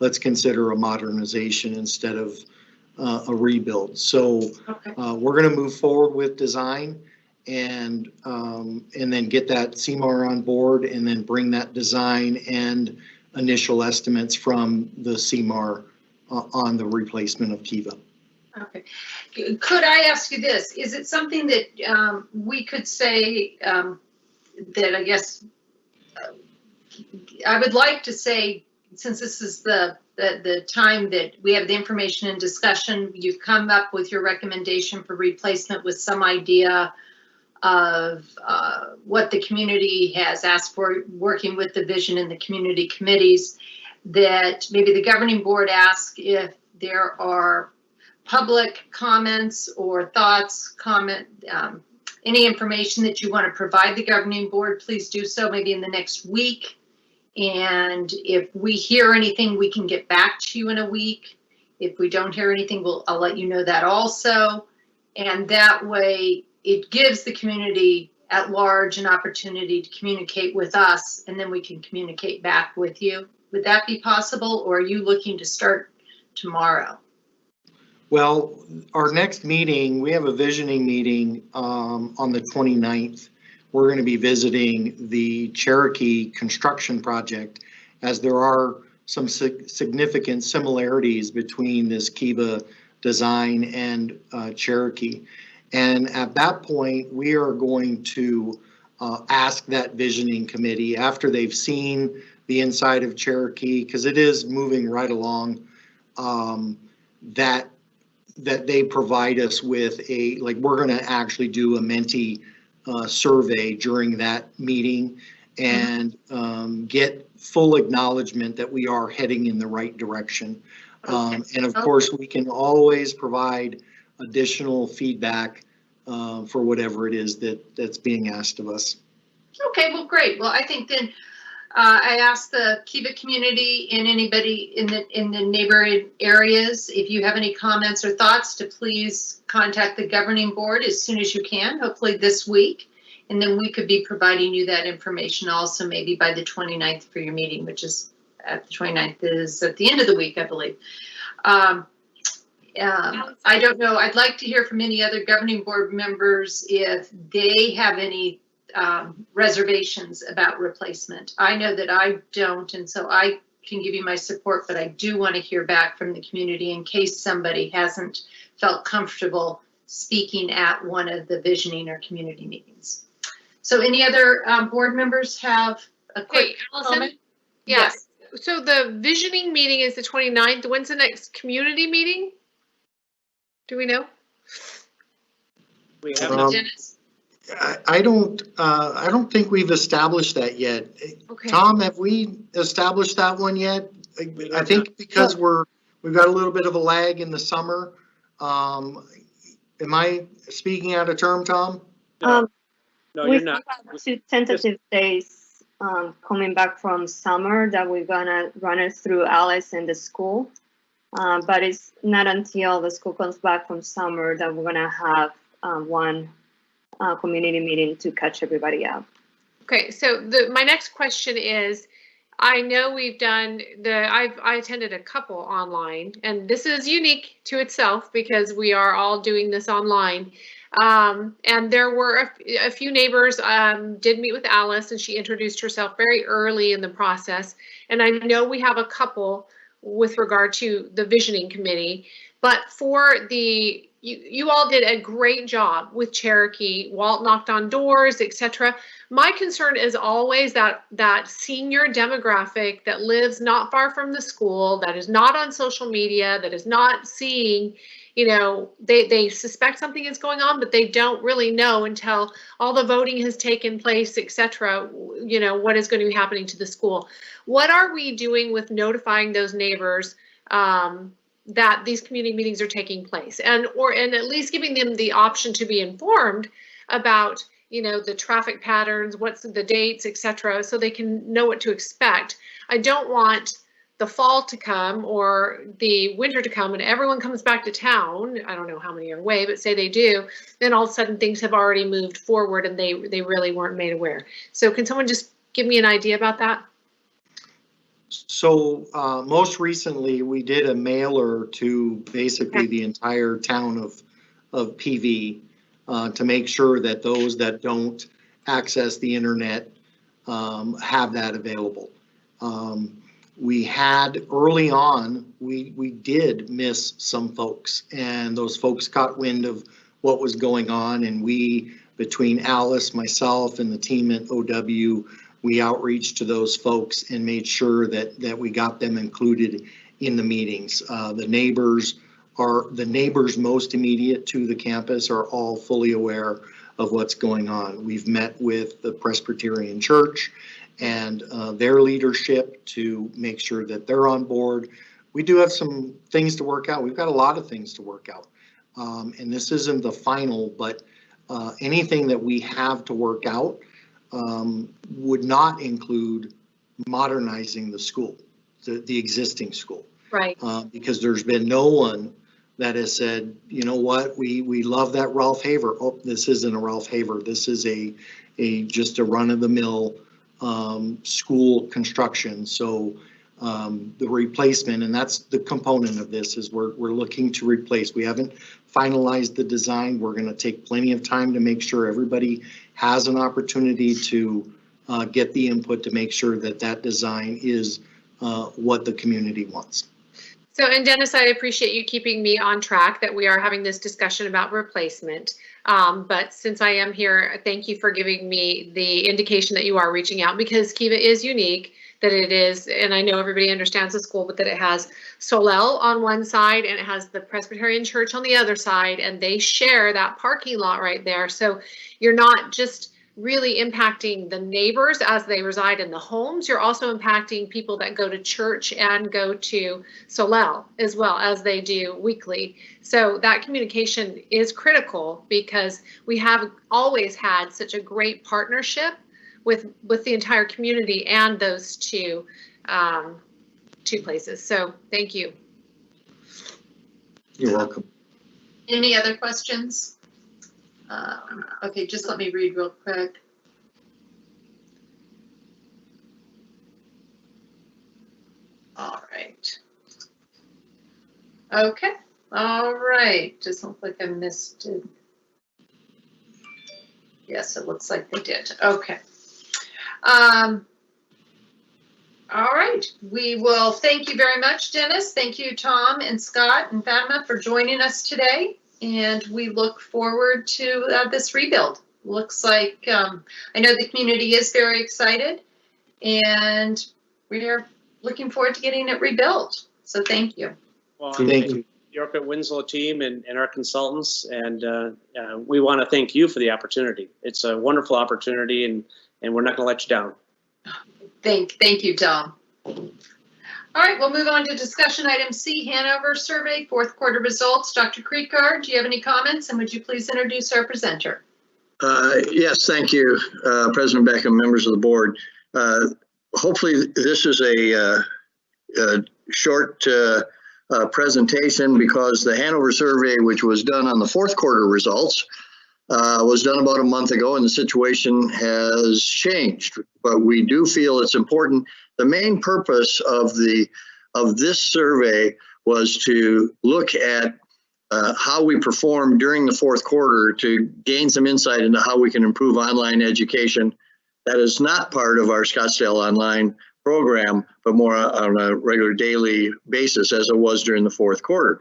let's consider a modernization instead of a rebuild. So we're going to move forward with design and then get that CMAR on board and then bring that design and initial estimates from the CMAR on the replacement of Kiva. Okay. Could I ask you this? Is it something that we could say that I guess I would like to say, since this is the time that we have the information and discussion, you've come up with your recommendation for replacement with some idea of what the community has asked for, working with the vision and the community committees, that maybe the governing board ask if there are public comments or thoughts, any information that you want to provide the governing board, please do so maybe in the next week. And if we hear anything, we can get back to you in a week. If we don't hear anything, I'll let you know that also. And that way it gives the community at large an opportunity to communicate with us, and then we can communicate back with you. Would that be possible, or are you looking to start tomorrow? Well, our next meeting, we have a visioning meeting on the 29th. We're going to be visiting the Cherokee construction project, as there are some significant similarities between this Kiva design and Cherokee. And at that point, we are going to ask that visioning committee, after they've seen the inside of Cherokee, because it is moving right along, that they provide us with we're going to actually do a Menti survey during that meeting and get full acknowledgement that we are heading in the right direction. And of course, we can always provide additional feedback for whatever it is that's being asked of us. Okay, well, great. Well, I think then I asked the Kiva community and anybody in the neighboring areas, if you have any comments or thoughts, to please contact the governing board as soon as you can, hopefully this week. And then we could be providing you that information also maybe by the 29th for your meeting, which is at the 29th is at the end of the week, I believe. I don't know. I'd like to hear from any other governing board members if they have any reservations about replacement. I know that I don't, and so I can give you my support, but I do want to hear back from the community in case somebody hasn't felt comfortable speaking at one of the visioning or community meetings. So any other board members have a quick comment? Yes. So the visioning meeting is the 29th. When's the next community meeting? Do we know? We have Dennis? I don't think we've established that yet. Okay. Tom, have we established that one yet? I think because we've got a little bit of a lag in the summer. Am I speaking out of term, Tom? No, you're we not. have two tentative days coming back from summer that we're gonna run it through Alice and the school. But it's not until the school comes back from summer that we're gonna have one community meeting to catch everybody up. Okay, so my next question is, I know we've done I attended a couple online, and this is unique to itself because we are all doing this online. And there were a few neighbors did meet with Alice, and she introduced herself very early in the process. And I know we have a couple with regard to the visioning committee, but for you all did a great job with Cherokee. Walt knocked on doors, etc. My concern is always that senior demographic that lives not far from the school, that is not on social media, that is not seeing, they suspect something is going on, but they don't really know until all the voting has taken place, etc. What is going to be happening to the school. What are we doing with notifying those neighbors that these community meetings are taking place, and at least giving them the option to be informed about the traffic patterns, what's the dates, etc., so they can know what to expect. I don't want the fall to come or the winter to come and everyone comes back to town. I don't know how many are away, but say they do, then all of a sudden things have already moved forward and they really weren't made aware. So can someone just give me an idea about that? So most recently, we did a mailer to basically the entire town of PV to make sure that those that don't access the internet have that available. We had early on, we did miss some folks, and those folks caught wind of what was going on, and we, between Alice, myself, and the team at OW, we outreached to those folks and made sure that we got them included in the meetings. The neighbors most immediate to the campus are all fully aware of what's going on. We've met with the Presbyterian Church and their leadership to make sure that they're on board. We do have some things to work out. We've got a lot of things to work out. And this isn't the final, but anything that we have to work out would not include modernizing the school, the existing school. Right. Because there's been no one that has said, you know what, we love that Ralph Haver. Oh, this isn't a Ralph Haver. This is just a run-of-the-mill school construction. So the replacement, and that's the component of this, is we're looking to replace. We haven't finalized the design. We're going to take plenty of time to make sure everybody has an opportunity to get the input to make sure that design is what the community wants. So, and Dennis, I appreciate you keeping me on track that we are having this discussion about replacement. But since I am here, thank you for giving me the indication that you are reaching out, because Kiva is unique, that it is, and I know everybody understands the school, but that it has Solel on one side and it has the Presbyterian Church on the other side, and they share that parking lot right there. So you're not just really impacting the neighbors as they reside in the homes, you're also impacting people that go to church and go to Solel as well, as they do weekly. So that communication is critical, because we have always had such a great partnership with the entire community and those two places. So thank you. You're welcome. Any other questions? Okay, just let me read real quick. All right. Okay, all right. Just look like I missed it. Yes, it looks like they did. Okay. All right, we will thank you very much, Dennis. Thank you, Tom and Scott and Fatima, for joining us today. And we look forward to this rebuild. Looks like, I know the community is very excited, and we are looking forward to getting it rebuilt. So thank you. Well, Thank you. York at Winslow team and our consultants, and we want to thank you for the opportunity. It's a wonderful opportunity, and we're not going to let you down. Thank you, Tom. All right, we'll move on to discussion item C, Hanover Survey, fourth quarter results. Dr. Creekard, do you have any comments, and would you please introduce our presenter? Yes, thank you, President Beckham, members of the board. Hopefully this is a short presentation, because the Hanover survey, which was done on the fourth quarter results, was done about a month ago, and the situation has changed. But we do feel it's important. The main purpose of this survey was to look at how we performed during the fourth quarter to gain some insight into how we can improve online education. That is not part of our Scottsdale Online program, but more on a regular daily basis, as it was during the fourth quarter.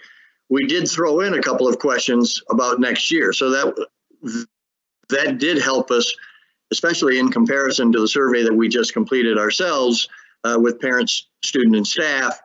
We did throw in a couple of questions about next year, so that did help us, especially in comparison to the survey that we just completed ourselves with parents, students, and staff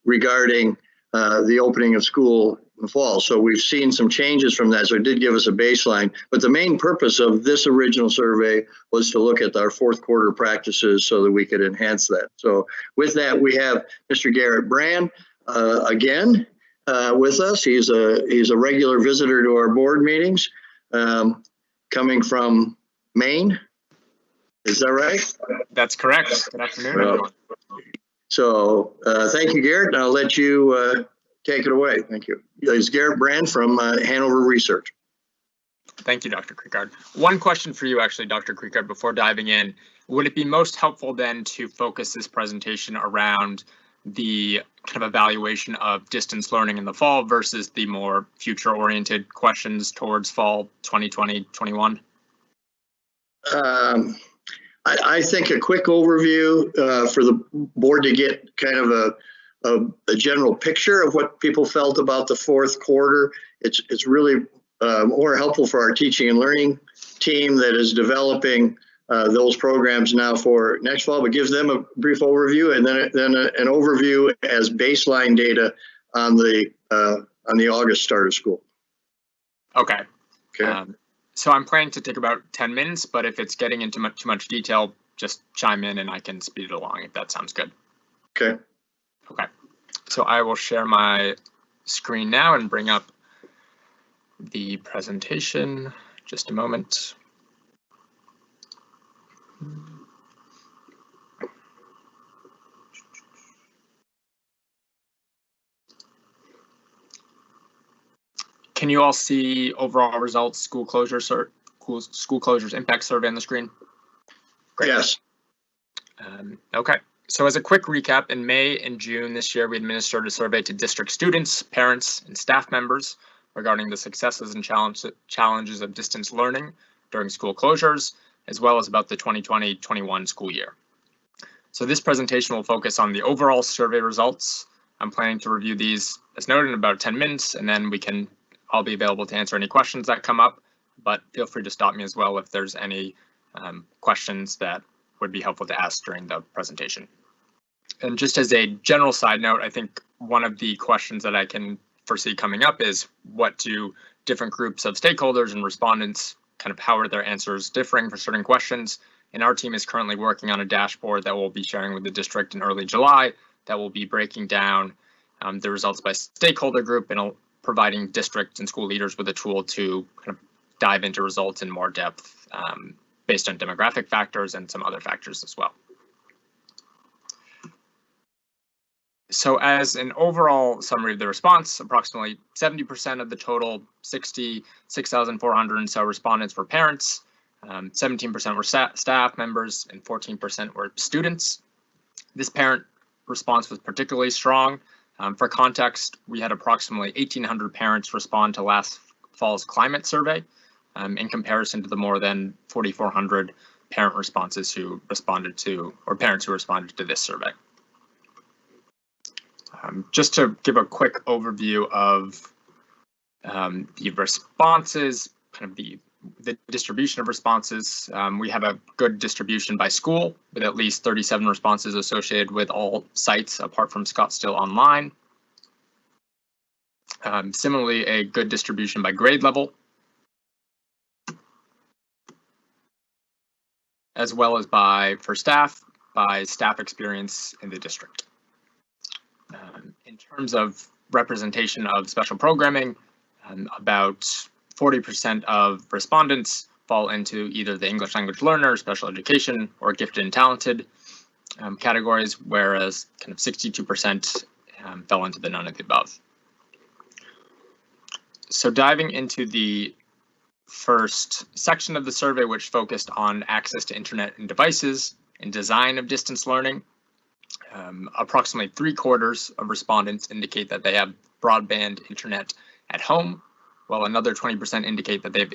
regarding the opening of school in the fall. So we've seen some changes from that, so it did give us a baseline. But the main purpose of this original survey was to look at our fourth quarter practices so that we could enhance that. So with that, we have Mr. Garrett Brand again with us. He's a regular visitor to our board meetings, coming from Maine. Is that right? That's correct. Good afternoon, everyone. So thank you, Garrett, and I'll let you take it away. Thank you. It's Garrett Brand from Hanover Research. Thank you, Dr. Creekard. One question for you, actually, Dr. Creekard, before diving in. Would it be most helpful then to focus this presentation around the kind of evaluation of distance learning in the fall versus the more future-oriented questions towards fall 2020-21? I think a quick overview for the board to get kind of a general picture of what people felt about the fourth quarter. It's really more helpful for our teaching and learning team that is developing those programs now for next fall, but gives them a brief overview, and then an overview as baseline data on the August start of school. Okay. Okay. So I'm planning to take about 10 minutes, but if it's getting into too much detail, just chime in and I can speed it along if that sounds good. Okay. Okay. So I will share my screen now and bring up the presentation. Just a moment. Can you all see overall results, school closures impact survey on the screen? Great. Yes. Okay. So as a quick recap, in May and June this year, we administered a survey to district students, parents, and staff members regarding the successes and challenges of distance learning during school closures, as well as about the 2020-21 school year. So this presentation will focus on the overall survey results. I'm planning to review these, as noted, in about 10 minutes, and then I'll be available to answer any questions that come up, but feel free to stop me as well if there's any questions that would be helpful to ask during the presentation. And just as a general side note, I think one of the questions that I can foresee coming up is, what do different groups of stakeholders and respondents, kind of how are their answers differing for certain questions? And our team is currently working on a dashboard that we'll be sharing with the district in early July that will be breaking down the results by stakeholder group and providing districts and school leaders with a tool to kind of dive into results in more depth based on demographic factors and some other factors as well. So as an overall summary of the response, approximately 70% of the total 66,400 and so respondents were parents, 17% were staff members, and 14% were students. This parent response was particularly strong. For context, we had approximately 1,800 parents respond to last fall's climate survey in comparison to the more than 4,400 parent responses who responded to, or parents who responded to this survey. Just to give a quick overview of the responses, kind of the distribution of responses, we have a good distribution by school with at least 37 responses associated with all sites apart from Scottsdale Online. Similarly, a good distribution by grade level, as well as by staff experience in the district. In terms of representation of special programming, about 40% of respondents fall into either the English language learner, special education, or gifted and talented categories, whereas kind of 62% fell into the none of the above. So diving into the first section of the survey, which focused on access to internet and devices and design of distance learning, approximately 3/4 of respondents indicate that they have broadband internet at home, while another 20% indicate that they have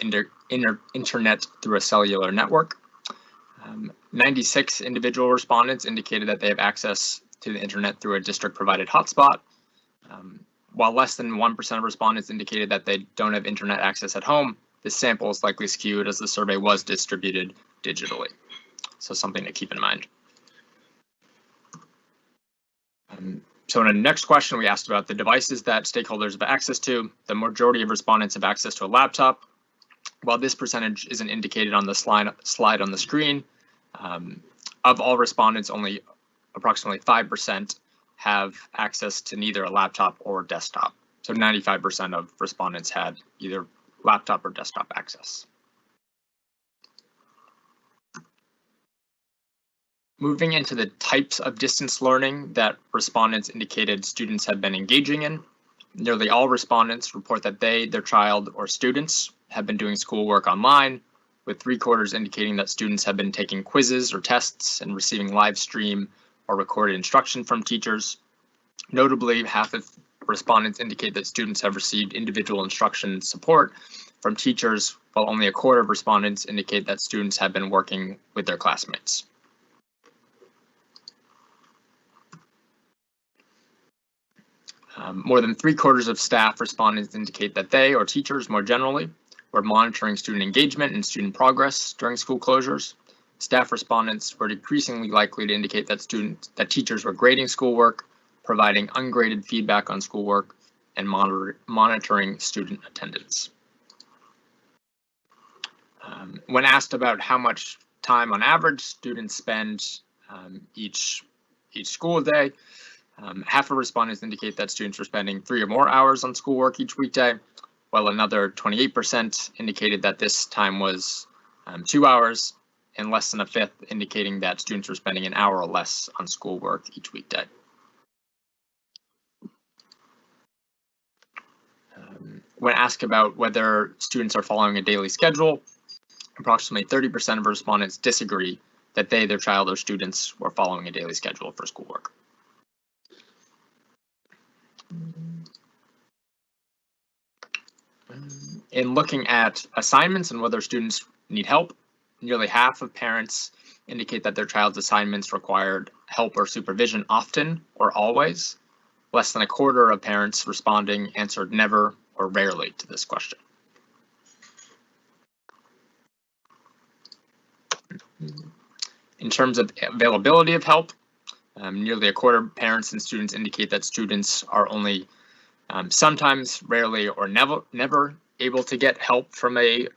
internet through a cellular network. 96 individual respondents indicated that they have access to the internet through a district-provided hotspot, while less than 1% of respondents indicated that they don't have internet access at home. This sample is likely skewed as the survey was distributed digitally. So something to keep in mind. So in the next question, we asked about the devices that stakeholders have access to. The majority of respondents have access to a laptop. While this percentage isn't indicated on the slide on the screen, of all respondents, only approximately 5% have access to neither a laptop or desktop. So 95% of respondents had either laptop or desktop access. Moving into the types of distance learning that respondents indicated students have been engaging in, nearly all respondents report that they, their child, or students have been doing schoolwork online, with 3/4 indicating that students have been taking quizzes or tests and receiving live stream or recorded instruction from teachers. Notably, half of respondents indicate that students have received individual instruction support from teachers, while only 1/4 of respondents indicate that students have been working with their classmates. More than 3/4 of staff respondents indicate that they, or teachers more generally, were monitoring student engagement and student progress during school closures. Staff respondents were decreasingly likely to indicate that teachers were grading schoolwork, providing ungraded feedback on schoolwork, and monitoring student attendance. When asked about how much time on average students spend each school day, half of respondents indicate that students were spending 3 or more hours on schoolwork each weekday, while another 28% indicated that this time was 2 hours, and less than a fifth indicating that students were spending an hour or less on schoolwork each weekday. When asked about whether students are following a daily schedule, approximately 30% of respondents disagree that they, their child, or students were following a daily schedule for schoolwork. In looking at assignments and whether students need help, nearly half of parents indicate that their child's assignments required help or supervision often or always. Less than 1/4 of parents responding answered never or rarely to this question. In terms of availability of help, nearly 1/4 of parents and students indicate that students are only sometimes, rarely, or never able to get help from a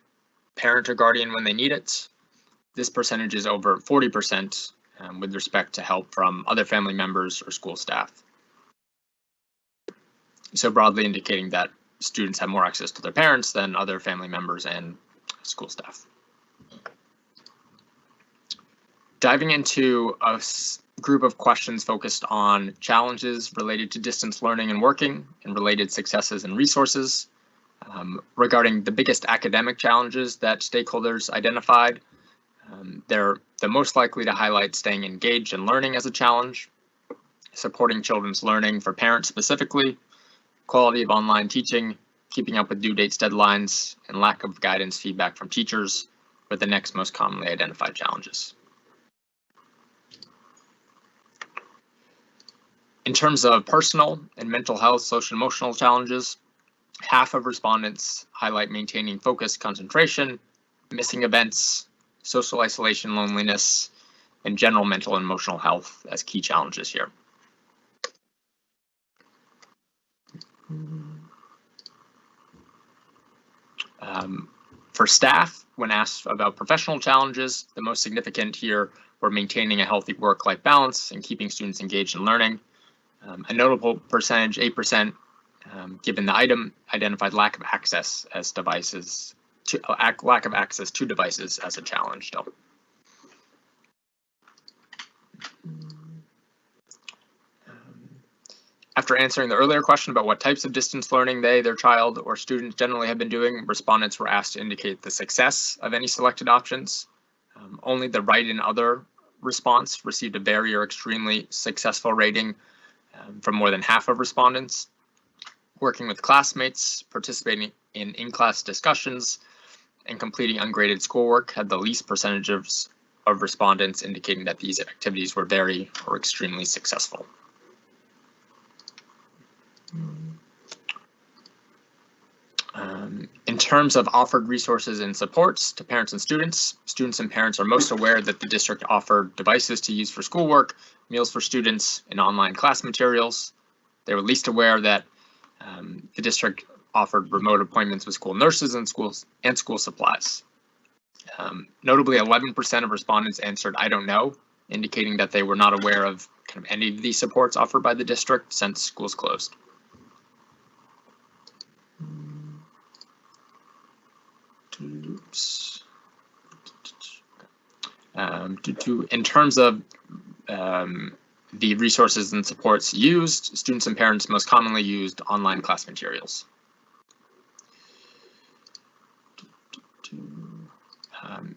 parent or guardian when they need it. This percentage is over 40% with respect to help from other family members or school staff. So broadly indicating that students have more access to their parents than other family members and school staff. Diving into a group of questions focused on challenges related to distance learning and working and related successes and resources. Regarding the biggest academic challenges that stakeholders identified, they're the most likely to highlight staying engaged and learning as a challenge, supporting children's learning for parents specifically, quality of online teaching, keeping up with due dates, deadlines, and lack of guidance feedback from teachers were the next most commonly identified challenges. In terms of personal and mental health, social and emotional challenges, half of respondents highlight maintaining focus, concentration, missing events, social isolation, loneliness, and general mental and emotional health as key challenges here. For staff, when asked about professional challenges, the most significant here were maintaining a healthy work-life balance and keeping students engaged in learning. A notable percentage, 8%, given the item, identified lack of access as devices lack of access to devices as a challenge still. After answering the earlier question about what types of distance learning they, their child, or students generally have been doing, respondents were asked to indicate the success of any selected options. Only the right and other response received a very or extremely successful rating from more than half of respondents. Working with classmates, participating in in-class discussions, and completing ungraded schoolwork had the least percentages of respondents indicating that these activities were very or extremely successful. In terms of offered resources and supports to parents and students and parents are most aware that the district offered devices to use for schoolwork, meals for students, and online class materials. They were least aware that the district offered remote appointments with school nurses and school supplies. Notably, 11% of respondents answered "I don't know," indicating that they were not aware of kind of any of these supports offered by the district since schools closed. Oops. In terms of the resources and supports used, students and parents most commonly used online class materials.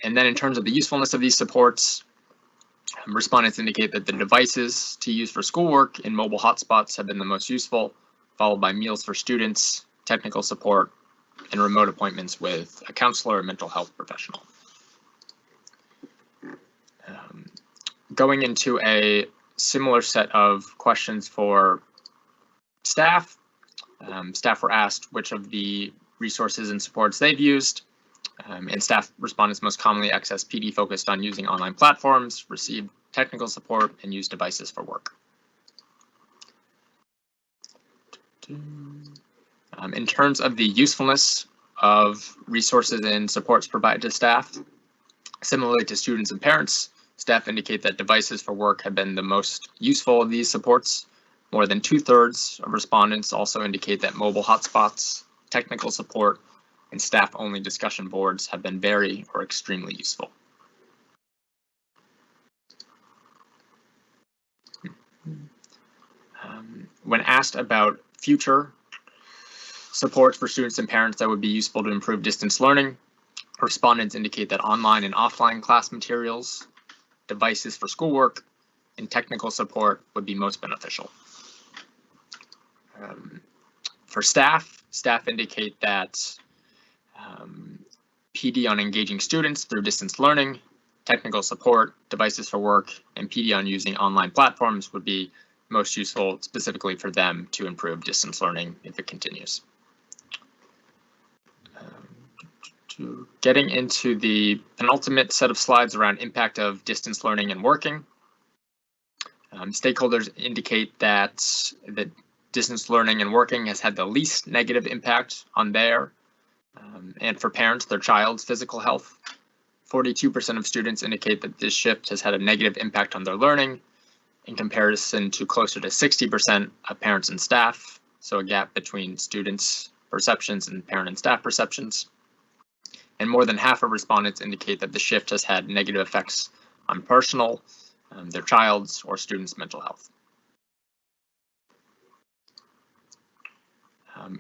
And then in terms of the usefulness of these supports, respondents indicate that the devices to use for schoolwork and mobile hotspots have been the most useful, followed by meals for students, technical support, and remote appointments with a counselor or mental health professional. Going into a similar set of questions for staff, staff were asked which of the resources and supports they've used, and staff respondents most commonly access PD focused on using online platforms, received technical support, and used devices for work. In terms of the usefulness of resources and supports provided to staff, similarly to students and parents, staff indicate that devices for work have been the most useful of these supports. More than 2/3 of respondents also indicate that mobile hotspots, technical support, and staff-only discussion boards have been very or extremely useful. When asked about future supports for students and parents that would be useful to improve distance learning, respondents indicate that online and offline class materials, devices for schoolwork, and technical support would be most beneficial. For staff indicate that PD on engaging students through distance learning, technical support, devices for work, and PD on using online platforms would be most useful specifically for them to improve distance learning if it continues. Getting into the penultimate set of slides around impact of distance learning and working. Stakeholders indicate that distance learning and working has had the least negative impact on their, and for parents, their child's physical health. 42% of students indicate that this shift has had a negative impact on their learning, in comparison to closer to 60% of parents and staff, so a gap between students' perceptions and parent and staff perceptions. And more than half of respondents indicate that the shift has had negative effects on personal, their child's, or students' mental health.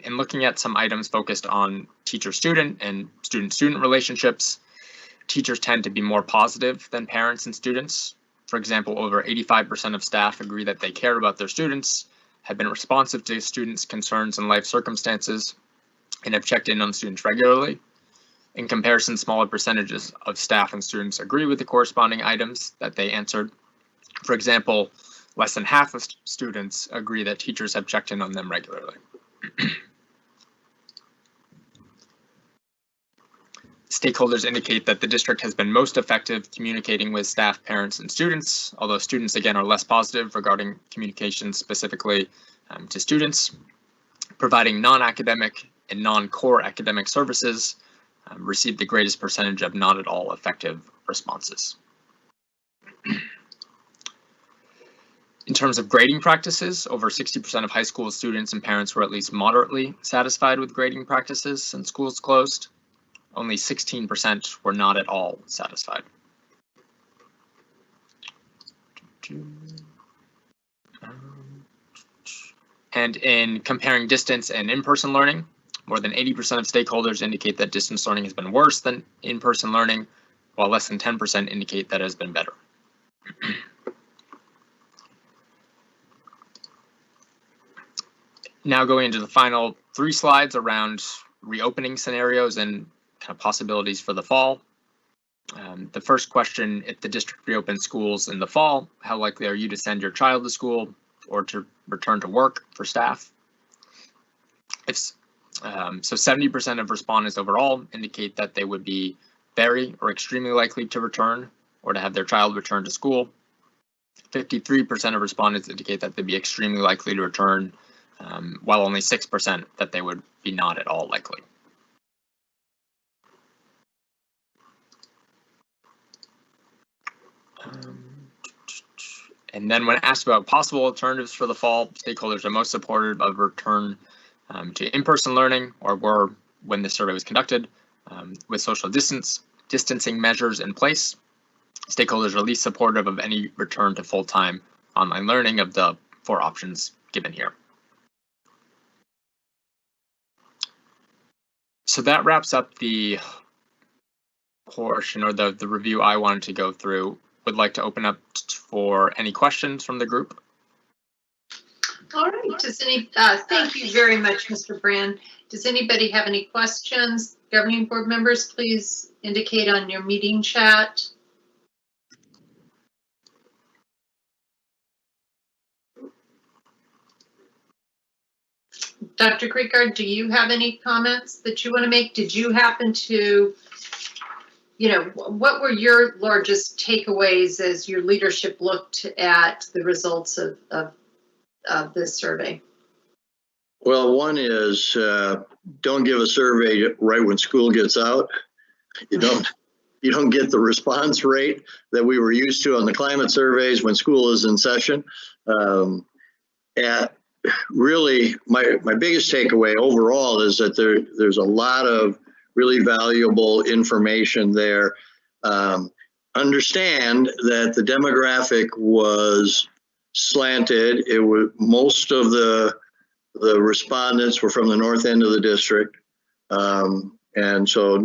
In looking at some items focused on teacher-student and student-student relationships, teachers tend to be more positive than parents and students. For example, over 85% of staff agree that they care about their students, have been responsive to students' concerns and life circumstances, and have checked in on students regularly. In comparison, smaller percentages of staff and students agree with the corresponding items that they answered. For example, less than half of students agree that teachers have checked in on them regularly. Stakeholders indicate that the district has been most effective communicating with staff, parents, and students, although students, again, are less positive regarding communication specifically to students. Providing non-academic and non-core academic services received the greatest percentage of not at all effective responses. In terms of grading practices, over 60% of high school students and parents were at least moderately satisfied with grading practices since schools closed. only 16% were not at all satisfied. And in comparing distance and in-person learning, more than 80% of stakeholders indicate that distance learning has been worse than in-person learning, while less than 10% indicate that it has been better. Now going into the final 3 slides around reopening scenarios and kind of possibilities for the fall. The first question, if the district reopens schools in the fall, how likely are you to send your child to school or to return to work for staff? So 70% of respondents overall indicate that they would be very or extremely likely to return or to have their child return to school. 53% of respondents indicate that they'd be extremely likely to return, while only 6% that they would be not at all likely. And then when asked about possible alternatives for the fall, stakeholders are most supportive of return to in-person learning, or were when the survey was conducted, with social distancing measures in place. Stakeholders are least supportive of any return to full-time online learning of the 4 options given here. So that wraps up the portion or the review I wanted to go through. Would like to open up for any questions from the group. All right, thank you very much, Mr. Brand. Does anybody have any questions? Governing board members, please indicate on your meeting chat. Dr. Creekard, do you have any comments that you want to make? Did you happen to, what were your largest takeaways as your leadership looked at the results of this survey? Well, one is don't give a survey right when school gets out. You don't get the response rate that we were used to on the climate surveys when school is in session. And really, my biggest takeaway overall is that there's a lot of really valuable information there. Understand that the demographic was slanted. It was most of the respondents were from the north end of the district. And so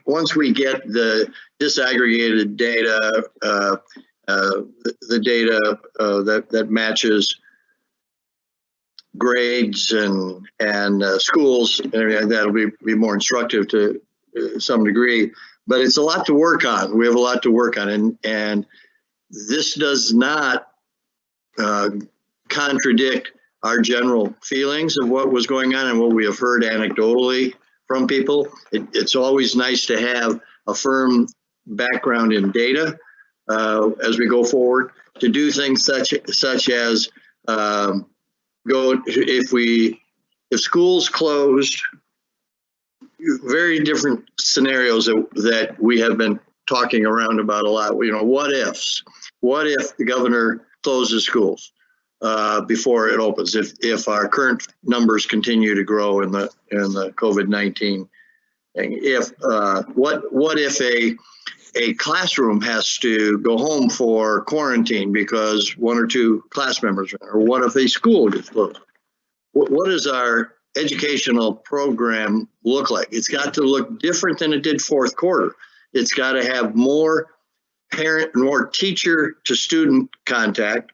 once we get the disaggregated data, the data that matches grades and schools, and that'll be more instructive to some degree. But it's a lot to work on. We have a lot to work on, and this does not contradict our general feelings of what was going on and what we have heard anecdotally from people. It's always nice to have a firm background in data as we go forward to do things such as if schools closed, very different scenarios that we have been talking around about a lot. What ifs? What if the governor closes schools before it opens? If our current numbers continue to grow in the COVID-19 thing, what if a classroom has to go home for quarantine because 1 or 2 class members, or what if a school gets closed? What does our educational program look like? It's got to look different than it did fourth quarter. It's got to have more parent, more teacher to student contact.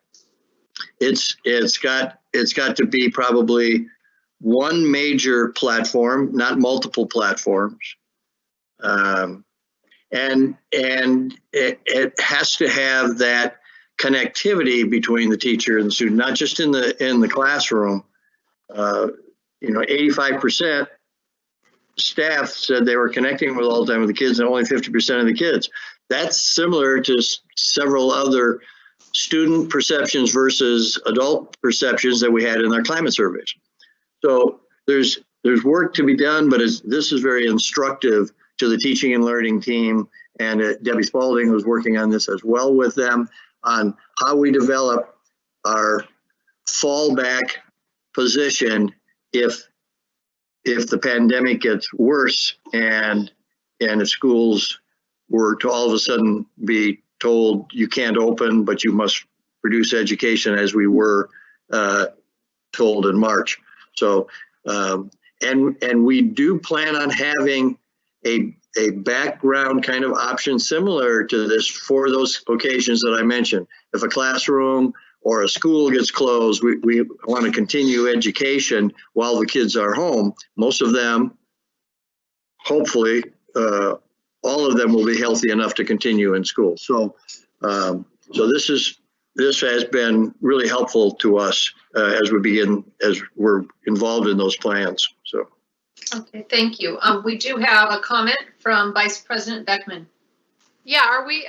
It's got to be probably one major platform, not multiple platforms. And it has to have that connectivity between the teacher and the student, not just in the classroom. 85% staff said they were connecting with all the time with the kids, and only 50% of the kids. That's similar to several other student perceptions versus adult perceptions that we had in our climate surveys. So there's work to be done, but this is very instructive to the teaching and learning team, and Debbie Spalding, who's working on this as well with them, on how we develop our fallback position if if the pandemic gets worse and if schools were to all of a sudden be told you can't open, but you must produce education as we were told in March. So, and we do plan on having a background kind of option similar to this for those occasions that I mentioned. If a classroom or a school gets closed, we want to continue education while the kids are home. Most of them, hopefully, all of them will be healthy enough to continue in school. So, so this has been really helpful to us as we're involved in those plans. So. Okay, thank you. We do have a comment from Vice President Beckman. Yeah, are we,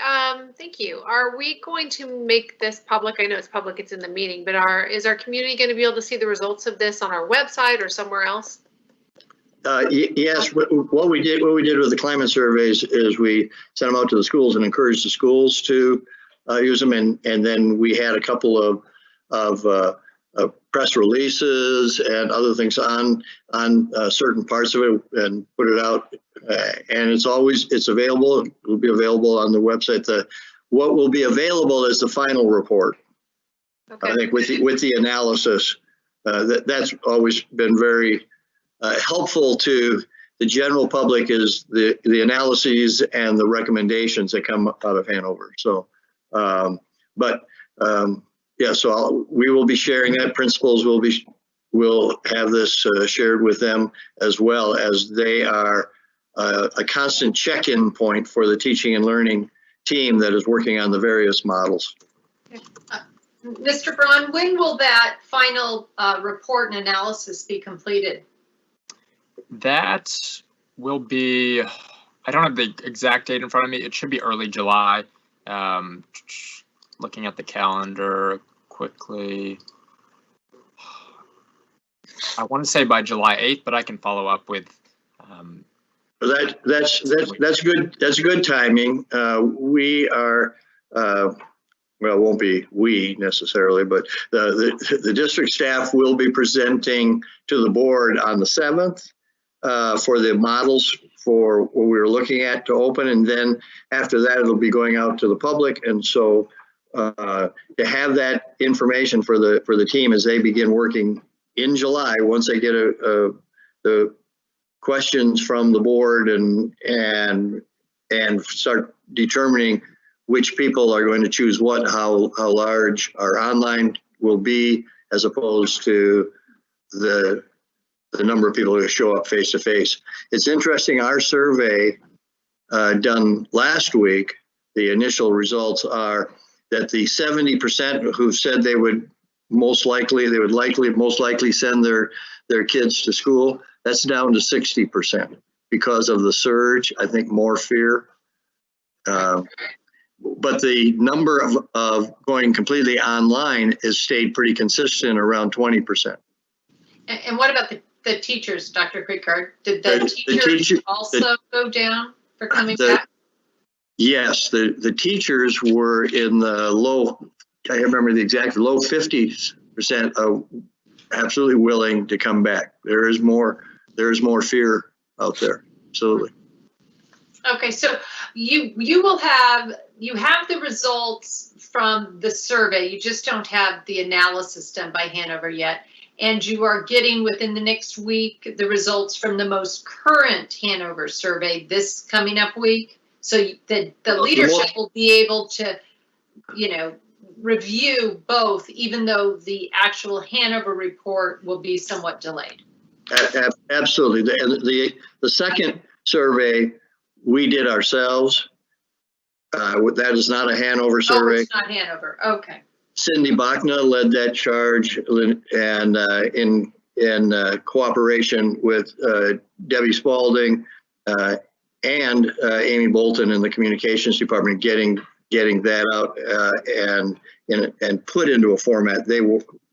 thank you. Are we going to make this public? I know it's public, it's in the meeting, but is our community going to be able to see the results of this on our website or somewhere else? Yes, what we did with the climate surveys is we sent them out to the schools and encouraged the schools to use them, and then we had a couple of press releases and other things on certain parts of it and put it out, and it's available. It will be available on the website. What will be available is the final report. Okay. I think with the analysis, that's always been very helpful to the general public, is the analyses and the recommendations that come out of Hanover. So, yeah, so we will be sharing that. Principals will have this shared with them, as well as they are a constant check-in point for the teaching and learning team that is working on the various models. Mr. Braun, when will that final report and analysis be completed? That will be, I don't have the exact date in front of me. It should be early July. Looking at the calendar quickly, I want to say by July 8th, but I can follow up with. That's good. That's good timing. We are, well, it won't be we necessarily, but the district staff will be presenting to the board on the 7th for the models for what we were looking at to open, and then after that it'll be going out to the public. And so to have that information for the team as they begin working in July, once they get the questions from the board and start determining which people are going to choose what, how large our online will be, as opposed to the number of people who show up face to face. It's interesting, our survey done last week, the initial results are that the 70% who said they would most likely send their kids to school, that's down to 60% because of the surge. I think more fear. But the number of going completely online has stayed pretty consistent, around 20%. And what about the teachers, Dr. Creekard? Did the teachers also go down for coming back? Yes, the teachers were in the low, I remember the exact low 50% of absolutely willing to come back. There is more fear out there. Absolutely. Okay, so you have the results from the survey. You just don't have the analysis done by Hanover yet. And you are getting within the next week the results from the most current Hanover survey this coming up week. So the leadership will be able to, review both, even though the actual Hanover report will be somewhat delayed. Absolutely. The second survey we did ourselves. That is not a Hanover survey. Oh, it's not Hanover. Okay. Cindy Bachna led that charge, and in cooperation with Debbie Spalding and Amy Bolton in the communications department, getting that out and put into a format.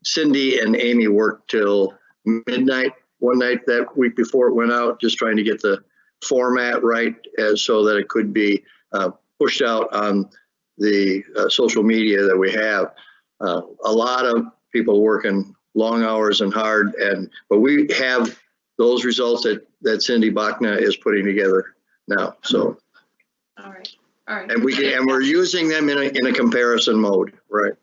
Cindy and Amy worked till midnight one night that week before it went out, just trying to get the format right, so that it could be pushed out on the social media that we have. A lot of people working long hours and hard, but we have those results that Cindy Bachna is putting together now. So, All right, all right. and we're using them in a comparison mode, right?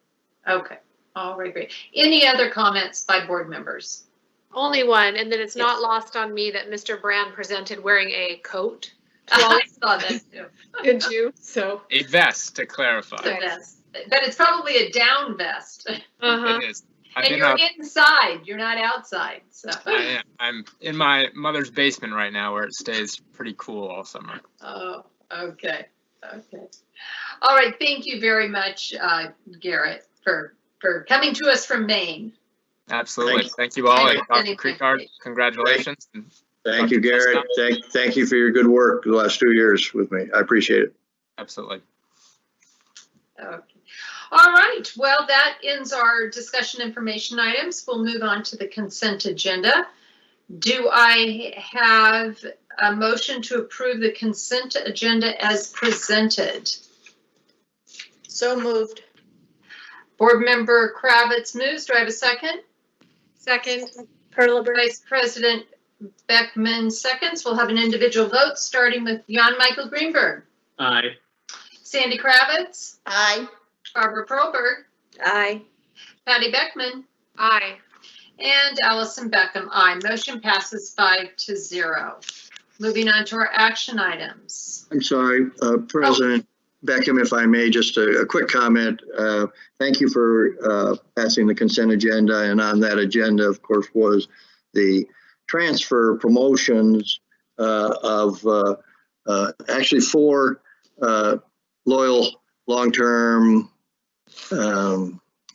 Okay, all right, great. Any other comments by board members? Only one, and then it's Yes. not lost on me that Mr. Brand presented wearing a coat. I saw that too. Did you? So. A vest, to clarify. The vest, but it's probably a down vest. Uh-huh. It is. I've And been you're up. inside, you're not outside, so. I'm in my mother's basement right now where it stays pretty cool all summer. Oh, okay, okay. All right, thank you very much, Garrett, for coming to us from Maine. Absolutely. Thank you all. And Dr. Thank you. Creekard, congratulations. And Thank you, Garrett. Thank you for your good work the last 2 years with me. I appreciate it. absolutely. Okay. All right, well, that ends our discussion information items. We'll move on to the consent agenda. Do I have a motion to approve the consent agenda as presented? So moved. Board Member Kravitz moves. Do I have a second? Second. Vice President Beckman seconds. We'll have an individual vote, starting with Jan Michael Greenberg. Aye. Sandy Kravitz. Aye. Barbara Proberg. Aye. Patty Beckman. Aye. And Allison Beckham, aye. Motion passes 5-0. Moving on to our action items. I'm sorry, President Beckham, if I may, just a quick comment. Thank you for passing the consent agenda, and on that agenda, of course, was the transfer promotions of actually 4 loyal long-term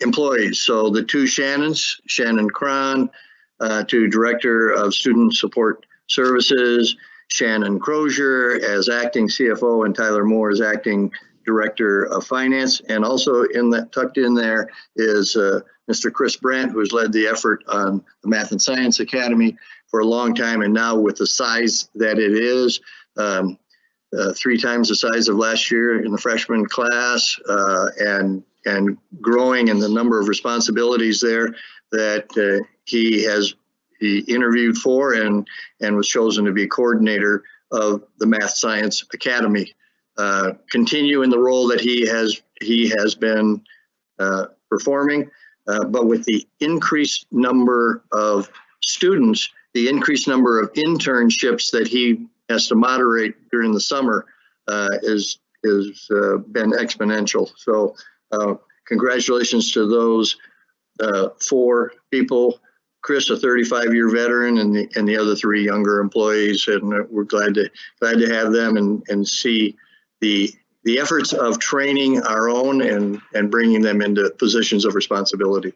employees. So the 2 Shannons, Shannon Cron to Director of Student Support Services, Shannon Crozier as acting CFO, and Tyler Moore as acting Director of Finance. And also tucked in there is Mr. Chris Brandt, who has led the effort on the Math and Science Academy for a long time, and now with the size that it is, 3 times the size of last year in the freshman class, and growing in the number of responsibilities there that he interviewed for and was chosen to be coordinator of the Math Science Academy. Continue in the role that he has been performing, but with the increased number of students, the increased number of internships that he has to moderate during the summer is been exponential. So congratulations to those 4 people. Chris, a 35-year veteran, and the other 3 younger employees, and we're glad to have them and see the efforts of training our own and bringing them into positions of responsibility.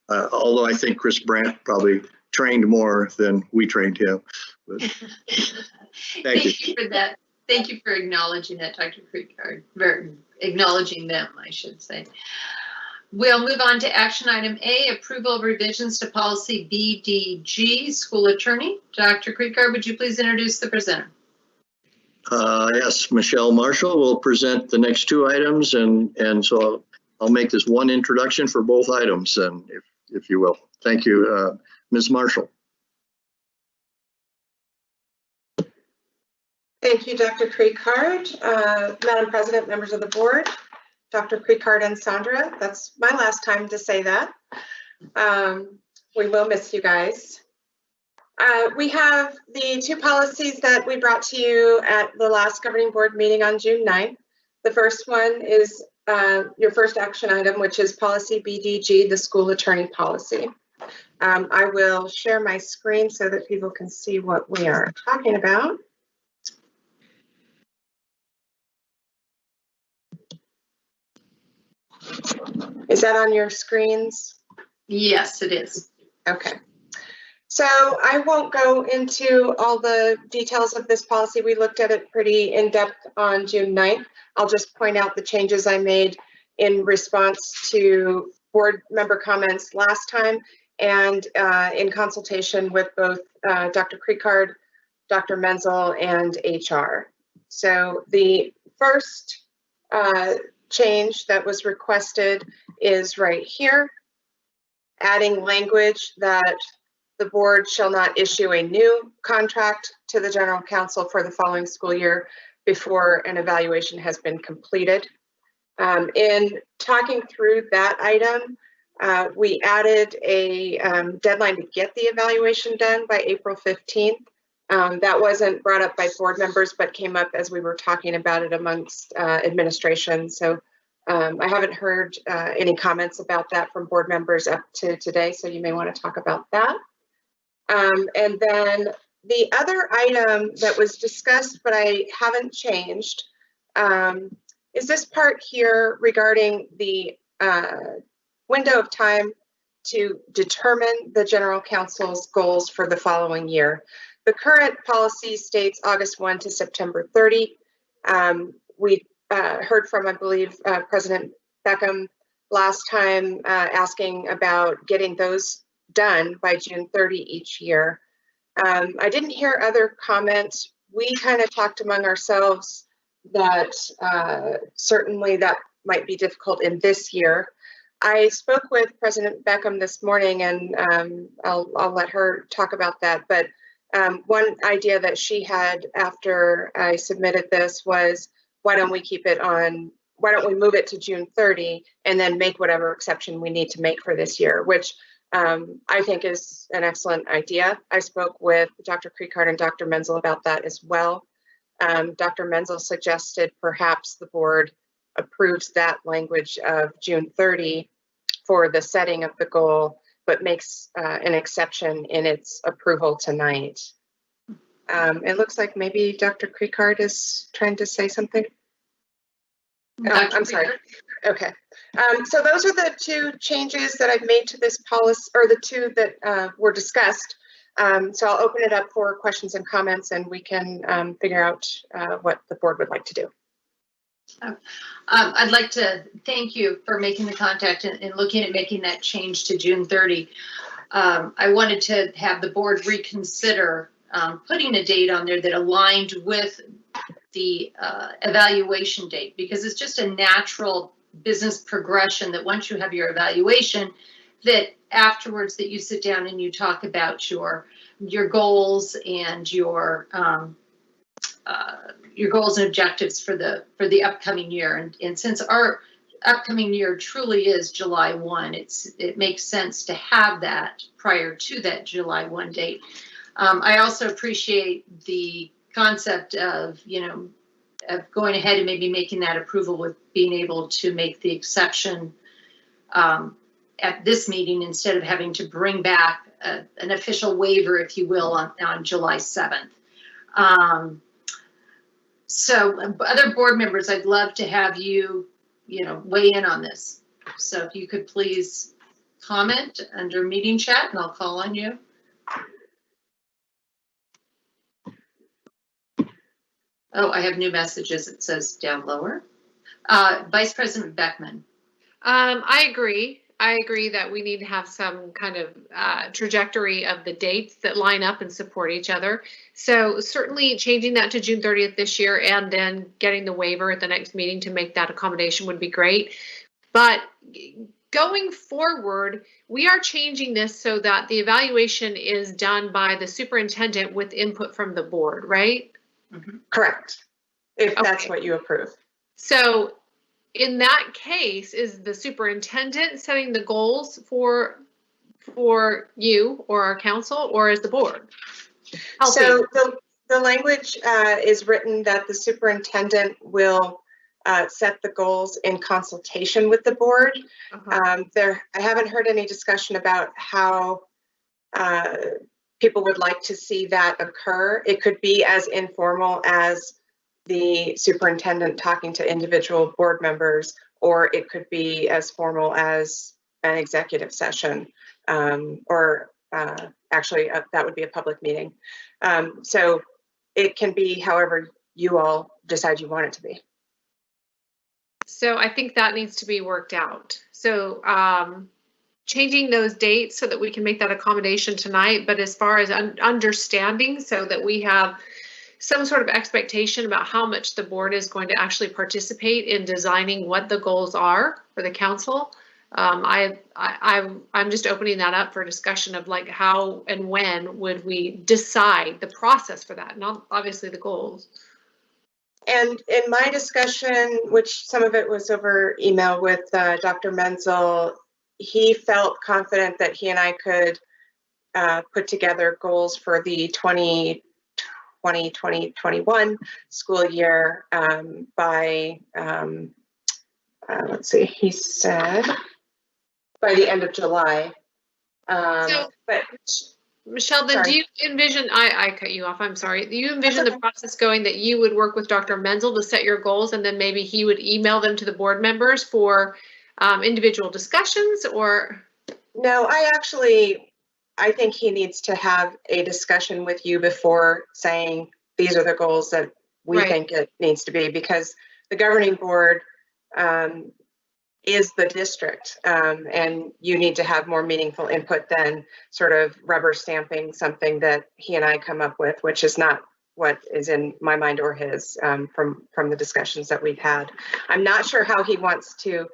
Although I think Chris Brandt probably trained more than we trained him. But thank you for that. Thank you for acknowledging that, Dr. Creekard, or acknowledging them, I should say. We'll move on to action item A, approval of revisions to policy BDG, school attorney. Dr. Creekard, would you please introduce the presenter? Yes, Michelle Marshall will present the next 2 items, and so I'll make this one introduction for both items, and if you will. Thank you, Ms. Marshall. Thank you, Dr. Creekard. Madam President, members of the board, Dr. Creekard and Sandra, that's my last time to say that. We will miss you guys. We have the 2 policies that we brought to you at the last governing board meeting on June 9th. The first one is your first action item, which is policy BDG, the school attorney policy. I will share my screen so that people can see what we are talking about. Is that on your screens? Yes, it is. Okay. So I won't go into all the details of this policy. We looked at it pretty in depth on June 9th. I'll just point out the changes I made in response to board member comments last time and in consultation with both Dr. Creekard, Dr. Menzel, and HR. So the first change that was requested is right here, adding language that the board shall not issue a new contract to the general counsel for the following school year before an evaluation has been completed. In talking through that item, we added a deadline to get the evaluation done by April 15th. That wasn't brought up by board members, but came up as we were talking about it amongst administration. So I haven't heard any comments about that from board members up to today, so you may want to talk about that. And then the other item that was discussed, but I haven't changed, is this part here regarding the window of time to determine the general counsel's goals for the following year. The current policy states August 1 to September 30. We heard from, I believe, President Beckham last time asking about getting those done by June 30 each year. I didn't hear other comments. We kind of talked among ourselves that certainly that might be difficult in this year. I spoke with President Beckham this morning, and I'll let her talk about that. But one idea that she had after I submitted this was, why don't we move it to June 30 and then make whatever exception we need to make for this year, which I think is an excellent idea. I spoke with Dr. Creekard and Dr. Menzel about that as well. Dr. Menzel suggested perhaps the board approves that language of June 30 for the setting of the goal, but makes an exception in its approval tonight. It looks like maybe Dr. Creekard is trying to say something. I'm sorry. Okay. So those are the two changes that I've made to this policy, or the two that were discussed. So I'll open it up for questions and comments, and we can figure out what the board would like to do. I'd like to thank you for making the contact and looking at making that change to June 30. I wanted to have the board reconsider putting a date on there that aligned with the evaluation date, because it's just a natural business progression that once you have your evaluation, that afterwards that you sit down and you talk about your goals and your goals and objectives for the upcoming year. And since our upcoming year truly is July 1, it makes sense to have that prior to that July 1 date. I also appreciate the concept of, of going ahead and maybe making that approval with being able to make the exception at this meeting instead of having to bring back an official waiver, if you will, on July 7th. So other board members, I'd love to have you, weigh in on this. So if you could please comment under meeting chat, and I'll call on you. Oh, I have new messages. It says down lower. Vice President Beckman. I agree. I agree that we need to have some kind of trajectory of the dates that line up and support each other. So certainly changing that to June 30th this year and then getting the waiver at the next meeting to make that accommodation would be great. But going forward, we are changing this so that the evaluation is done by the superintendent with input from the board, right? Mm-hmm. Correct. If that's what you approve. So in that case, is the superintendent setting the goals for you or our council, or is the board helping? So the language is written that the superintendent will set the goals in consultation with the board. I haven't heard any discussion about how people would like to see that occur. It could be as informal as the superintendent talking to individual board members, or it could be as formal as an executive session, or actually that would be a public meeting. So it can be however you all decide you want it to be. So I think that needs to be worked out. So changing those dates so that we can make that accommodation tonight, but as far as understanding so that we have some sort of expectation about how much the board is going to actually participate in designing what the goals are for the council. I'm just opening that up for discussion of like how and when would we decide the process for that, not obviously the goals. And in my discussion, which some of it was over email with Dr. Menzel, he felt confident that he and I could put together goals for the 2020-2021 school year by, let's see, he said by the end of July. But Michelle, then sorry. do you envision, I cut you off, I'm sorry. Do you envision the process going that you would work with Dr. Menzel to set your goals and then maybe he would email them to the board members for individual discussions or? No, I think he needs to have a discussion with you before saying these are the goals that we think it needs to be, because the governing board is the district, and you need to have more meaningful input than sort of rubber stamping something that he and I come up with, which is not what is in my mind or his from the discussions that we've had. I'm not sure how he wants to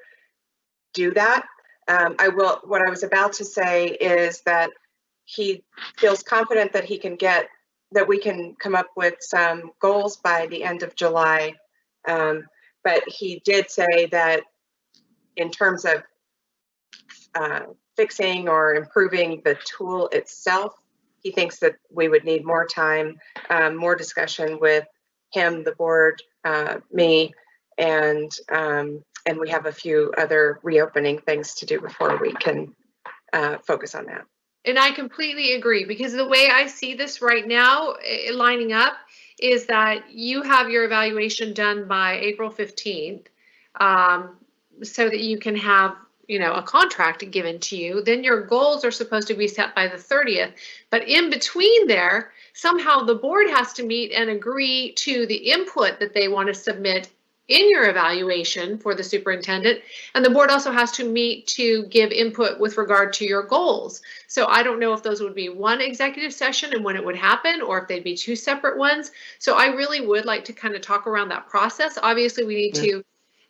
do that. What I was about to say is that he feels confident that we can come up with some goals by the end of July. But he did say that in terms of fixing or improving the tool itself, he thinks that we would need more time, more discussion with him, the board, me, and we have a few other reopening things to do before we can focus on that. And I completely agree, because the way I see this right now, lining up, is that you have your evaluation done by April 15th, so that you can have, a contract given to you. Then your goals are supposed to be set by the 30th. But in between there, somehow the board has to meet and agree to the input that they want to submit in your evaluation for the superintendent, and the board also has to meet to give input with regard to your goals. So I don't know if those would be one executive session and when it would happen, or if they'd be two separate ones. So I really would like to kind of talk around that process. Obviously, we need to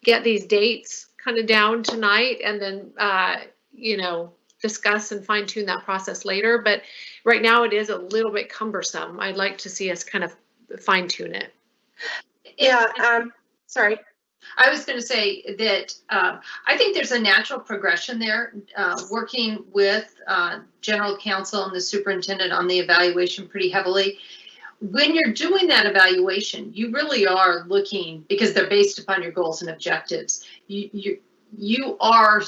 get these dates kind of down tonight, and then discuss and fine tune that process later. But right now it is a little bit cumbersome. I'd like to see us kind of fine tune it. Yeah. Sorry. I was going to say that I think there's a natural progression there, working with general counsel and the superintendent on the evaluation pretty heavily. When you're doing that evaluation, you really are looking, because they're based upon your goals and objectives, you are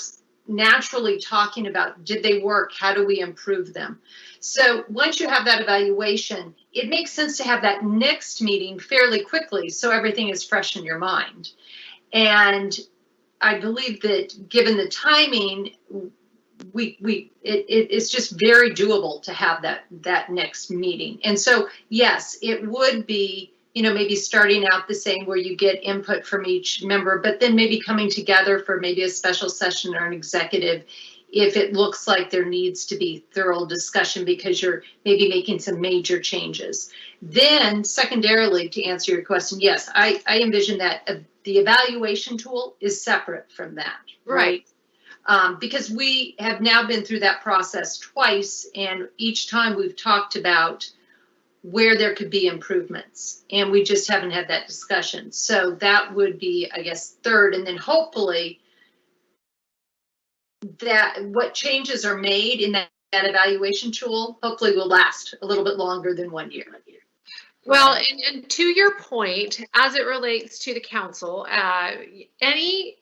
naturally talking about, did they work? How do we improve them? So once you have that evaluation, it makes sense to have that next meeting fairly quickly so everything is fresh in your mind. And I believe that given the timing, it's just very doable to have that next meeting. And so, yes, it would be, maybe starting out the same where you get input from each member, but then maybe coming together for maybe a special session or an executive if it looks like there needs to be thorough discussion because you're maybe making some major changes. Then secondarily, to answer your question, yes, I envision that the evaluation tool is separate from that, right? Because we have now been through that process twice, and each time we've talked about where there could be improvements, and we just haven't had that discussion. So that would be, I guess, third, and then hopefully that what changes are made in that evaluation tool hopefully will last a little bit longer than 1 year. Well, and to your point, as it relates to the council, any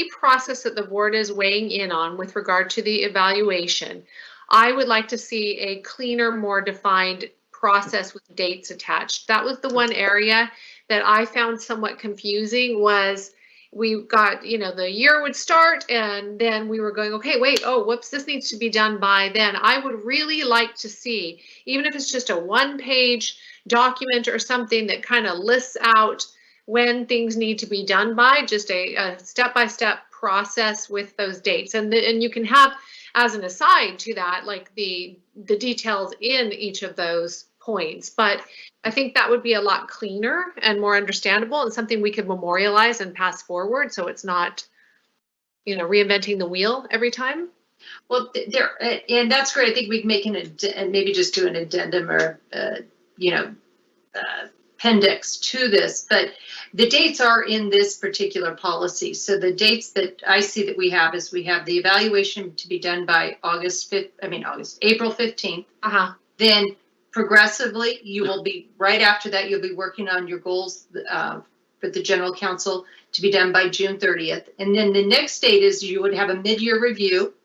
process that the board is weighing in on with regard to the evaluation, I would like to see a cleaner, more defined process with dates attached. That was the one area that I found somewhat confusing. Was we got, the year would start and then we were going, okay, wait, oh, whoops, this needs to be done by then. I would really like to see, even if it's just a one-page document or something that kind of lists out when things need to be done by, just a step-by-step process with those dates. And you can have, as an aside to that, like the details in each of those points. But I think that would be a lot cleaner and more understandable and something we could memorialize and pass forward, so it's not reinventing the wheel every time. Well, there, and that's great. I think we can make and maybe just do an addendum or, appendix to this, but the dates are in this particular policy. So the dates that I see that we have is we have the evaluation to be done by April 15th. Then progressively, you will be, right after that, you'll be working on your goals for the general counsel to be done by June 30th. And then the next date is you would have a mid-year review.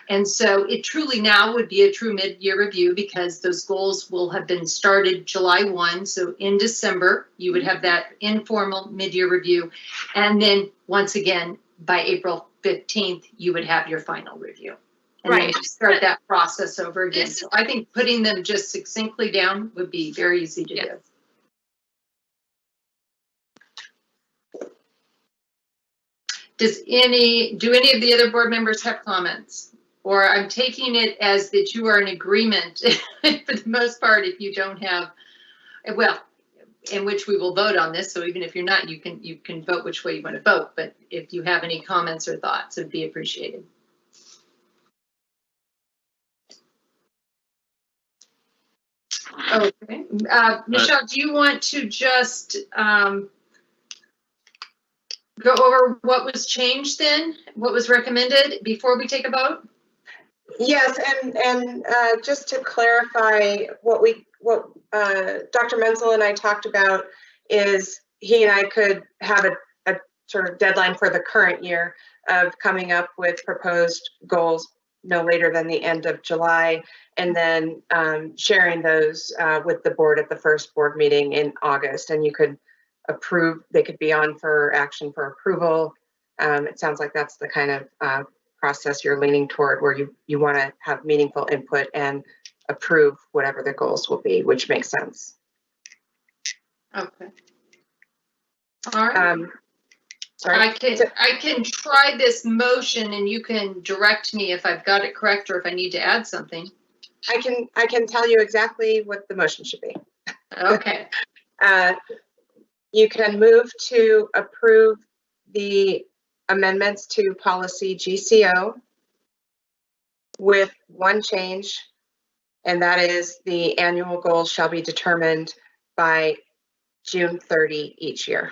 And so it truly now would be a true mid-year review because those goals will have been started July 1. So in December, you would have that informal mid-year review. And then once again, by April 15th, you would have your final review. And then you start that process over again. So I think putting them just succinctly down would be very easy to do. Do any of the other board members have comments? Or I'm taking it as that you are in agreement for the most part. If you don't have, well, in which we will vote on this. So even if you're not, you can vote which way you want to vote. But if you have any comments or thoughts, it would be appreciated. Okay, Michelle, do you want to just go over what was changed then, what was recommended before we take a vote? Yes, and just to clarify what Dr. Menzel and I talked about is he and I could have a sort of deadline for the current year of coming up with proposed goals no later than the end of July, and then sharing those with the board at the first board meeting in August. And you could approve, they could be on for action for approval. It sounds like that's the kind of process you're leaning toward, where you want to have meaningful input and approve whatever the goals will be, which makes sense. Okay. All right. Sorry. I can try this motion and you can direct me if I've got it correct or if I need to add something. I can tell you exactly what the motion should be. Okay. You can move to approve the amendments to policy GCO with one change, and that is the annual goals shall be determined by June 30 each year.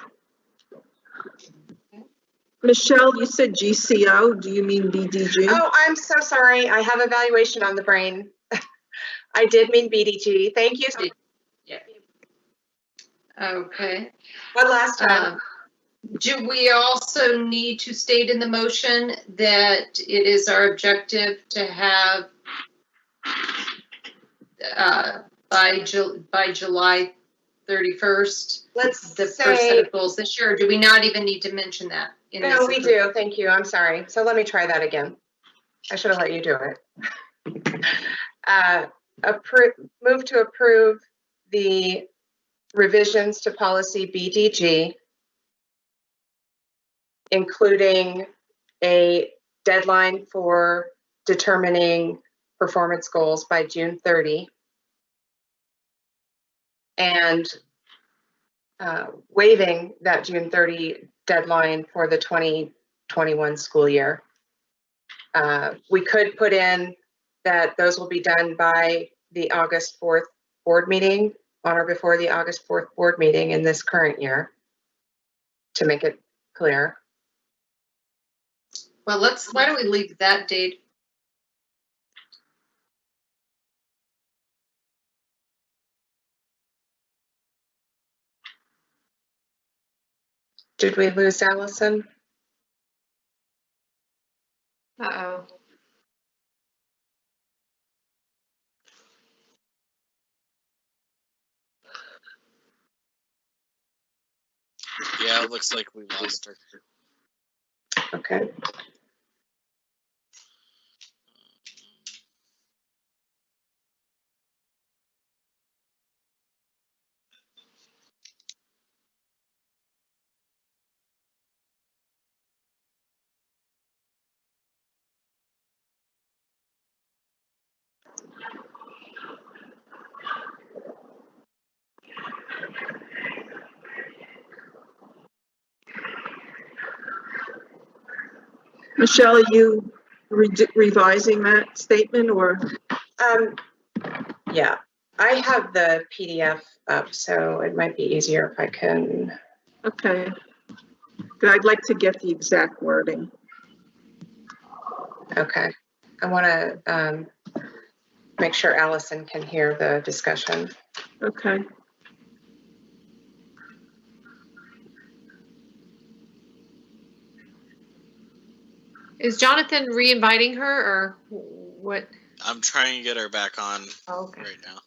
Michelle, you said GCO. Do you mean BDG? Oh, I'm so sorry. I have evaluation on the brain. I did mean BDG. Thank you. Yeah. Okay. One last time. Do we also need to state in the motion that it is our objective to have by July 31st, the first set of goals this year? Or do we not even need to mention that? No, we do. Thank you. I'm sorry. So let me try that again. I should have let you do it. Move to approve the revisions to policy BDG, including a deadline for determining performance goals by June 30, and waiving that June 30 deadline for the 2021 school year. We could put in that those will be done by the August 4th board meeting, on or before the August 4th board meeting in this current year, to make it clear. Well, why don't we leave that date? Did we lose Allison? Uh-oh. Yeah, it looks like we lost her. Okay. Michelle, are you revising that statement or? Yeah, I have the PDF up, so it might be easier if I can. Okay. But I'd like to get the exact wording. Okay, I want to make sure Allison can hear the discussion. Okay. Is Jonathan re-inviting her or what? I'm trying to get her back on Okay. right now.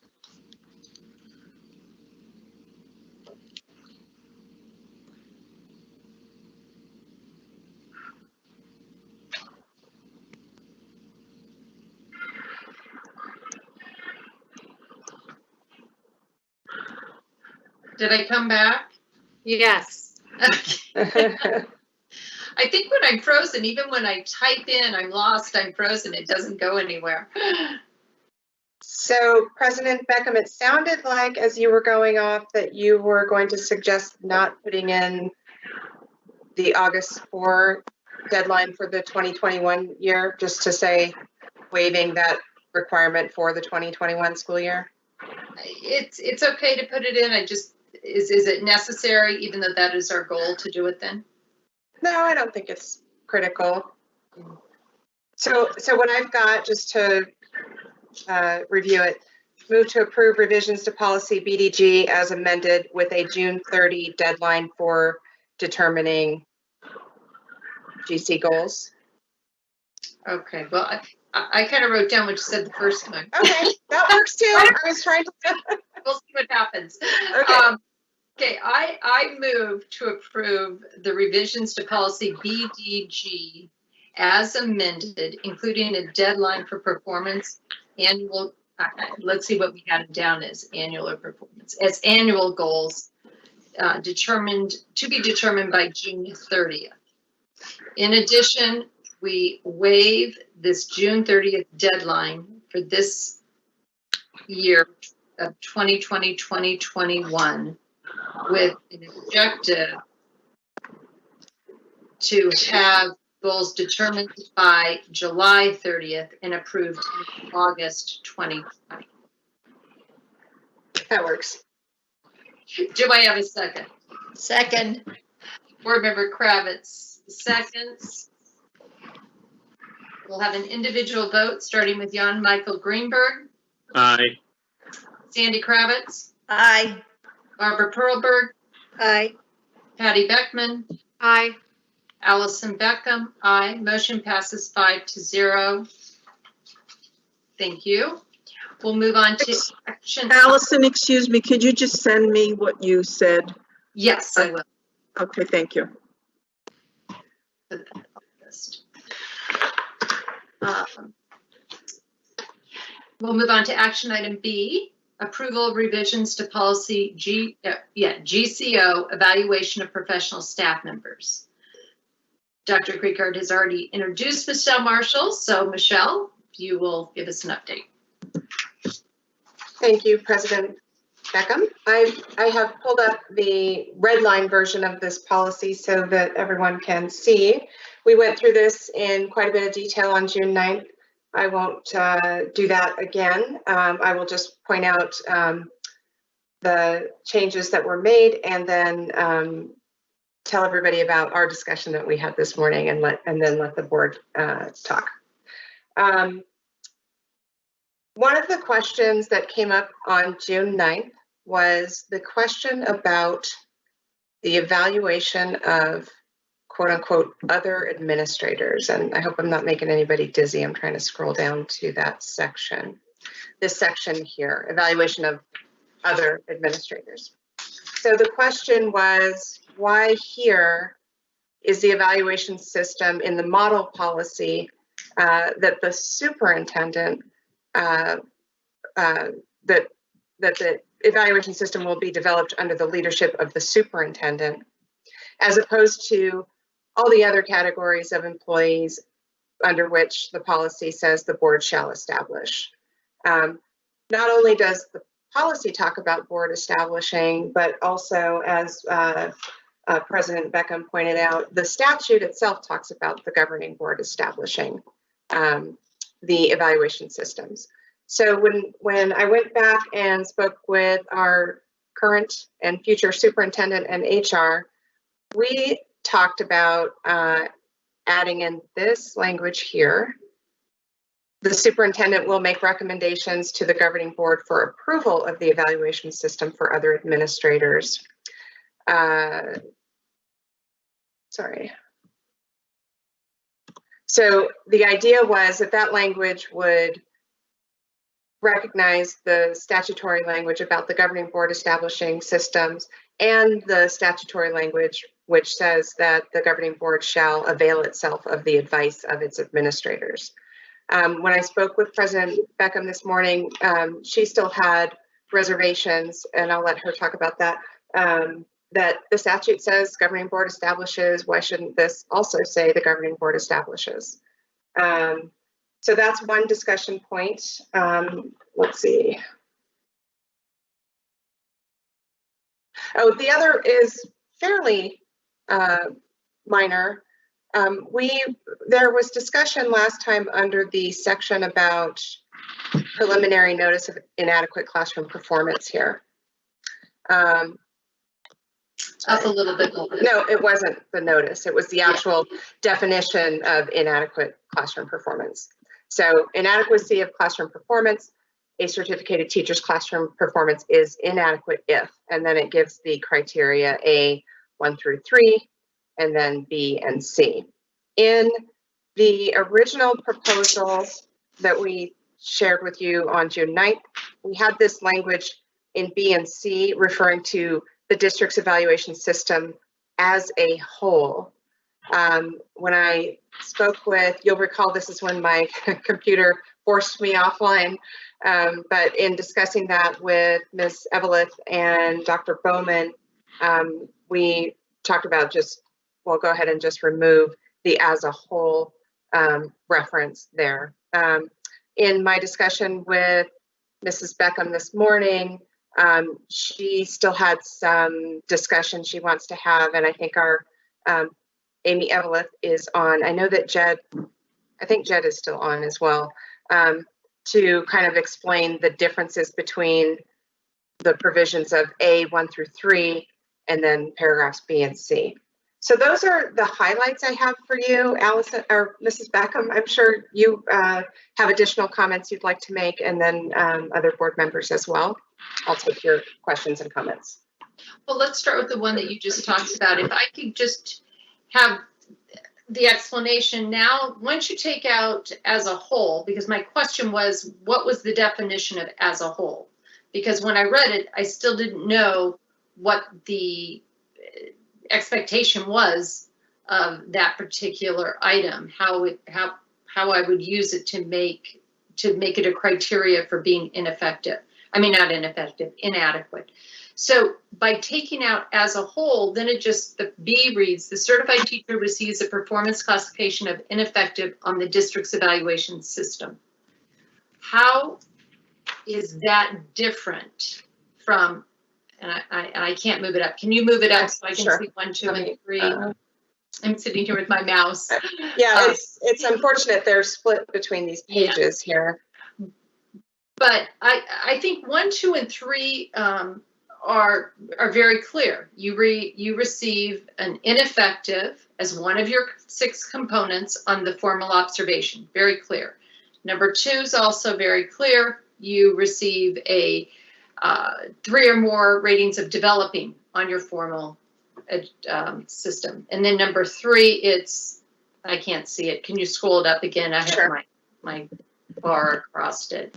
Did I come back? Yes. I think when I'm frozen, even when I type in, I'm lost, I'm frozen, it doesn't go anywhere. So President Beckham, it sounded like as you were going off that you were going to suggest not putting in the August 4 deadline for the 2021 year, just to say waiving that requirement for the 2021 school year? It's okay to put it in. I just, is it necessary, even though that is our goal, to do it then? No, I don't think it's critical. So what I've got, just to review it, move to approve revisions to policy BDG as amended with a June 30 deadline for determining GC goals. Okay, well, I kind of wrote down what you said the first time. Okay, that works too. I was trying to. We'll see what happens. Okay. Okay, I move to approve the revisions to policy BDG as amended, including a deadline for performance annual, let's see what we got it down as annual or performance, as annual goals to be determined by June 30th. In addition, we waive this June 30th deadline for this year of 2020-2021 with an objective to have goals determined by July 30th and approved in August 2020. That works. Do I have a second? Second. Board Member Kravitz, seconds. We'll have an individual vote, starting with Jan Michael Greenberg. Aye. Sandy Kravitz. Aye. Barbara Perlberg. Aye. Patty Beckman. Aye. Allison Beckham. Aye. Motion passes 5-0. Thank you. We'll move on to action. Allison, excuse me, could you just send me what you said? Yes, I will. Okay, thank you. We'll move on to action item B, approval of revisions to policy GCO, evaluation of professional staff members. Dr. Kriegard has already introduced Michelle Marshall, so Michelle, you will give us an update. Thank you, President Beckham. I have pulled up the red line version of this policy so that everyone can see. We went through this in quite a bit of detail on June 9th. I won't do that again. I will just point out the changes that were made and then tell everybody about our discussion that we had this morning and then let the board talk. One of the questions that came up on June 9th was the question about the evaluation of quote unquote other administrators. And I hope I'm not making anybody dizzy. I'm trying to scroll down to that section. This section here, evaluation of other administrators. So the question was, why here is the evaluation system in the model policy that the superintendent, that the evaluation system will be developed under the leadership of the superintendent, as opposed to all the other categories of employees under which the policy says the board shall establish. Not only does the policy talk about board establishing, but also as President Beckham pointed out, the statute itself talks about the governing board establishing the evaluation systems. So when I went back and spoke with our current and future superintendent and HR, we talked about adding in this language here. The superintendent will make recommendations to the governing board for approval of the evaluation system for other administrators. Sorry. So the idea was that that language would recognize the statutory language about the governing board establishing systems and the statutory language which says that the governing board shall avail itself of the advice of its administrators. When I spoke with President Beckham this morning, she still had reservations, and I'll let her talk about that, that the statute says governing board establishes. Why shouldn't this also say the governing board establishes? So that's one discussion point. Let's see. Oh, the other is fairly minor. There was discussion last time under the section about preliminary notice of inadequate classroom performance here. Up a little bit more. No, it wasn't the notice. It was the actual definition of inadequate classroom performance. So inadequacy of classroom performance, a certificated teacher's classroom performance is inadequate if, and then it gives the criteria A 1 through 3, and then B and C. In the original proposal that we shared with you on June 9th, we had this language in B and C referring to the district's evaluation system as a whole. When I spoke with, you'll recall this is when my computer forced me offline, but in discussing that with Ms. Eveleth and Dr. Bowman, we talked about just, we'll go ahead and just remove the as a whole reference there. In my discussion with Mrs. Beckham this morning, she still had some discussion she wants to have, and I think our Amy Eveleth is on. I know that Jed, I think Jed is still on as well, to kind of explain the differences between the provisions of A 1 through 3 and then paragraphs B and C. So those are the highlights I have for you, Allison or Mrs. Beckham. I'm sure you have additional comments you'd like to make, and then other board members as well. I'll take your questions and comments. Well, let's start with the one that you just talked about. If I could just have the explanation now, once you take out as a whole, because my question was, what was the definition of as a whole? Because when I read it, I still didn't know what the expectation was of that particular item, how I would use it to make it a criteria for being ineffective. I mean, not ineffective, inadequate. So by taking out as a whole, then it just, the B reads, the certified teacher receives a performance classification of ineffective on the district's evaluation system. How is that different from, and I can't move it up. Can you move it up so I can see 1, 2, and 3? I'm sitting here with my mouse. Yeah, it's unfortunate they're split between these pages here. But I think 1, 2, and 3 are very clear. You receive an ineffective as one of your 6 components on the formal observation. Very clear. Number 2 is also very clear. You receive a 3 or more ratings of developing on your formal system. And then number 3, it's, I can't see it. Can you scroll it up again? I have my bar across it.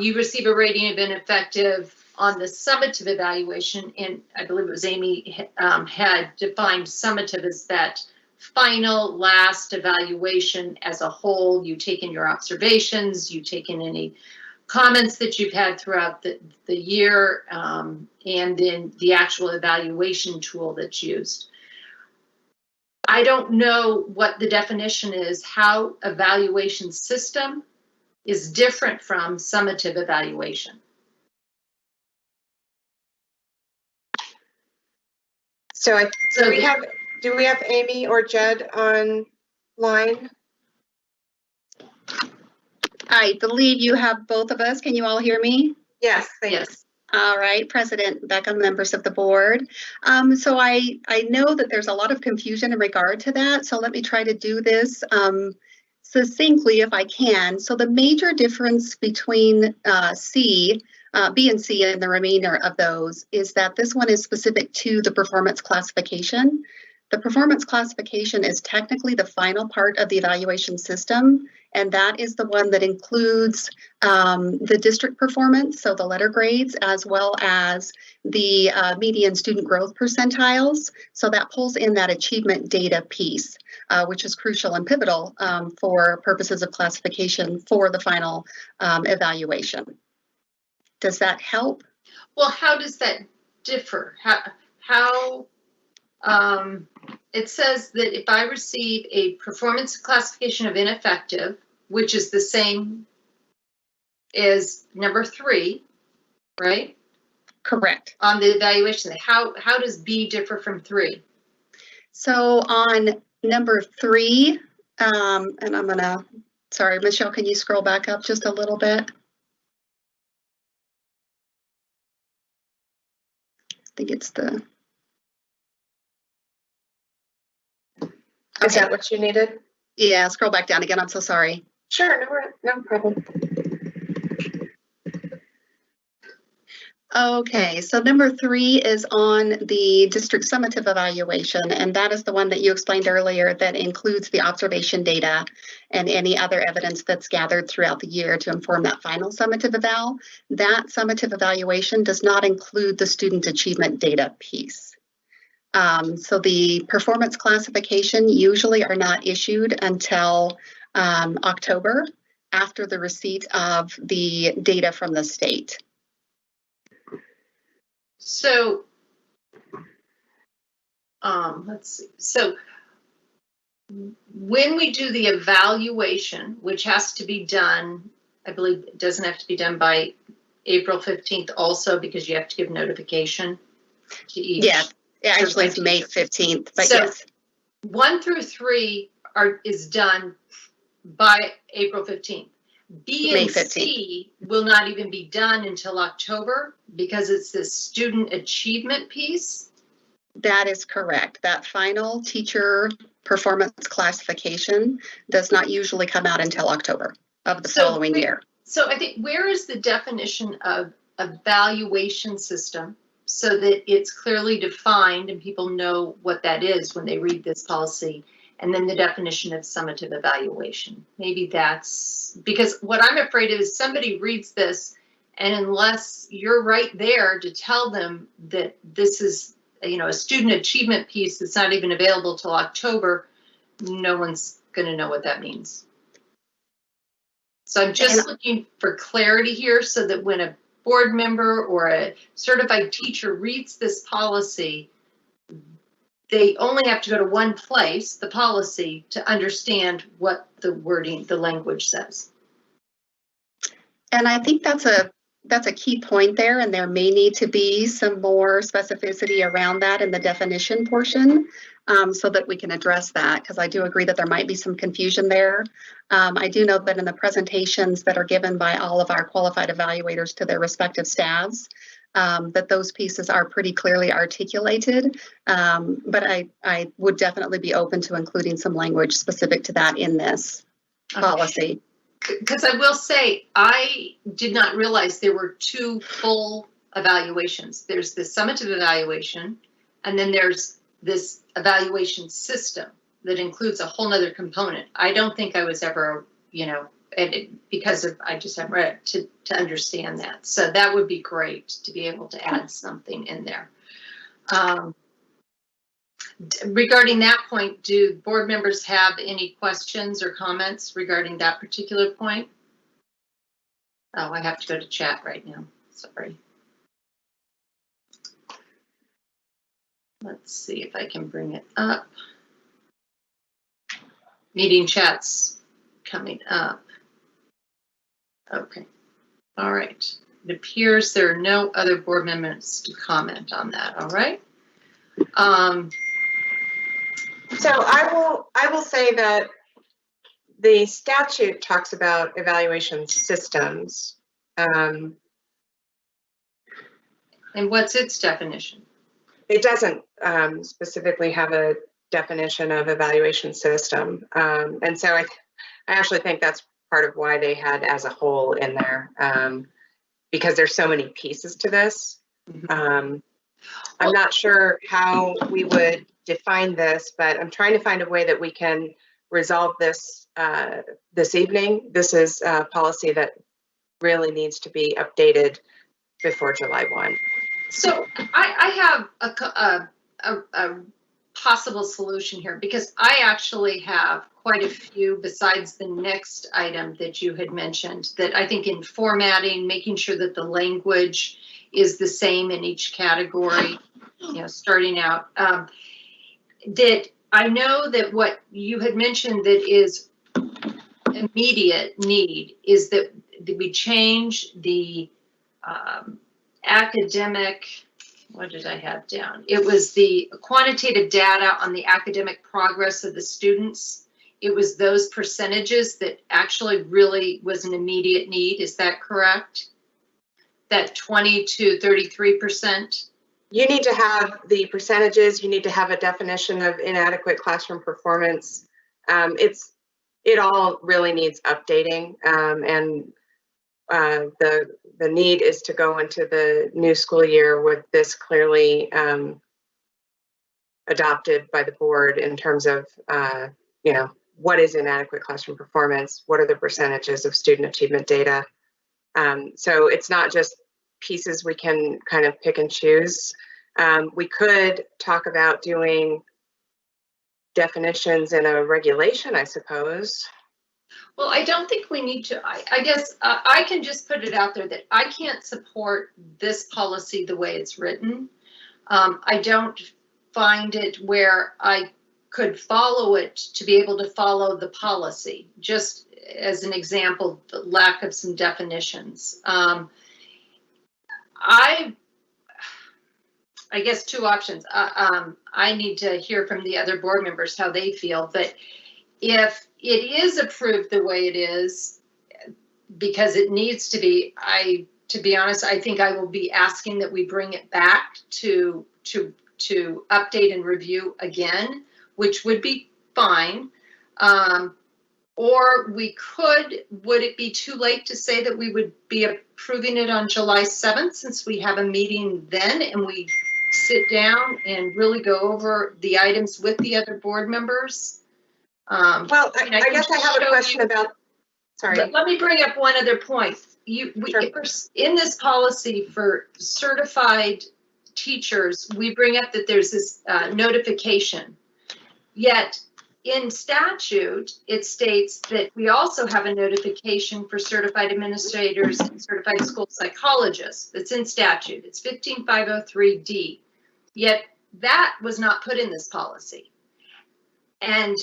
You receive a rating of ineffective on the summative evaluation, and I believe it was Amy had defined summative as that final last evaluation as a whole. You take in your observations, you take in any comments that you've had throughout the year, and then the actual evaluation tool that's used. I don't know what the definition is, how evaluation system is different from summative evaluation. So do we have Amy or Jed online? I believe you have both of us. Can you all hear me? Yes, thanks. All right, President Beckham, members of the board. So I know that there's a lot of confusion in regard to that, so let me try to do this succinctly if I can. So the major difference between B and C and the remainder of those is that this one is specific to the performance classification. The performance classification is technically the final part of the evaluation system, and that is the one that includes the district performance, so the letter grades, as well as the median student growth percentiles. So that pulls in that achievement data piece, which is crucial and pivotal for purposes of classification for the final evaluation. Does that help? Well, how does that differ? How it says that if I receive a performance classification of ineffective, which is the same as number 3, right? Correct. On the evaluation, how does B differ from 3? So on number 3, and I'm gonna, sorry, Michelle, can you scroll back up just a little bit? I think it's the. Is that what you needed? Yeah, scroll back down again. I'm so sorry. Sure, no problem. Okay, so number 3 is on the district summative evaluation, and that is the one that you explained earlier that includes the observation data and any other evidence that's gathered throughout the year to inform that final summative eval. That summative evaluation does not include the student achievement data piece. So the performance classification usually are not issued until October after the receipt of the data from the state. So, let's see. So when we do the evaluation, which has to be done, I believe it doesn't have to be done by April 15th also because you have to give notification to each. Yeah, actually it's May 15th, but so yes. 1 through 3 is done by April 15th. B and C will not even be done until October because it's this student achievement piece. That is correct. That final teacher performance classification does not usually come out until October of the following year. So I think where is the definition of evaluation system so that it's clearly defined and people know what that is when they read this policy? And then the definition of summative evaluation. Maybe that's because what I'm afraid of is somebody reads this, and unless you're right there to tell them that this is, a student achievement piece that's not even available till October, no one's going to know what that means. So I'm just looking for clarity here so that when a board member or a certified teacher reads this policy, they only have to go to one place, the policy, to understand what the wording, the language says. And I think that's a key point there, and there may need to be some more specificity around that in the definition portion so that we can address that, because I do agree that there might be some confusion there. I do know that in the presentations that are given by all of our qualified evaluators to their respective staffs, that those pieces are pretty clearly articulated, but I would definitely be open to including some language specific to that in this policy. Because I will say, I did not realize there were 2 full evaluations. There's the summative evaluation, and then there's this evaluation system that includes a whole nother component. I don't think I was ever, I just haven't read it to understand that. So that would be great to be able to add something in there. Regarding that point, do board members have any questions or comments regarding that particular point? Oh, I have to go to chat right now. Sorry. Let's see if I can bring it up. Meeting chat's coming up. Okay. All right. It appears there are no other board members to comment on that. All right. So I will say that the statute talks about evaluation systems. And what's its definition? It doesn't specifically have a definition of evaluation system. And so I actually think that's part of why they had as a whole in there, because there's so many pieces to this. I'm not sure how we would define this, but I'm trying to find a way that we can resolve this this evening. This is a policy that really needs to be updated before July 1. So I have a possible solution here, because I actually have quite a few besides the next item that you had mentioned, that I think in formatting, making sure that the language is the same in each category, you know, starting out, that I know that what you had mentioned that is immediate need is that we change the academic, what did I have down? It was the quantitative data on the academic progress of the students. It was those percentages that actually really was an immediate need. Is that correct? That 20 to 33%? You need to have the percentages. You need to have a definition of inadequate classroom performance. It all really needs updating, and the need is to go into the new school year with this clearly adopted by the board in terms of, you know, what is inadequate classroom performance? What are the percentages of student achievement data? So it's not just pieces we can kind of pick and choose. We could talk about doing definitions in a regulation, I suppose. Well, I don't think we need to. I guess I can just put it out there that I can't support this policy the way it's written. I don't find it where I could follow it to be able to follow the policy. Just as an example, the lack of some definitions. I guess two options. I need to hear from the other board members how they feel, but if it is approved the way it is, because it needs to be, to be honest, I think I will be asking that we bring it back to update and review again, which would be fine. Or we could, would it be too late to say that we would be approving it on July 7th, since we have a meeting then and we sit down and really go over the items with the other board members? Well, I guess I have a question about, sorry. Let me bring up one other point. In this policy for certified teachers, we bring up that there's this notification. Yet in statute, it states that we also have a notification for certified administrators and certified school psychologists. That's in statute. It's 15503D. Yet that was not put in this policy. And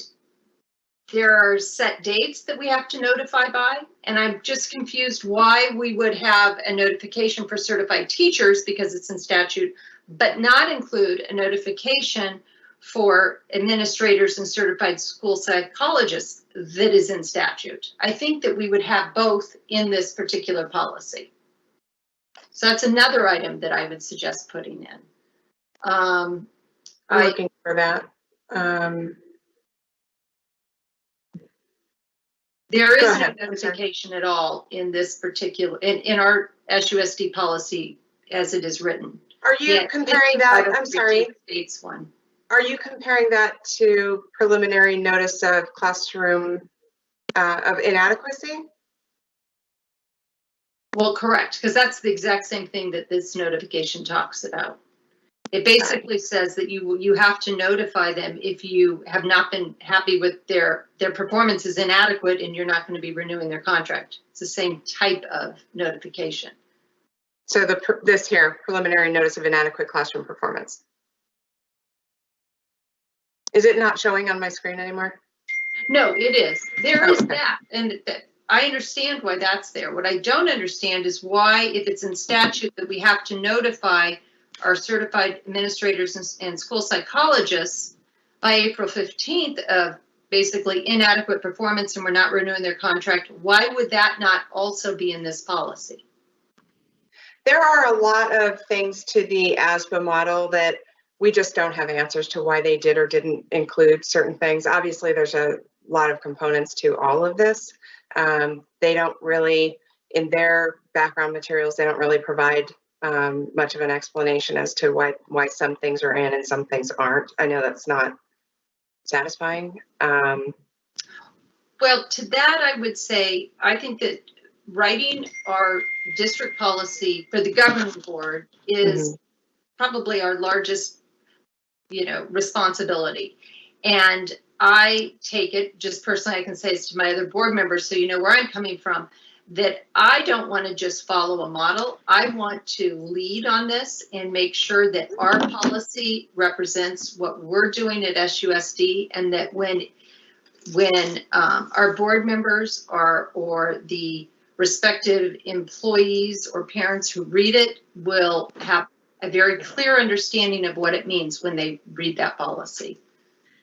there are set dates that we have to notify by, and I'm just confused why we would have a notification for certified teachers, because it's in statute, but not include a notification for administrators and certified school psychologists that is in statute. I think that we would have both in this particular policy. So that's another item that I would suggest putting in. I'm looking for that. There is no notification at all in this particular, in our SUSD policy as it is written. Are you comparing that, I'm sorry. States one. Are you comparing that to preliminary notice of classroom of inadequacy? Well, correct, because that's the exact same thing that this notification talks about. It basically says that you have to notify them if you have not been happy with their performance is inadequate and you're not going to be renewing their contract. It's the same type of notification. So this here, preliminary notice of inadequate classroom performance. Is it not showing on my screen anymore? No, it is. There is that, and I understand why that's there. What I don't understand is why, if it's in statute that we have to notify our certified administrators and school psychologists by April 15th of basically inadequate performance and we're not renewing their contract, why would that not also be in this policy? There are a lot of things to the ASBA model that we just don't have answers to why they did or didn't include certain things. Obviously, there's a lot of components to all of this. They don't really, in their background materials, they don't really provide much of an explanation as to why some things are in and some things aren't. I know that's not satisfying. Well, to that, I would say, I think that writing our district policy for the governing board is probably our largest, responsibility. And I take it, just personally, I can say this to my other board members, so you know where I'm coming from, that I don't want to just follow a model. I want to lead on this and make sure that our policy represents what we're doing at SUSD, and that when our board members or the respective employees or parents who read it will have a very clear understanding of what it means when they read that policy.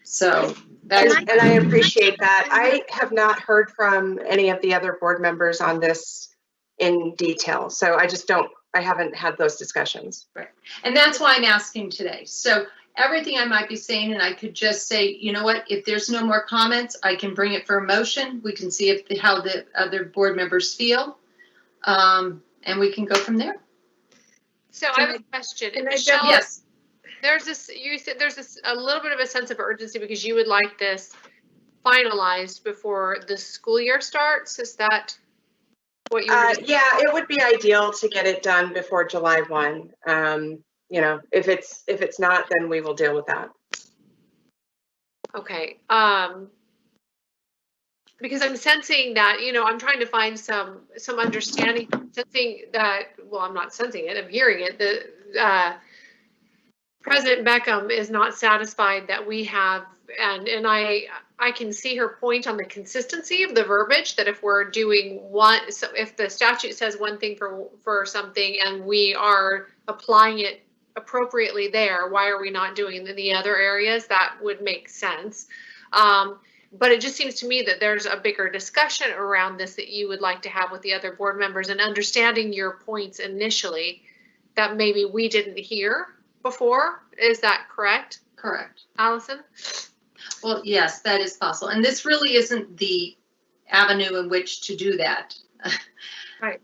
So and I appreciate that. I have not heard from any of the other board members on this in detail. So I haven't had those discussions. Right. And that's why I'm asking today. So everything I might be saying, and I could just say, you know what, if there's no more comments, I can bring it for a motion. We can see how the other board members feel. And we can go from there. So I have a question. Michelle, yes. You said there's a little bit of a sense of urgency because you would like this finalized before the school year starts. Is that what you were yeah, it would be ideal to get it done before July 1. If it's not, then we will deal with that. Okay. Because I'm sensing that, I'm trying to find some understanding, sensing that, well, I'm not sensing it, I'm hearing it. President Beckham is not satisfied that we have, and I can see her point on the consistency of the verbiage, that if we're doing one, so if the statute says one thing for something and we are applying it appropriately there, why are we not doing it in the other areas? That would make sense. But it just seems to me that there's a bigger discussion around this that you would like to have with the other board members, and understanding your points initially that maybe we didn't hear before. Is that correct? Correct. Allison? Well, yes, that is possible. And this really isn't the avenue in which to do that. Right.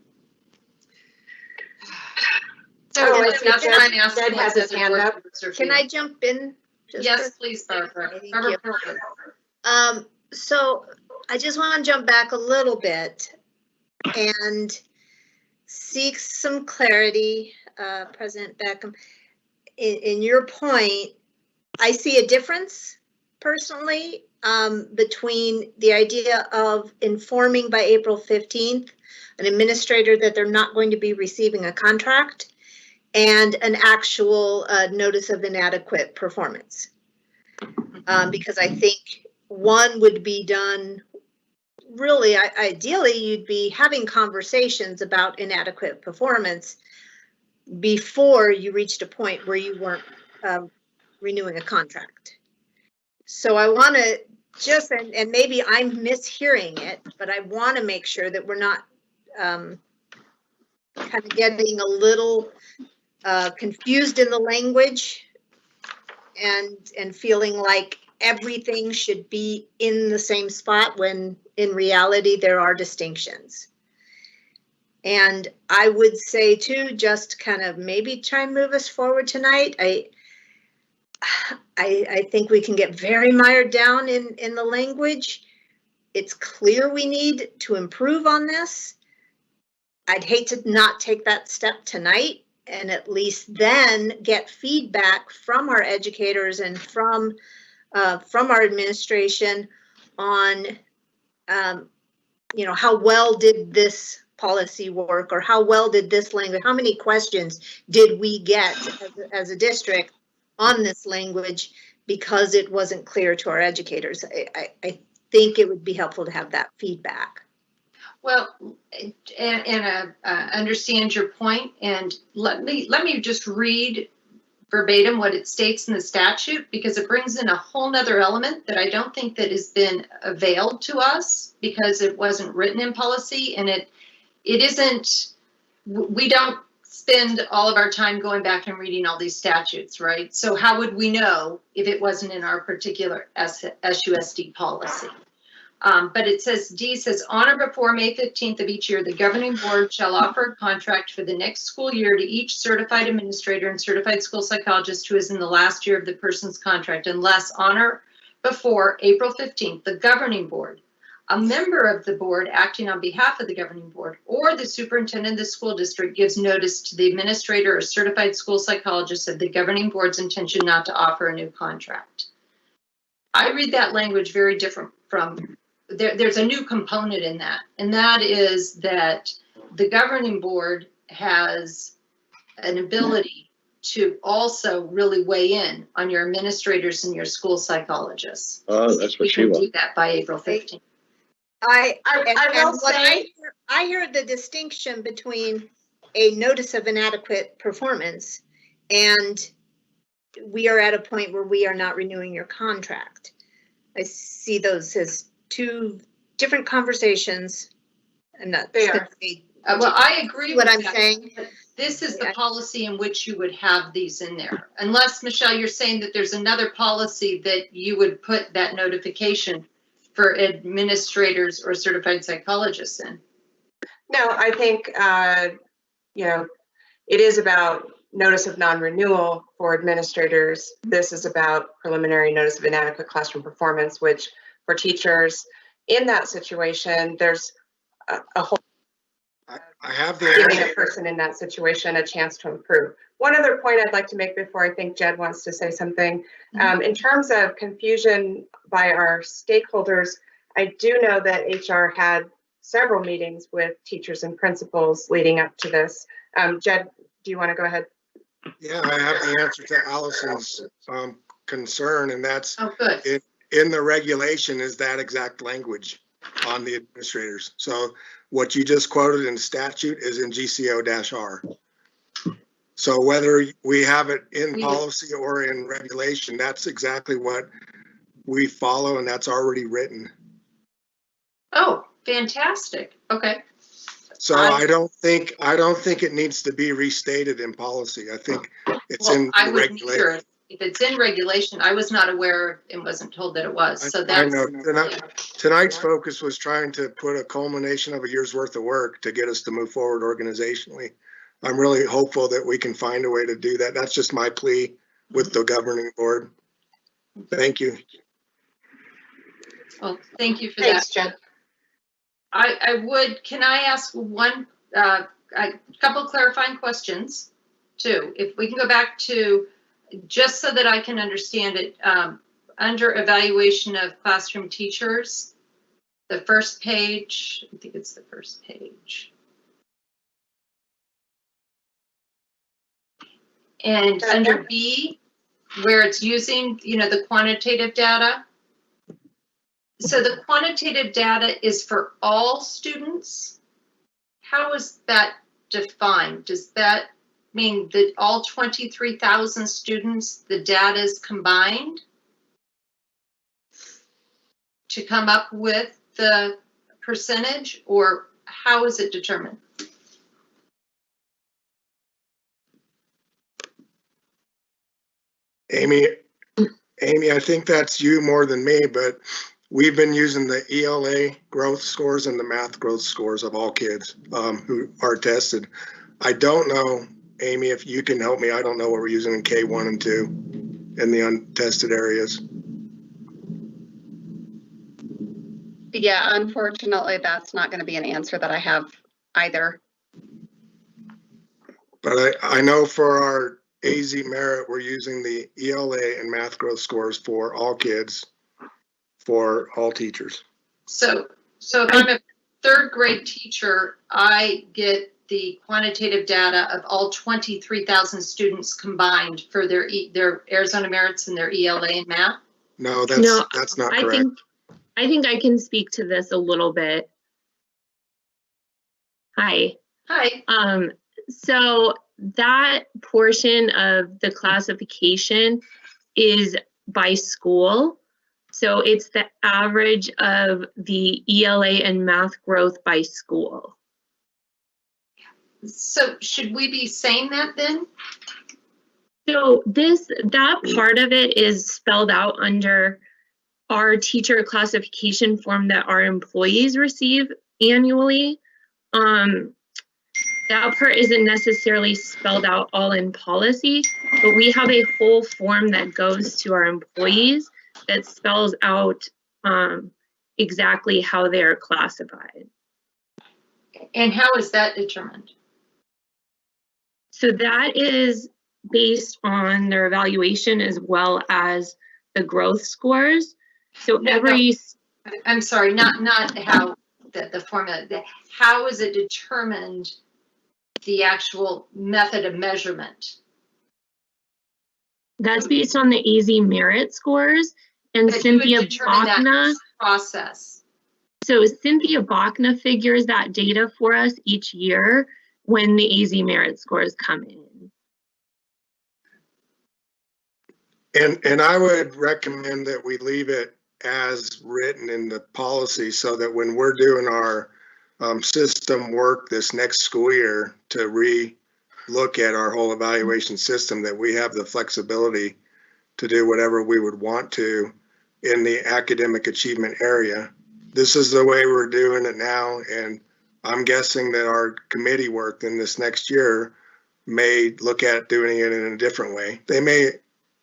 So that's why I'm asking. Ed has his hand up. Can I jump in? Yes, please, Barbara. So I just want to jump back a little bit and seek some clarity, President Beckham. In your point, I see a difference personally between the idea of informing by April 15th an administrator that they're not going to be receiving a contract and an actual notice of inadequate performance. Because I think one would be done, really, ideally, you'd be having conversations about inadequate performance before you reached a point where you weren't renewing a contract. So I want to just, and maybe I'm mishearing it, but I want to make sure that we're not kind of getting a little confused in the language and feeling like everything should be in the same spot when in reality there are distinctions. And I would say too, just kind of maybe try and move us forward tonight. I think we can get very mired down in the language. It's clear we need to improve on this. I'd hate to not take that step tonight and at least then get feedback from our educators and from our administration on, how well did this policy work, or how well did this language, how many questions did we get as a district on this language because it wasn't clear to our educators. I think it would be helpful to have that feedback. Well, and understand your point, and let me just read verbatim what it states in the statute, because it brings in a whole nother element that I don't think that has been availed to us because it wasn't written in policy, and it isn't, we don't spend all of our time going back and reading all these statutes, right? So how would we know if it wasn't in our particular SUSD policy? But it says, D says, on or before May 15th of each year, the governing board shall offer a contract for the next school year to each certified administrator and certified school psychologist who is in the last year of the person's contract, unless on or before April 15th, the governing board, a member of the board acting on behalf of the governing board, or the superintendent of the school district gives notice to the administrator or certified school psychologist of the governing board's intention not to offer a new contract. I read that language very different from, there's a new component in that, and that is that the governing board has an ability to also really weigh in on your administrators and your school psychologists. Oh, that's what she You can do wants. that by April 15th. I will what say- I hear the distinction between a notice of inadequate performance and we are at a point where we are not renewing your contract. I see those as two different conversations. I'm not They gonna are. say Well, I agree what with I'm that, saying. but this is the policy in which you would have these in there. Unless, Michelle, you're saying that there's another policy that you would put that notification for administrators or certified psychologists in. No, I think, it is about notice of non-renewal for administrators. This is about preliminary notice of inadequate classroom performance, which for teachers in that situation, there's a whole I have the giving answer. a person in that situation a chance to improve. One other point I'd like to make before I think Jed wants to say something. In terms of confusion by our stakeholders, I do know that HR had several meetings with teachers and principals leading up to this. Jed, do you want to go ahead? Yeah, I have the answer to Allison's concern, and that's Oh, good. in the regulation is that exact language on the administrators. So what you just quoted in statute is in GCO-R. So whether we have it in policy or in regulation, that's exactly what we follow, and that's already written. Oh, fantastic. Okay. So I don't think it needs to be restated in policy. I think it's in I the wouldn't either. regulation. If it's in regulation, I was not aware and wasn't told that it was. So I that's, know. Tonight's focus was trying to put a culmination of a year's worth of work to get us to move forward organizationally. I'm really hopeful that we can find a way to do that. That's just my plea with the governing board. Thank you. well, thank you for Thanks, that. Jed. Can I ask one, a couple clarifying questions too? If we can go back to, just so that I can understand it, under evaluation of classroom teachers, the first page, I think it's the first page. And under B, where it's using, the quantitative data. So the quantitative data is for all students? How is that defined? Does that mean that all 23,000 students, the data is combined to come up with the percentage, or how is it determined? Amy, I think that's you more than me, but we've been using the ELA growth scores and the math growth scores of all kids who are tested. I don't know, Amy, if you can help me. I don't know what we're using in K1 and 2 in the untested areas. Yeah, unfortunately, that's not going to be an answer that I have either. But I know for our AZ merit, we're using the ELA and math growth scores for all kids, for all teachers. So if I'm a third grade teacher, I get the quantitative data of all 23,000 students combined for their Arizona merits and their ELA and math? No, that's not correct. I think I can speak to this a little bit. Hi. Hi. So that portion of the classification is by school. So it's the average of the ELA and math growth by school. So should we be saying that then? So that part of it is spelled out under our teacher classification form that our employees receive annually. That part isn't necessarily spelled out all in policy, but we have a whole form that goes to our employees that spells out exactly how they're classified. And how is that determined? So that is based on their evaluation as well as the growth scores. So I'm sorry, not how the formula, how is it determined, the actual method of measurement? That's based on the AZ merit scores and But Cynthia you would determine that Bachna. process. So Cynthia Bachna figures that data for us each year when the AZ merit scores come in. And I would recommend that we leave it as written in the policy so that when we're doing our system work this next school year to re-look at our whole evaluation system, that we have the flexibility to do whatever we would want to in the academic achievement area. This is the way we're doing it now, and I'm guessing that our committee work in this next year may look at doing it in a different way. They may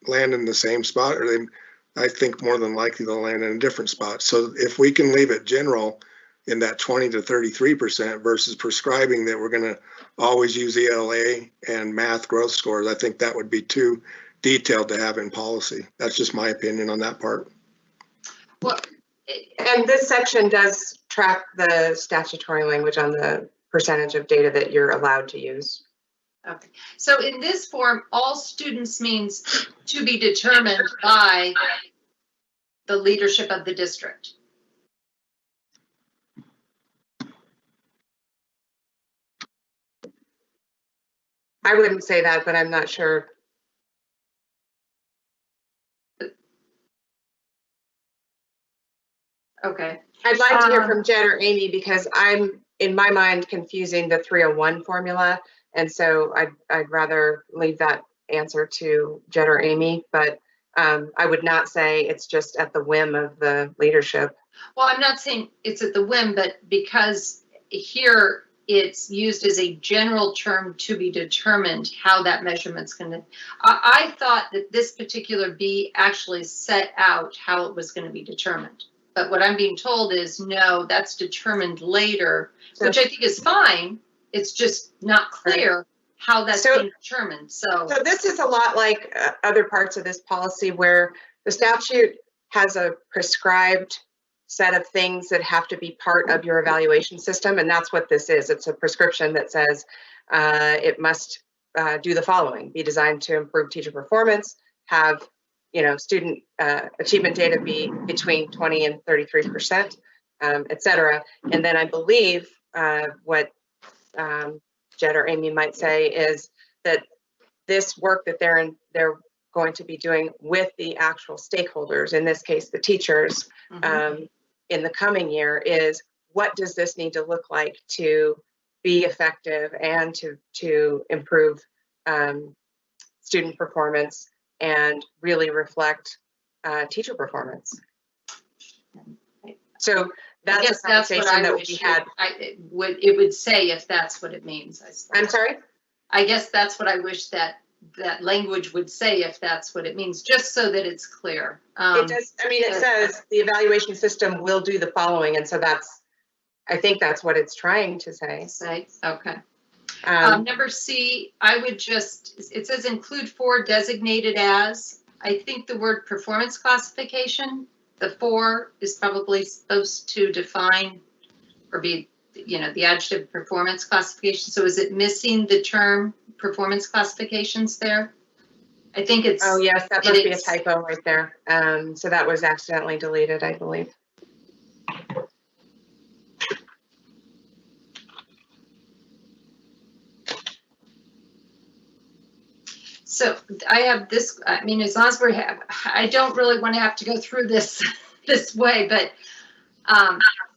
land in the same spot, or I think more than likely they'll land in a different spot. So if we can leave it general in that 20 to 33% versus prescribing that we're going to always use ELA and math growth scores, I think that would be too detailed to have in policy. That's just my opinion on that part. Well, and this section does track the statutory language on the percentage of data that you're allowed to use. Okay, so in this form, all students means to be determined by the leadership of the district. I wouldn't say that, but I'm not sure. Okay. I'd like to hear from Jen or Amy, because I'm, in my mind, confusing the 301 formula. And so I'd rather leave that answer to Jen or Amy, but I would not say it's just at the whim of the leadership. Well, I'm not saying it's at the whim, but because here it's used as a general term to be determined how that measurement's going to, I thought that this particular B actually set out how it was going to be determined. But what I'm being told is, no, that's determined later, which I think is fine. It's just not clear how that's being determined. So this is a lot like other parts of this policy where the statute has a prescribed set of things that have to be part of your evaluation system. And that's what this is. It's a prescription that says it must do the following: be designed to improve teacher performance, have student achievement data be between 20 and 33%, et cetera. And then I believe what Jed or Amy might say is that this work that they're going to be doing with the actual stakeholders, in this case, the teachers, in the coming year, is what does this need to look like to be effective and to improve student performance and really reflect teacher performance. So that's a conversation that we had. It would say if that's what it means. I'm sorry? I guess that's what I wish that language would say, if that's what it means, just so that it's clear. It does. I mean, it says the evaluation system will do the following, and so I think that's what it's trying to say. Okay. Number C, I would it says include for designated as. I think the word performance classification, the for is probably supposed to define or be, the adjective performance classification. So is it missing the term performance classifications there? I think it's. Oh, yes, that must be a typo right there. So that was accidentally deleted, I believe. So I have this, I mean, as long as I don't really want to have to go through this this way, but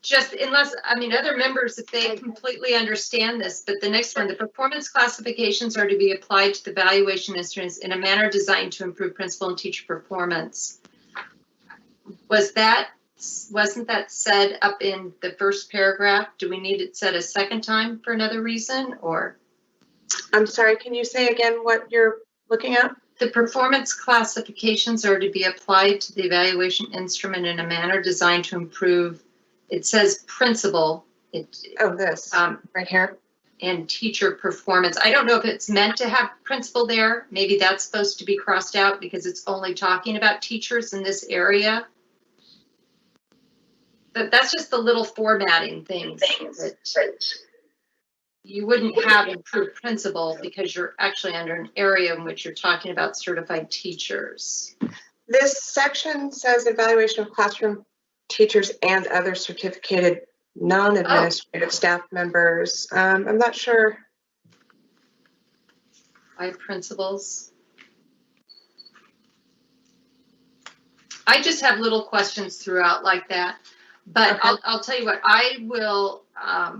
just unless, I mean, other members, if they completely understand this, but the next one, the performance classifications are to be applied to the evaluation instruments in a manner designed to improve principal and teacher performance. Wasn't that said up in the first paragraph? Do we need it said a second time for another reason, or? I'm sorry, can you say again what you're looking at? The performance classifications are to be applied to the evaluation instrument in a manner designed to improve, it says principal. This, right here. And teacher performance. I don't know if it's meant to have principal there. Maybe that's supposed to be crossed out because it's only talking about teachers in this area. But that's just the little formatting things. You wouldn't have improved principal because you're actually under an area in which you're talking about certified teachers. This section says evaluation of classroom teachers and other certificated non-administrative staff members. I'm not sure. By principals. I just have little questions throughout like that, but okay. I'll tell you what, I will, I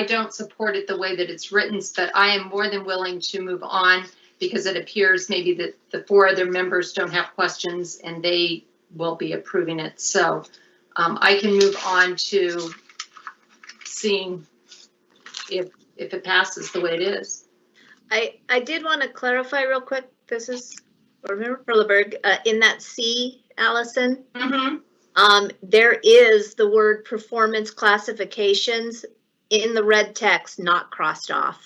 don't support it the way that it's written, but I am more than willing to move on because it appears maybe that the 4 other members don't have questions and they will be approving it. So I can move on to seeing if it passes the way it is. I did want to clarify real quick. This is Remember Perleberg, in that C, Allison, there is the word performance classifications in the red text, not crossed off.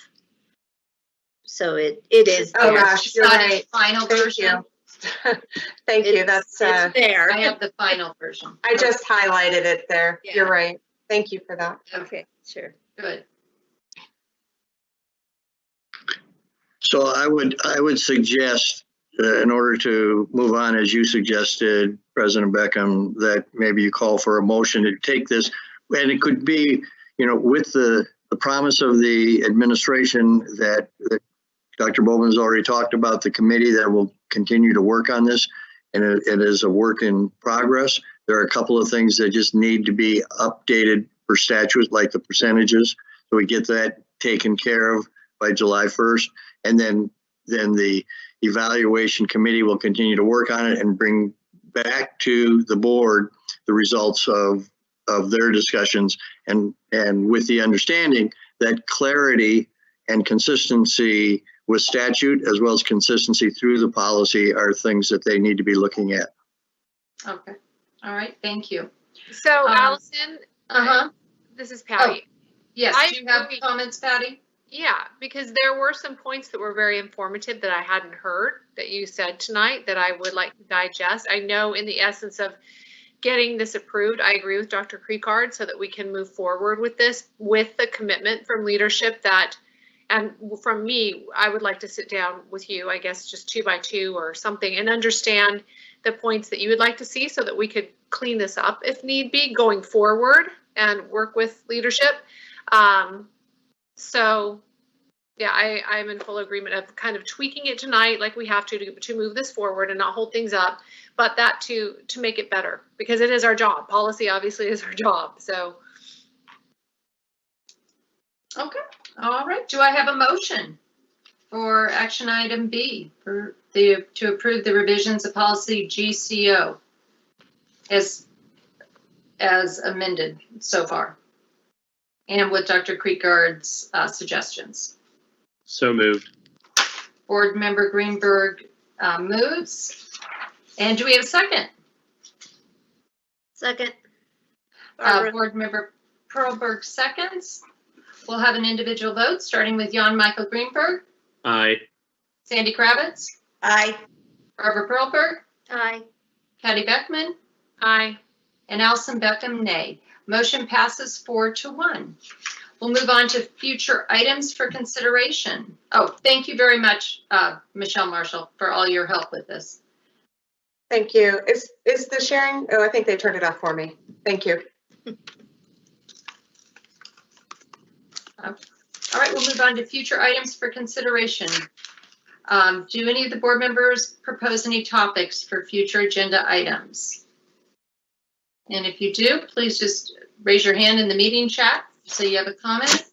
So it is there. Oh there. gosh, you're right. Final version. Thank you. That's it's there. I have the final version. I just highlighted it there. Yeah. You're right. Thank you for that. Okay, sure. Good. So I would suggest, in order to move on, as you suggested, President Beckham, that maybe you call for a motion to take this, and it could be, with the promise of the administration that Dr. Bowman's already talked about, the committee that will continue to work on this, and it is a work in progress. There are a couple of things that just need to be updated for statute, like the percentages, so we get that taken care of by July 1st, and then the evaluation committee will continue to work on it and bring back to the board the results of their discussions, and with the understanding that clarity and consistency with statute as well as consistency through the policy are things that they need to be looking at. Okay. All right. Thank you. So Allison, this is Patty. Oh, yes. Do you have comments, Patty? Yeah, because there were some points that were very informative that I hadn't heard that you said tonight that I would like to digest. I know in the essence of getting this approved, I agree with Dr. Creekard so that we can move forward with this with the commitment from leadership that, and from me, I would like to sit down with you, I guess just 2 by 2 or something, and understand the points that you would like to see so that we could clean this up if need be going forward and work with leadership. So yeah, I'm in full agreement of kind of tweaking it tonight like we have to move this forward and not hold things up, but that to make it better because it is our job. Policy obviously is our job. So. Okay. All right. Do I have a motion for action item B to approve the revisions of policy GCO as amended so far? And with Dr. Creekard's suggestions. So moved. Board Member Greenberg moves. And do we have a second? Second. Board Member Perleberg seconds. We'll have an individual vote, starting with Jan Michael Greenberg. Aye. Sandy Kravitz. Aye. Barbara Perleberg. Aye. Patty Beckman. Aye. And Allison Beckham, nay. Motion passes 4-1. We'll move on to future items for consideration. Oh, thank you very much, Michelle Marshall, for all your help with this. Thank you. Is the sharing? Oh, I think they turned it off for me. Thank you. All right, we'll move on to future items for consideration. Do any of the board members propose any topics for future agenda items? And if you do, please just raise your hand in the meeting chat so you have a comment.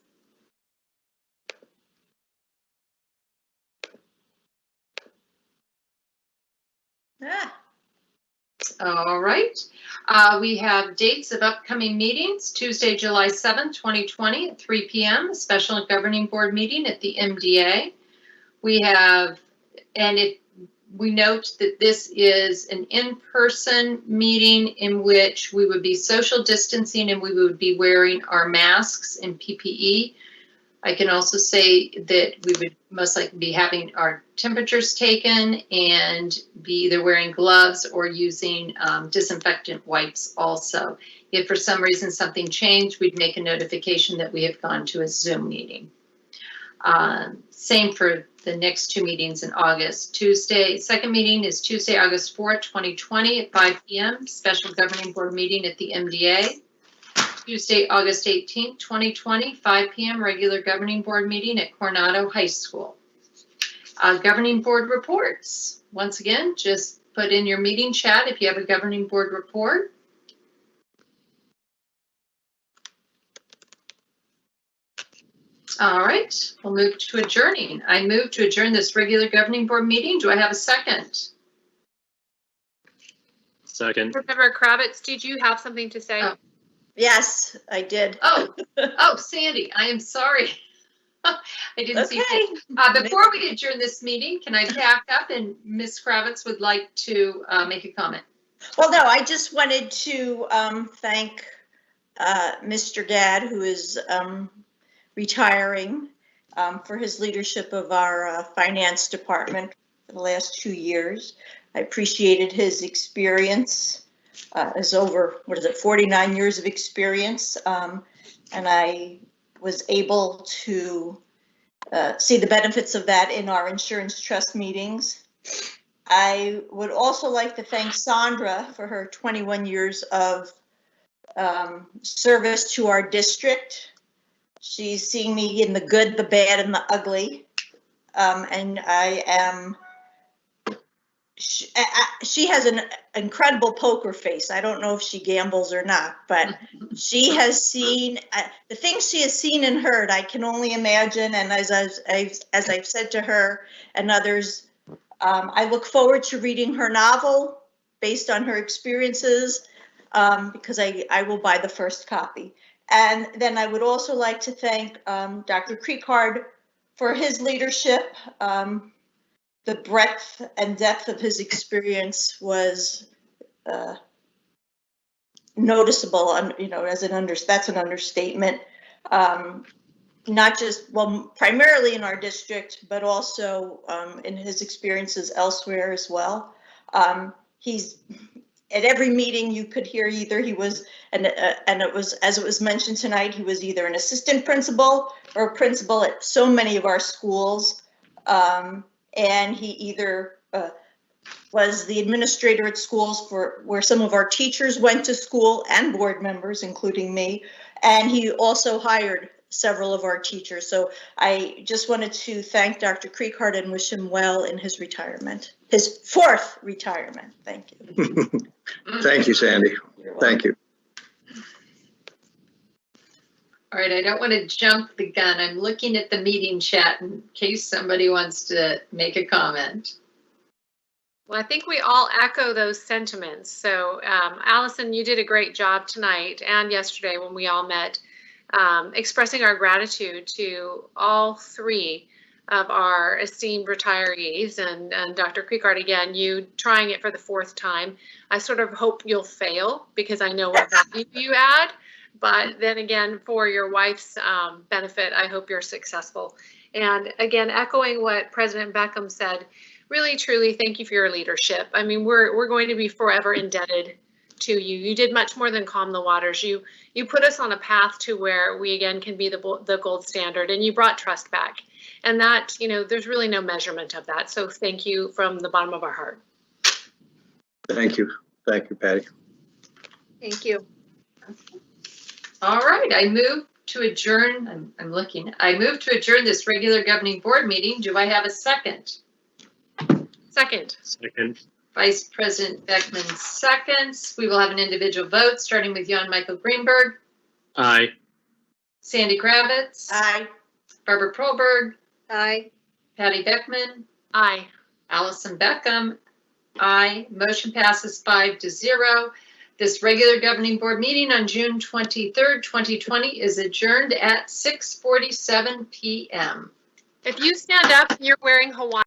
All right. We have dates of upcoming meetings. Tuesday, July 7th, 2020 at 3 p.m., a special governing board meeting at the MDA. We have, and we note that this is an in-person meeting in which we would be social distancing and we would be wearing our masks and PPE. I can also say that we would most likely be having our temperatures taken and be either wearing gloves or using disinfectant wipes also. If for some reason something changed, we'd make a notification that we have gone to a Zoom meeting. Same for the next two meetings in August. Second meeting is Tuesday, August 4th, 2020 at 5 p.m. Special governing board meeting at the MDA. Tuesday, August 18th, 2020, 5 p.m. regular governing board meeting at Coronado High School. Governing board reports. Once again, just put in your meeting chat if you have a governing board report. All right, we'll move to adjourning. I move to adjourn this regular governing board meeting. Do I have a second? Second. Board Member Kravitz, did you have something to say? Oh. Yes, I did. Oh, Sandy, I am sorry. I didn't see Okay. Before we adjourn this meeting, can I back up and Ms. Kravitz would like to make a comment? Well, no, I just wanted to thank Mr. Gadd, who is retiring, for his leadership of our finance department for the last 2 years. I appreciated his experience. Is over, 49 years of experience. And I was able to see the benefits of that in our insurance trust meetings. I would also like to thank Sandra for her 21 years of service to our district. She's seen me in the good, the bad, and the ugly. And I am she has an incredible poker face. I don't know if she gambles or not, but she has seen the things she has seen and heard. I can only imagine. And as I've said to her and others, I look forward to reading her novel based on her experiences, because I will buy the first copy. And then I would also like to thank Dr. Creekard for his leadership. The breadth and depth of his experience was noticeable. That's an understatement. Not just, primarily in our district, but also in his experiences elsewhere as well. He's at every meeting you could hear either he was, and it was, as it was mentioned tonight, he was either an assistant principal or a principal at so many of our schools. And he either was the administrator at schools where some of our teachers went to school and board members, including me. And he also hired several of our teachers. So I just wanted to thank Dr. Creekard and wish him well in his retirement, his 4th retirement. Thank you. Thank you, Sandy. Thank you. All right, I don't want to jump the gun. I'm looking at the meeting chat in case somebody wants to make a comment. Well, I think we all echo those sentiments. So, Allison, you did a great job tonight and yesterday when we all met, expressing our gratitude to all 3 of our esteemed retirees, and Dr. Creekard, again, you trying it for the 4th time. I sort of hope you'll fail because I know what value you add. But then again, for your wife's benefit, I hope you're successful. And again, echoing what President Beckham said, really, truly, thank you for your leadership. I mean, we're going to be forever indebted to you. You did much more than calm the waters. You put us on a path to where we, again, can be the gold standard, and you brought trust back. And that, there's really no measurement of that. So thank you from the bottom of our heart. Thank you. Thank you, Patty. Thank you. All right, I move to adjourn, I move to adjourn this regular governing board meeting. Do I have a second? Second. Second. Vice President Beckman seconds. We will have an individual vote, starting with Jan Michael Greenberg, Aye. Sandy Kravitz, Aye. Barbara Proberg, Aye. Patty Beckman, Aye. Allison Beckham, aye. Motion passes 5-0. This regular governing board meeting on June 23rd, 2020 is adjourned at 6:47 p.m. If you stand up and you're wearing Hawaiian